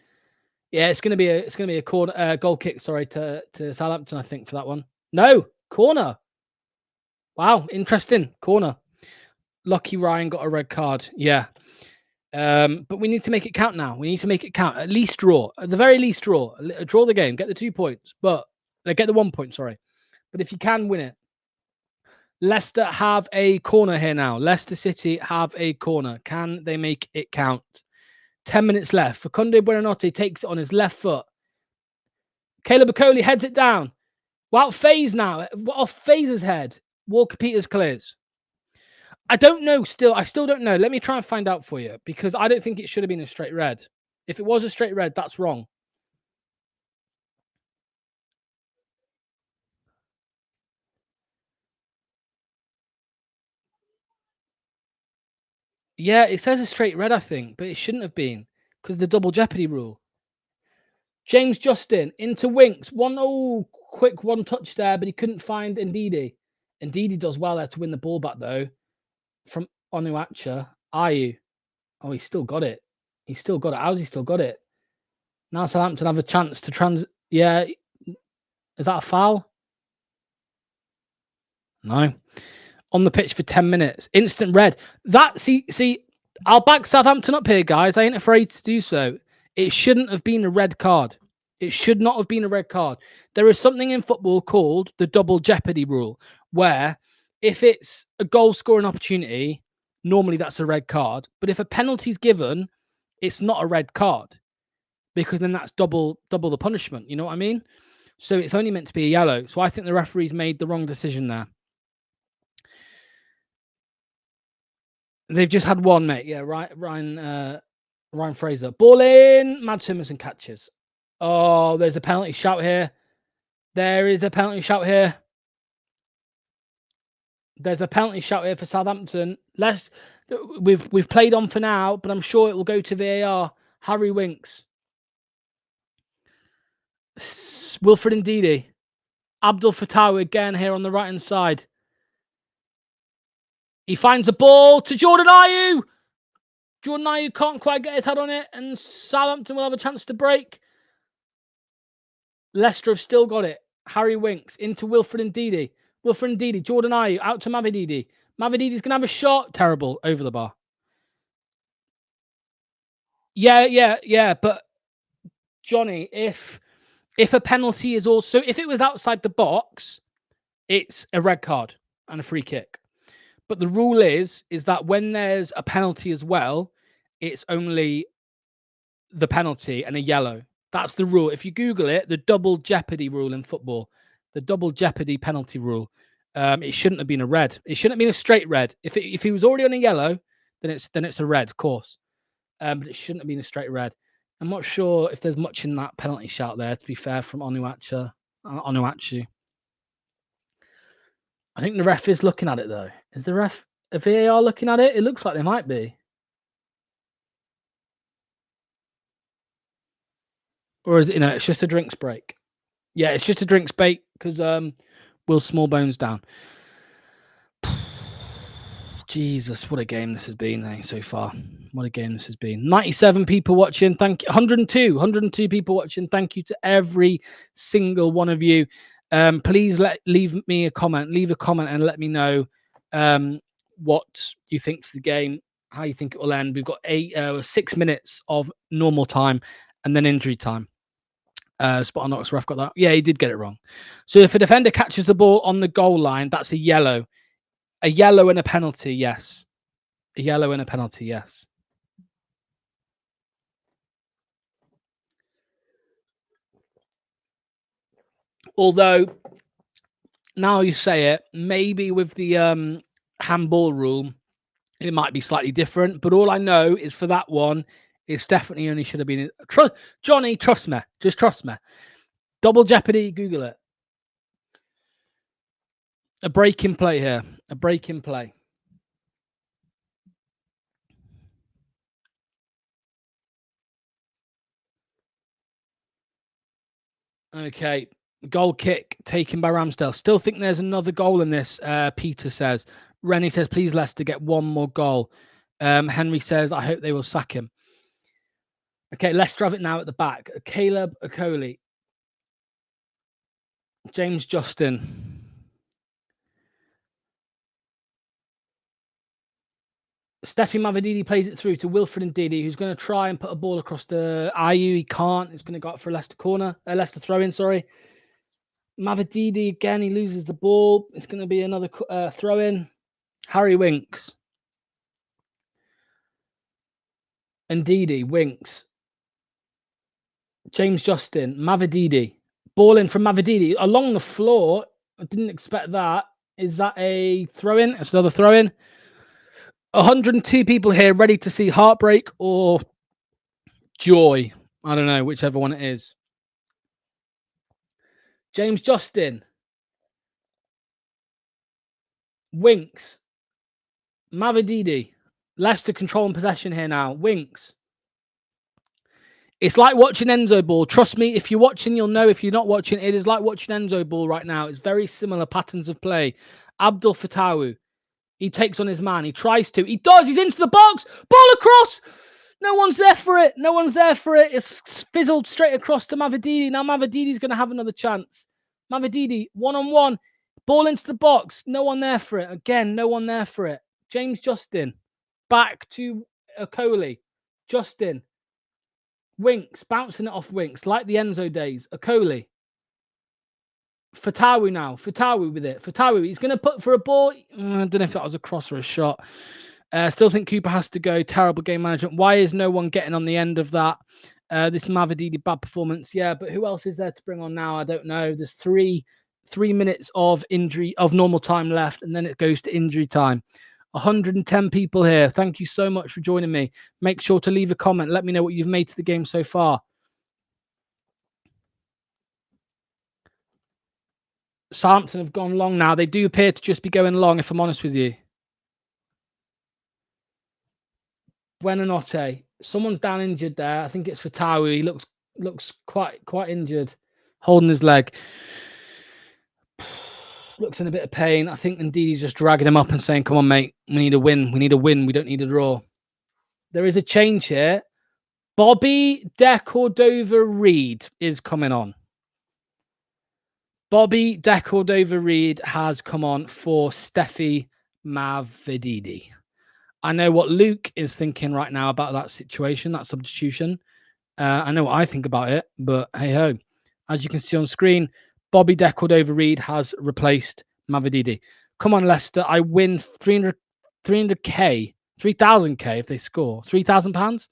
Yeah, it's going to be a corner goal kick. Sorry to Southampton, I think, for that one. No, corner. Wow, interesting corner. Lucky Ryan got a red card. Yeah, but we need to make it count now. We need to make it count. At least draw. At the very least, draw. Draw the game. Get the 2 points. But get the 1 point. Sorry, but if you can win it. Leicester have a corner here now. Leicester City have a corner. Can they make it count? 10 minutes left. Facundo Buonanotte takes it on his left foot. Caleb Okoli heads it down. Wout Faes now. Off Faes' head. Walker-Peters clears. I don't know still. I still don't know. Let me try and find out for you. Because I don't think it should have been a straight red. If it was a straight red, that's wrong. Yeah, it says a straight red, I think. But it shouldn't have been. Because of the double jeopardy rule. James Justin into Winks. Quick one touch there, but he couldn't find Ndidi. Ndidi does well there to win the ball back, though. From Onuachu. Ayew. Oh, he's still got it. How's he still got it? Now Southampton have a chance to Yeah. Is that a foul? No. On the pitch for 10 minutes. Instant red. See, I'll back Southampton up here, guys. I ain't afraid to do so. It shouldn't have been a red card. It should not have been a red card. There is something in football called the double jeopardy rule, where if it's a goal scoring opportunity, normally that's a red card. But if a penalty is given, it's not a red card, because then that's double the punishment. You know what I mean? So it's only meant to be a yellow. So I think the referees made the wrong decision there. They've just had one, mate. Yeah, right. Ryan Fraser. Ball in. Mads Hummesen catches. Oh, there's a penalty shout here. There is a penalty shout here. There's a penalty shout here for Southampton. We've played on for now, but I'm sure it will go to VAR. Harry Winks. Wilfred Ndidi. Abdul Fattah again here on the right-hand side. He finds the ball to Jordan Ayew. Jordan Ayew can't quite get his head on it, and Southampton will have a chance to break. Leicester have still got it. Harry Winks into Wilfred Ndidi. Wilfred Ndidi, Jordan Ayew out to Mavididi. Mavididi's going to have a shot. Terrible. Over the bar. Yeah. But, Johnny, if a penalty is also... If it was outside the box, it's a red card and a free kick. But the rule is that when there's a penalty as well, it's only the penalty and a yellow. That's the rule. If you Google it, the double jeopardy rule in football, the double jeopardy penalty rule, it shouldn't have been a red. It shouldn't have been a straight red. If he was already on a yellow, then it's a red, of course. But it shouldn't have been a straight red. I'm not sure if there's much in that penalty shout there, to be fair, from Onuachu. I think the ref is looking at it, though. Is the ref a VAR looking at it? It looks like they might be. Or is it, it's just a drinks break? Yeah, it's just a drinks break because Will Smallbones down. Jesus, what a game this has been so far. What a game this has been. 97 people watching. Thank you. 102 people watching. Thank you to every single one of you. Please leave me a comment. Leave a comment and let me know what you think to the game, how you think it will end. We've got 6 minutes of normal time and then injury time. Spot on Knox ref got that. Yeah, he did get it wrong. So if a defender catches the ball on the goal line, that's a yellow. A yellow and a penalty, yes. A yellow and a penalty, yes. Although, now you say it, maybe with the handball rule, it might be slightly different. But all I know is for that one, it's definitely only should have been... Johnny, trust me. Just trust me. Double jeopardy, Google it. A break in play here. A break in play. Okay. Goal kick taken by Ramsdale. Still think there's another goal in this, Peter says. Rennie says, please, Leicester, get one more goal. Henry says, I hope they will sack him. Okay, Leicester have it now at the back. Caleb Okoli. James Justin. Steffi Mavididi plays it through to Wilfred Ndidi, who's going to try and put a ball across the Ayew. He can't. It's going to go up for a Leicester corner. Leicester throw-in, sorry. Mavididi, again, he loses the ball. It's going to be another throw-in. Harry Winks. Ndidi, Winks. James Justin, Mavididi. Ball in from Mavididi. Along the floor. I didn't expect that. Is that a throw-in? It's another throw-in. 102 people here ready to see heartbreak or joy. I don't know, whichever one it is. James Justin. Winks. Mavididi. Leicester controlling possession here now. Winks. It's like watching Enzo ball. Trust me, if you're watching, you'll know. If you're not watching, it is like watching Enzo ball right now. It's very similar patterns of play. Abdul Fattah. He takes on his man. He tries to. He does. He's into the box. Ball across. No one's there for it. No one's there for it. It's fizzled straight across to Mavididi. Now Mavididi's going to have another chance. Mavididi, one-on-one. Ball into the box. No one there for it. Again, no one there for it. James Justin. Back to Okoli. Justin. Winks. Bouncing it off Winks. Like the Enzo days. Okoli. Fatawu now. Fatawu with it. Fatawu. He's going to put for a ball. I don't know if that was a cross or a shot. Still think Cooper has to go. Terrible game management. Why is no one getting on the end of that? This Mavididi bad performance. Yeah, but who else is there to bring on now? I don't know. There's three minutes of normal time left, and then it goes to injury time. 110 people here. Thank you so much for joining me. Make sure to leave a comment. Let me know what you've made to the game so far. Southampton have gone long now. They do appear to just be going long, if I'm honest with you. Buonanotte. Someone's down injured there. I think it's Fatawu. He looks quite injured, holding his leg. Looks in a bit of pain. I think indeed he's just dragging him up and saying, "Come on, mate. We need a win. We need a win. We don't need a draw." There is a change here. Bobby De Cordova-Reid is coming on. Bobby De Cordova-Reid has come on for Steffi Mavididi. I know what Luke is thinking right now about that situation, that substitution. I know what I think about it, but hey ho. As you can see on screen, Bobby De Cordova-Reid has replaced Mavididi. Come on, Leicester. I win 300k, 3,000k if they score. £3,000?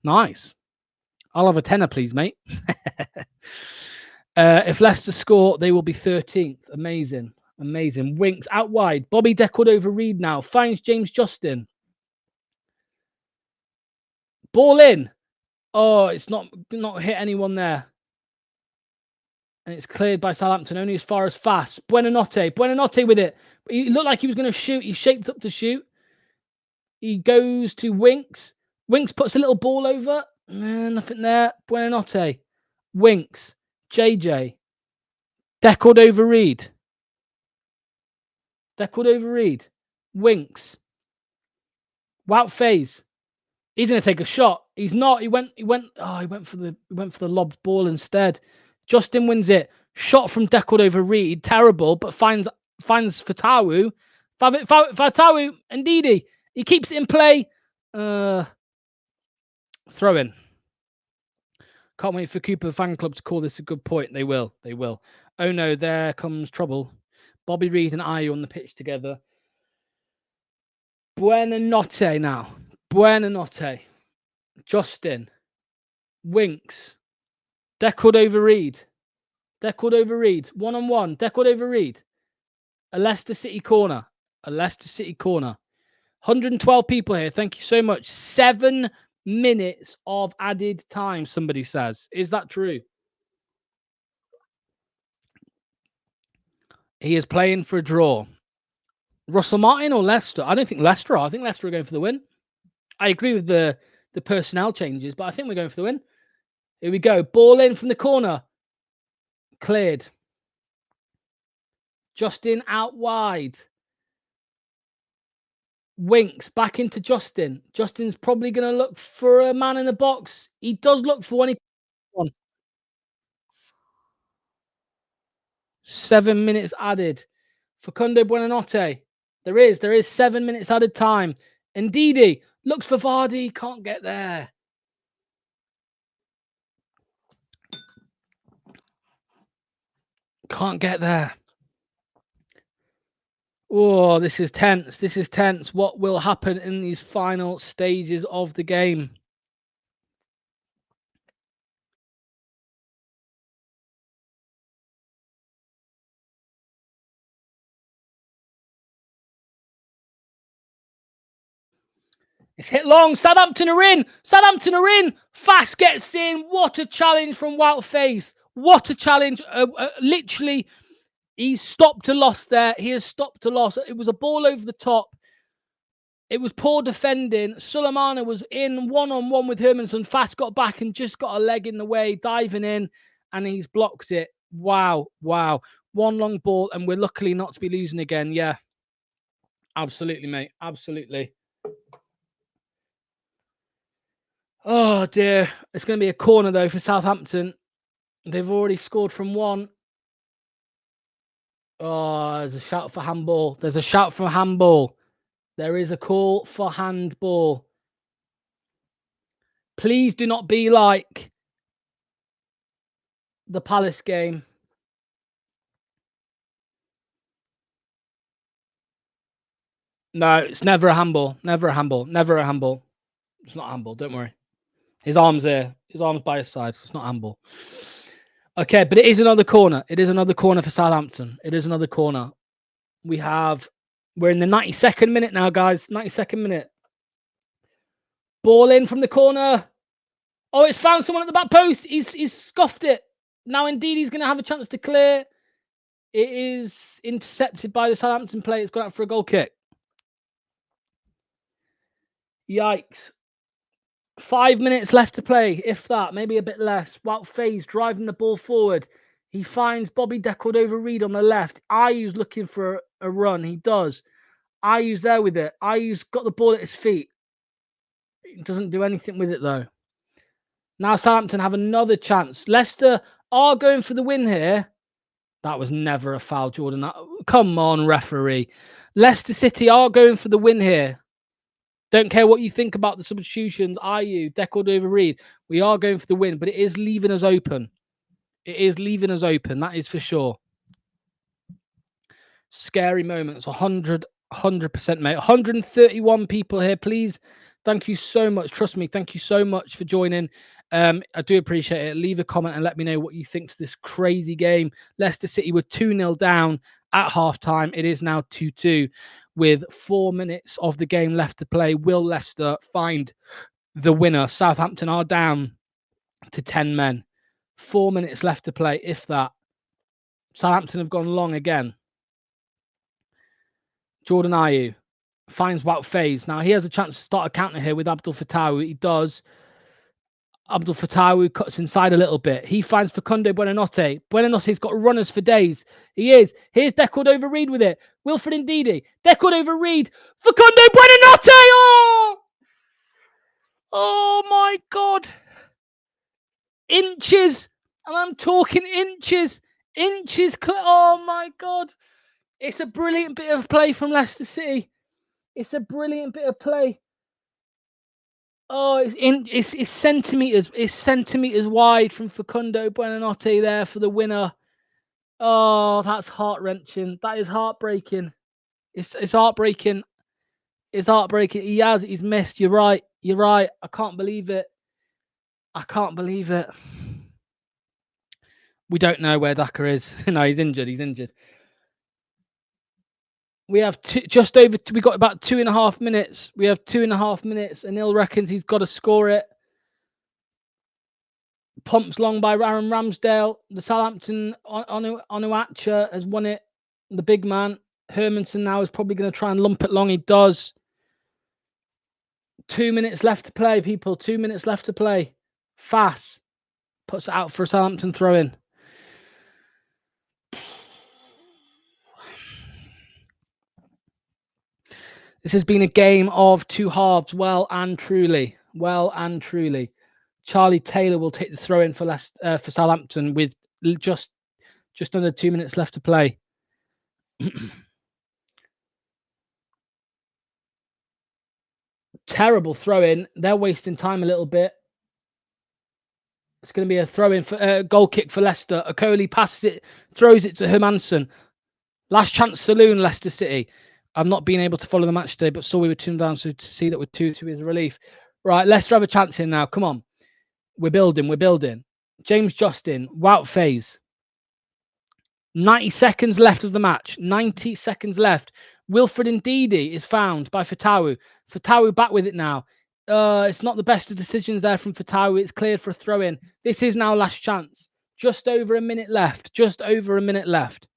Nice. I'll have a tenner, please, mate. If Leicester score, they will be 13th. Amazing. Amazing. Winks out wide. Bobby De Cordova-Reid now finds James Justin. Ball in. Oh, it's not hit anyone there. And it's cleared by Southampton only as far as fast. Buonanotte with it. He looked like he was going to shoot. He shaped up to shoot. He goes to Winks. Winks puts a little ball over. Nothing there. Buonanotte. Winks. JJ. De Cordova-Reid. De Cordova-Reid. Winks. Wout Faes. He's going to take a shot. He's not. He went for the lobbed ball instead. Justin wins it. Shot from De Cordova-Reid. Terrible, but finds Fatawu. Fatawu, Ndidi. He keeps it in play. Throw in. Can't wait for Cooper fan club to call this a good point. They will. They will. Oh no, there comes trouble. Bobby Reid and Ayew on the pitch together. Buonanotte now. Buonanotte. Justin. Winks. De Cordova-Reid. De Cordova-Reid. One-on-one. De Cordova-Reid. A Leicester City corner. A Leicester City corner. 112 people here. Thank you so much. 7 minutes of added time, somebody says. Is that true? He is playing for a draw. Russell Martin or Leicester? I don't think Leicester are. I think Leicester are going for the win. I agree with the personnel changes, but I think we're going for the win. Here we go. Ball in from the corner. Cleared. Justin out wide. Winks back into Justin. Justin's probably going to look for a man in the box. He does look for one. 7 minutes added. Facundo Buonanotte. There is 7 minutes added time. Ndidi looks for Vardy. Can't get there. Can't get there. Oh, this is tense. This is tense. What will happen in these final stages of the game? It's hit long. Southampton are in. Southampton are in. Fast gets in. What a challenge from Wout Faes. What a challenge. Literally, he's stopped a loss there. He has stopped a loss. It was a ball over the top. It was poor defending. Sulemana was in one-on-one with Hermanson. Fast got back and just got a leg in the way, diving in, and he's blocked it. Wow. Wow. One long ball, and we're luckily not to be losing again. Yeah. Absolutely, mate. Absolutely. Oh, dear. It's going to be a corner, though, for Southampton. They've already scored from one. Oh, there's a shout for handball. There's a shout for handball. There is a call for handball. Please do not be like the Palace game. No, it's never a handball. Never a handball. Never a handball. It's not a handball. Don't worry. His arm's there. His arm's by his side. So it's not a handball. Okay, but it is another corner. It is another corner for Southampton. It is another corner. We're in the 92nd minute now, guys. 92nd minute. Ball in from the corner. Oh, it's found someone at the back post. He's scuffed it. Now, indeed, he's going to have a chance to clear. It is intercepted by the Southampton player. It's gone out for a goal kick. Yikes. 5 minutes left to play, if that, maybe a bit less. Wout Faes driving the ball forward. He finds Bobby deckled over Reed on the left. Ayu's looking for a run. He does. Ayu's there with it. Ayu's got the ball at his feet. He doesn't do anything with it, though. Now Southampton have another chance. Leicester are going for the win here. That was never a foul, Jordan. Come on, referee. Leicester City are going for the win here. Don't care what you think about the substitutions. Ayew, deckled over Reed. We are going for the win, but it is leaving us open. It is leaving us open. That is for sure. Scary moments. 100%, mate. 131 people here. Please, thank you so much. Trust me, thank you so much for joining. I do appreciate it. Leave a comment and let me know what you think of this crazy game. Leicester City were 2-0 down at halftime. It is now 2-2 with 4 minutes of the game left to play. Will Leicester find the winner? Southampton are down to 10 men. 4 minutes left to play, if that. Southampton have gone long again. Jordan Ayew finds Wout Faes. Now he has a chance to start a counter here with Abdul Fattah. He does. Abdul Fattah cuts inside a little bit. He finds Facundo Buonanotte. Buonanotte's got runners for days. He is. Here's deckled over Reed with it. Wilfred Ndidi. Deckled over Reed. Facundo Buonanotte! Oh my God. Inches. And I'm talking inches. Inches. Oh my God. It's a brilliant bit of play from Leicester City. It's a brilliant bit of play. Oh, it's centimeters. It's centimeters wide from Facundo Buonanotte there for the winner. Oh, that's heart-wrenching. That is heartbreaking. It's heartbreaking. It's heartbreaking. He's missed. You're right. You're right. I can't believe it. I can't believe it. We don't know where Daka is. No, he's injured. He's injured. We have just over. We got about 2.5 minutes. We have 2.5 minutes, and Neil reckons he's got to score it. Pumps long by Aaron Ramsdale. The Southampton Onuacha has won it. The big man Hermanson now is probably going to try and lump it long. He does. 2 minutes left to play, people. 2 minutes left to play. Fass puts it out for a Southampton throw-in. This has been a game of two halves, well and truly. Well and truly. Charlie Taylor will take the throw-in for Southampton with just under 2 minutes left to play. Terrible throw-in. They're wasting time a little bit. It's going to be a throw-in for goal kick for Leicester. Okoli passes it, throws it to Hermanson. Last chance saloon, Leicester City. I've not been able to follow the match today, but saw we were 2 down, so to see that we're 2-2 is a relief. Right, Leicester have a chance here now. Come on. We're building. We're building. James Justin, Wout Faes. 90 seconds left of the match. 90 seconds left. Wilfred Ndidi is found by Fattah. Fattah back with it now. It's not the best of decisions there from Fattah. It's cleared for a throw-in. This is now last chance. Just over a minute left. Just over a minute left.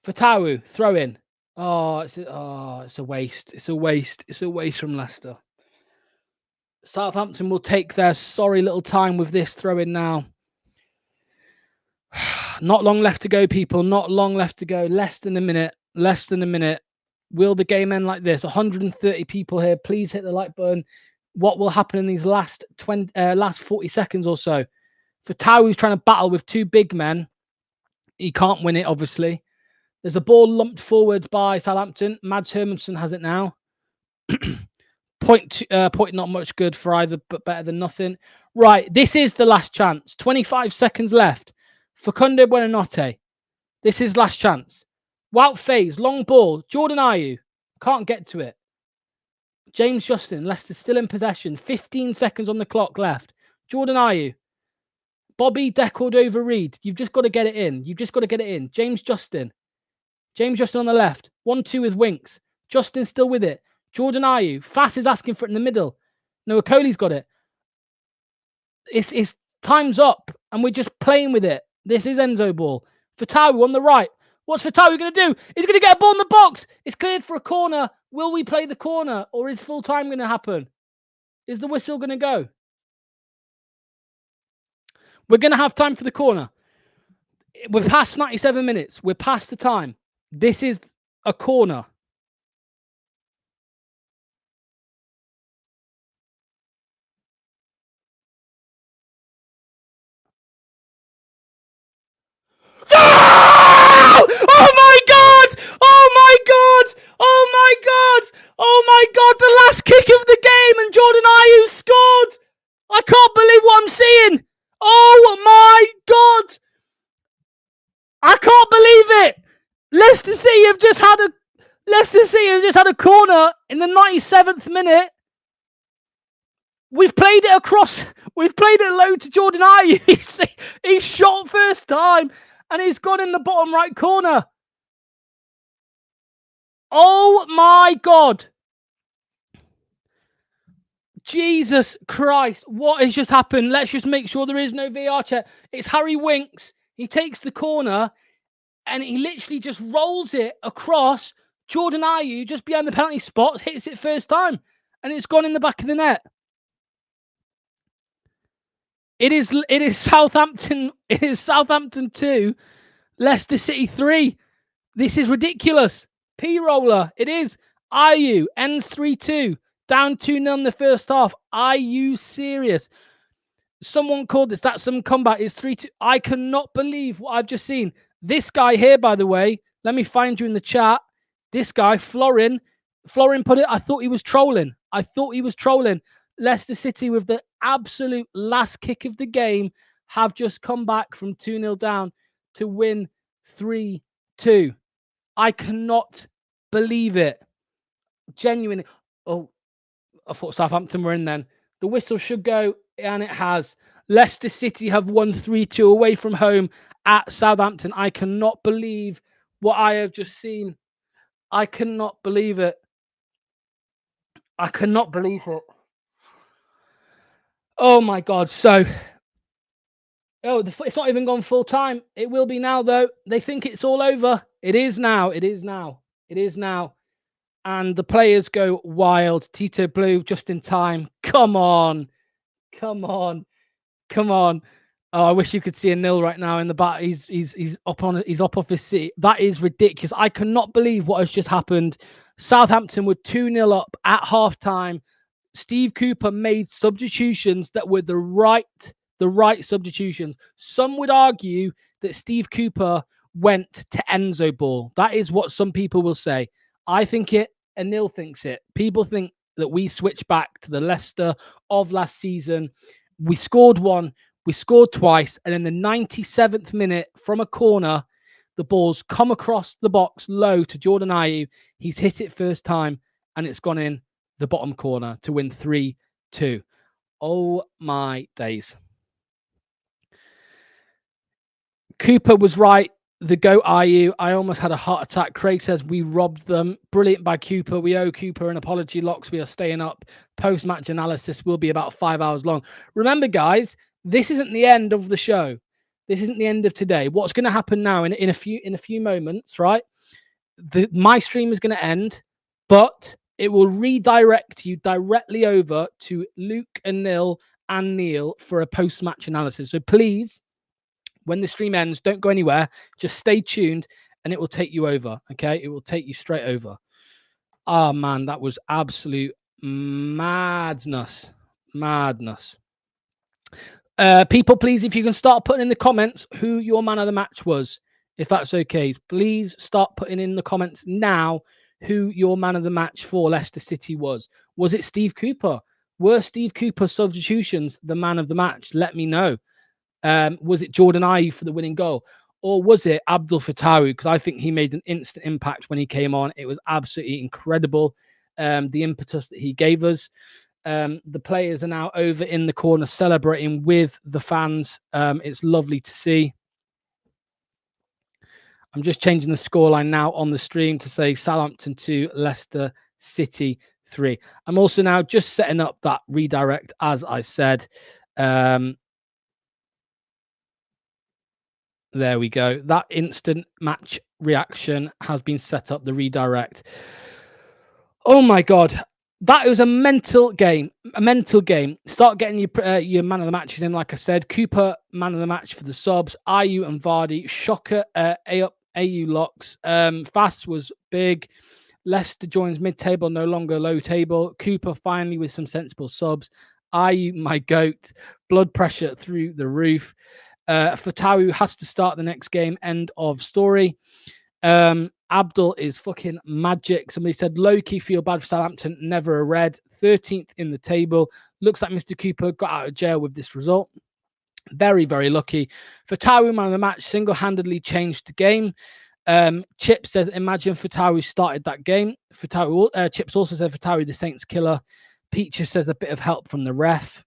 Fattah, throw in. It's a waste. It's a waste. It's a waste from Leicester. Southampton will take their sorry little time with this throw in now. Not long left to go, people. Not long left to go. Less than a minute. Less than a minute. Will the game end like this? 130 people here. Please hit the like button. What will happen in these last 40 seconds or so? Fattah is trying to battle with two big men. He can't win it, obviously. There's a ball lumped forward by Southampton. Mads Hermansen has it now. Point not much good for either, but better than nothing. Right, this is the last chance. 25 seconds left. Facundo Buonanotte. This is last chance. Wout Faes, long ball. Jordan Ayew. Can't get to it. James Justin, Leicester still in possession. 15 seconds on the clock left. Jordan Ayew. Bobby deckled over Reed. You've just got to get it in. You've just got to get it in. James Justin. James Justin on the left. 1-2 with Winks. Justin still with it. Jordan Ayew. Fass is asking for it in the middle. No, Okoli's got it. It's time's up, and we're just playing with it. This is Enzo ball. Fatawu on the right. What's Fatawu going to do? He's going to get a ball in the box. It's cleared for a corner. Will we play the corner, or is full time going to happen? Is the whistle going to go? We're going to have time for the corner. We're past 97 minutes. We're past the time. This is a corner. No! Oh my God! Oh my God! Oh my God! Oh my God! The last kick of the game, and Jordan Ayew scored. I can't believe what I'm seeing. Oh my God! I can't believe it. Leicester City have just had a corner in the 97th minute. We've played it across. We've played it low to Jordan Ayew. He's shot first time, and he's gone in the bottom right corner. Oh my God. Jesus Christ. What has just happened? Let's just make sure there is no VAR check. It's Harry Winks. He takes the corner, and he literally just rolls it across. Jordan Ayew just behind the penalty spot, hits it first time, and it's gone in the back of the net. It is Southampton. It is Southampton 2, Leicester City 3. This is ridiculous. P-roller. It is. Ayew ends 3-2. Down 2-0 in the first half. Are you serious? Someone called this. That's some comeback. It's 3-2. I cannot believe what I've just seen. This guy here, by the way, let me find you in the chat. This guy, Florin put it. I thought he was trolling. Leicester City, with the absolute last kick of the game, have just come back from 2-0 down to win 3-2. I cannot believe it. Genuinely. Oh, I thought Southampton were in then. The whistle should go, and it has. Leicester City have won 3-2 away from home at Southampton. I cannot believe what I have just seen. I cannot believe it. I cannot believe it. Oh my God. So, it's not even gone full time. It will be now, though. They think it's all over. It is now. And the players go wild. Tito Blue just in time. Come on. Oh, I wish you could see a nil right now in the back. He's up off his seat. That is ridiculous. I cannot believe what has just happened. Southampton were 2-0 up at halftime. Steve Cooper made substitutions that were the right substitutions. Some would argue that Steve Cooper went to Enzo ball. That is what some people will say. I think it, and Neil thinks it. People think that we switched back to the Leicester of last season. We scored one, we scored twice, and in the 97th minute, from a corner, the ball's come across the box low to Jordan Ayew. He's hit it first time, and it's gone in the bottom corner to win 3-2. Oh my days. Cooper was right. The GOAT Ayew. I almost had a heart attack. Craig says we robbed them. Brilliant by Cooper. We owe Cooper an apology. Locks, we are staying up. Post-match analysis will be about 5 hours long. Remember, guys, this isn't the end of the show. This isn't the end of today. What's going to happen now in a few moments, right? My stream is going to end, but it will redirect you directly over to Luke and Neil for a post-match analysis. So please, when the stream ends, don't go anywhere. Just stay tuned, and it will take you over. Okay, it will take you straight over. Oh man, that was absolute madness. People, please, if you can start putting in the comments who your man of the match was. if that's okay. Please start putting in the comments now who your man of the match for Leicester City was. Was it Steve Cooper? Were Steve Cooper's substitutions the man of the match? Let me know. Was it Jordan Ayew for the winning goal? Or was it Abdul Fatawu? Because I think he made an instant impact when he came on. It was absolutely incredible, the impetus that he gave us. The players are now over in the corner celebrating with the fans. It's lovely to see. I'm just changing the scoreline now on the stream to say Southampton 2, Leicester City 3. I'm also now just setting up that redirect, as I said. There we go. That instant match reaction has been set up, the redirect. Oh my God. That was a mental game. A mental game. Start getting your man of the matches in, like I said. Cooper, man of the match for the subs. Ayew and Vardy. Shocker, Ayew locks. Fast was big. Leicester joins mid-table, no longer low table. Cooper finally with some sensible subs. Ayew, my goat. Blood pressure through the roof. Fatawu has to start the next game. End of story. Abdul is fucking magic. Somebody said low-key feel bad for Southampton. Never a red. 13th in the table. Looks like Mr. Cooper got out of jail with this result. Very, very lucky. Fatawu, man of the match, single-handedly changed the game. Chip says, imagine Fatawu started that game. Chips also said Fatawu, the Saints killer. Peaches says a bit of help from the ref.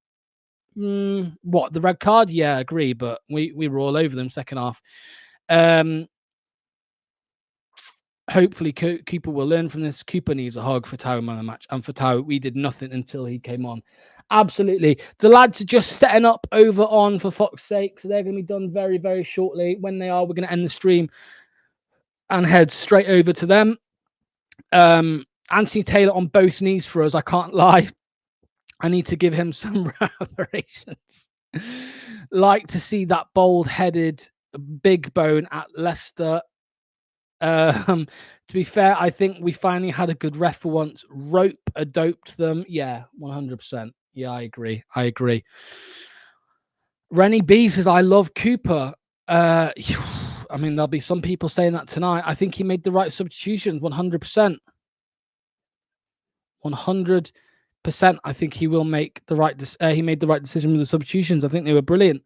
What, the red card? Yeah, I agree, but we were all over them second half. Hopefully Cooper will learn from this. Cooper needs a hug. Fatawu, man of the match. And Fatawu, we did nothing until he came on. Absolutely. The lads are just setting up over on For Fox's Sake, so they're going to be done very, very shortly. When they are, we're going to end the stream and head straight over to them. Anthony Taylor on both knees for us. I can't lie. I need to give him some reparations. Like to see that bald-headed big bone at Leicester. To be fair, I think we finally had a good ref for once. Rope-a-doped them. Yeah, 100%. Yeah, I agree. Rennie B says, I love Cooper. I mean, there'll be some people saying that tonight. I think he made the right substitutions, 100%. 100%. I think he will make the right. He made the right decision with the substitutions. I think they were brilliant.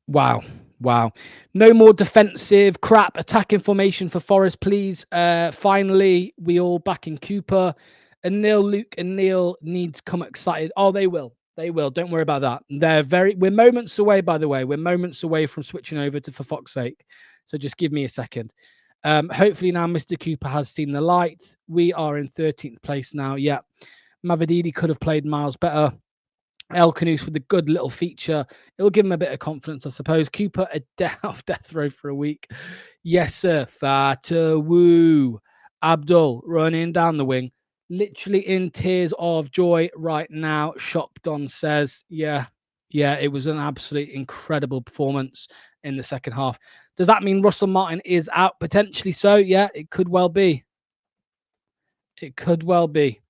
Wow. No more defensive crap. Attacking formation for Forest, please. Finally, we all back in Cooper. And Luke and Neil need to come excited. Oh, they will. Don't worry about that. We're moments away, by the way. We're moments away from switching over to For Fox's Sake. So just give me a second. Hopefully now Mr. Cooper has seen the light. We are in 13th place now. Yeah. Mavididi could have played miles better. El Canoes with a good little feature. It'll give him a bit of confidence, I suppose. Cooper off death row for a week. Yes, sir. Fatawu. Abdul running down the wing. Literally in tears of joy right now. Shop Don says, yeah, it was an absolutely incredible performance in the second half. Does that mean Russell Martin is out? Potentially so. Yeah, it could well be. It could well be.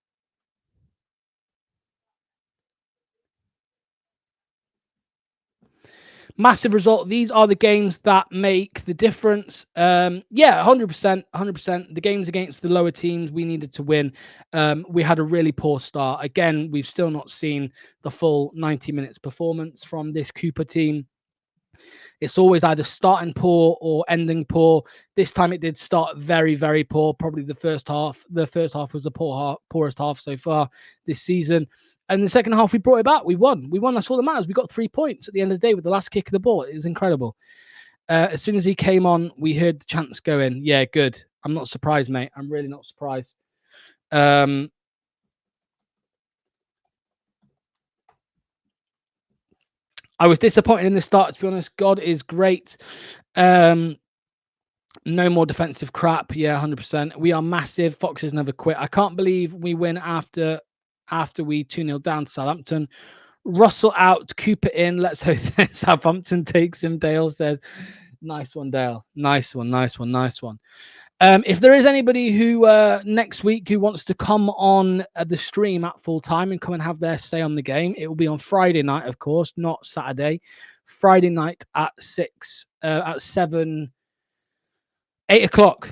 Massive result. These are the games that make the difference. Yeah, 100%. The games against the lower teams we needed to win. We had a really poor start. Again, we've still not seen the full 90 minutes performance from this Cooper team. It's always either starting poor or ending poor. This time it did start very, very poor. Probably the first half. The first half was the poorest half so far this season. And the second half, we brought it back. We won. That's all that matters. We got 3 points at the end of the day with the last kick of the ball. It was incredible. As soon as he came on, we heard the chants go in. Yeah, good. I'm not surprised, mate. I'm really not surprised. I was disappointed in the start, to be honest. God is great. No more defensive crap. Yeah, 100%. We are massive. Foxes never quit. I can't believe we win after we 2-0 down to Southampton. Russell out, Cooper in. Let's hope Southampton takes him, Dale says. Nice one, Dale. Nice one. If there is anybody who next week who wants to come on the stream at full time and come and have their say on the game, it will be on Friday night, of course, not Saturday. Friday night at 8 o'clock.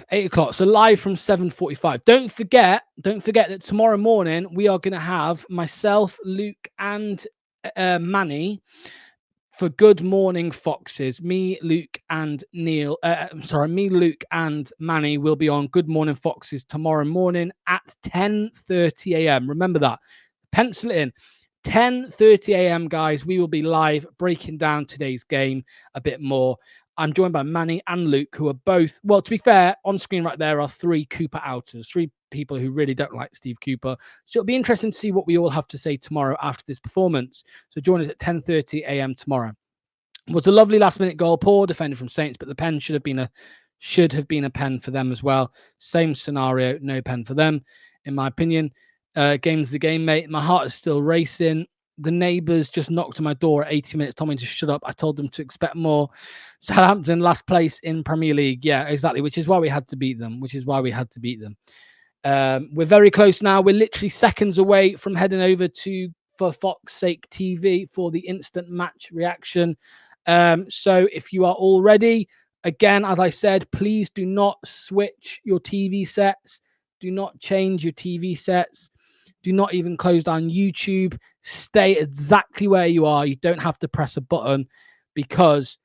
So live from 7:45. Don't forget that tomorrow morning we are going to have myself, Luke, and Manny for Good Morning Foxes. Me, Luke, and Neil. Me, Luke, and Manny will be on Good Morning Foxes tomorrow morning at 10:30 a.m. Remember that. Pencil it in. 10:30 a.m. guys. We will be live breaking down today's game a bit more. I'm joined by Manny and Luke, who are both, well, to be fair, on screen right there are 3 Cooper outers, 3 people who really don't like Steve Cooper. So it'll be interesting to see what we all have to say tomorrow after this performance. So join us at 10:30 a.m. tomorrow. It was a lovely last-minute goal, poor defender from Saints, but the pen should have been a pen for them as well. Same scenario, no pen for them, in my opinion. Game's the game, mate. My heart is still racing. The neighbours just knocked on my door at 80 minutes, told me to shut up. I told them to expect more. Southampton last place in Premier League. Yeah, exactly, which is why we had to beat them. We're very close now. We're literally seconds away from heading over for Fox's Sake TV for the instant match reaction. So if you are all ready, again, as I said, please do not switch your TV sets. Do not change your TV sets. Do not even close down YouTube. Stay exactly where you are. You don't have to press a button, because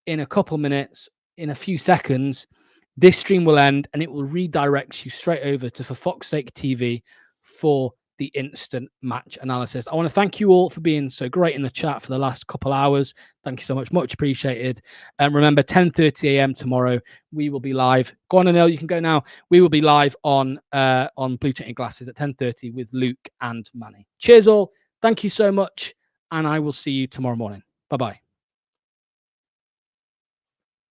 in a couple minutes, in a few seconds, this stream will end and it will redirect you straight over to For Fox's Sake TV for the instant match analysis. I want to thank you all for being so great in the chat for the last couple hours. Thank you so much. Much appreciated. And remember, 10:30 a.m. tomorrow, we will be live. Go on, Anil, you can go now. We will be live on Blue Tinted Glasses at 10:30 with Luke and Manny. Cheers all. Thank you so much. And I will see you tomorrow morning. Bye-bye.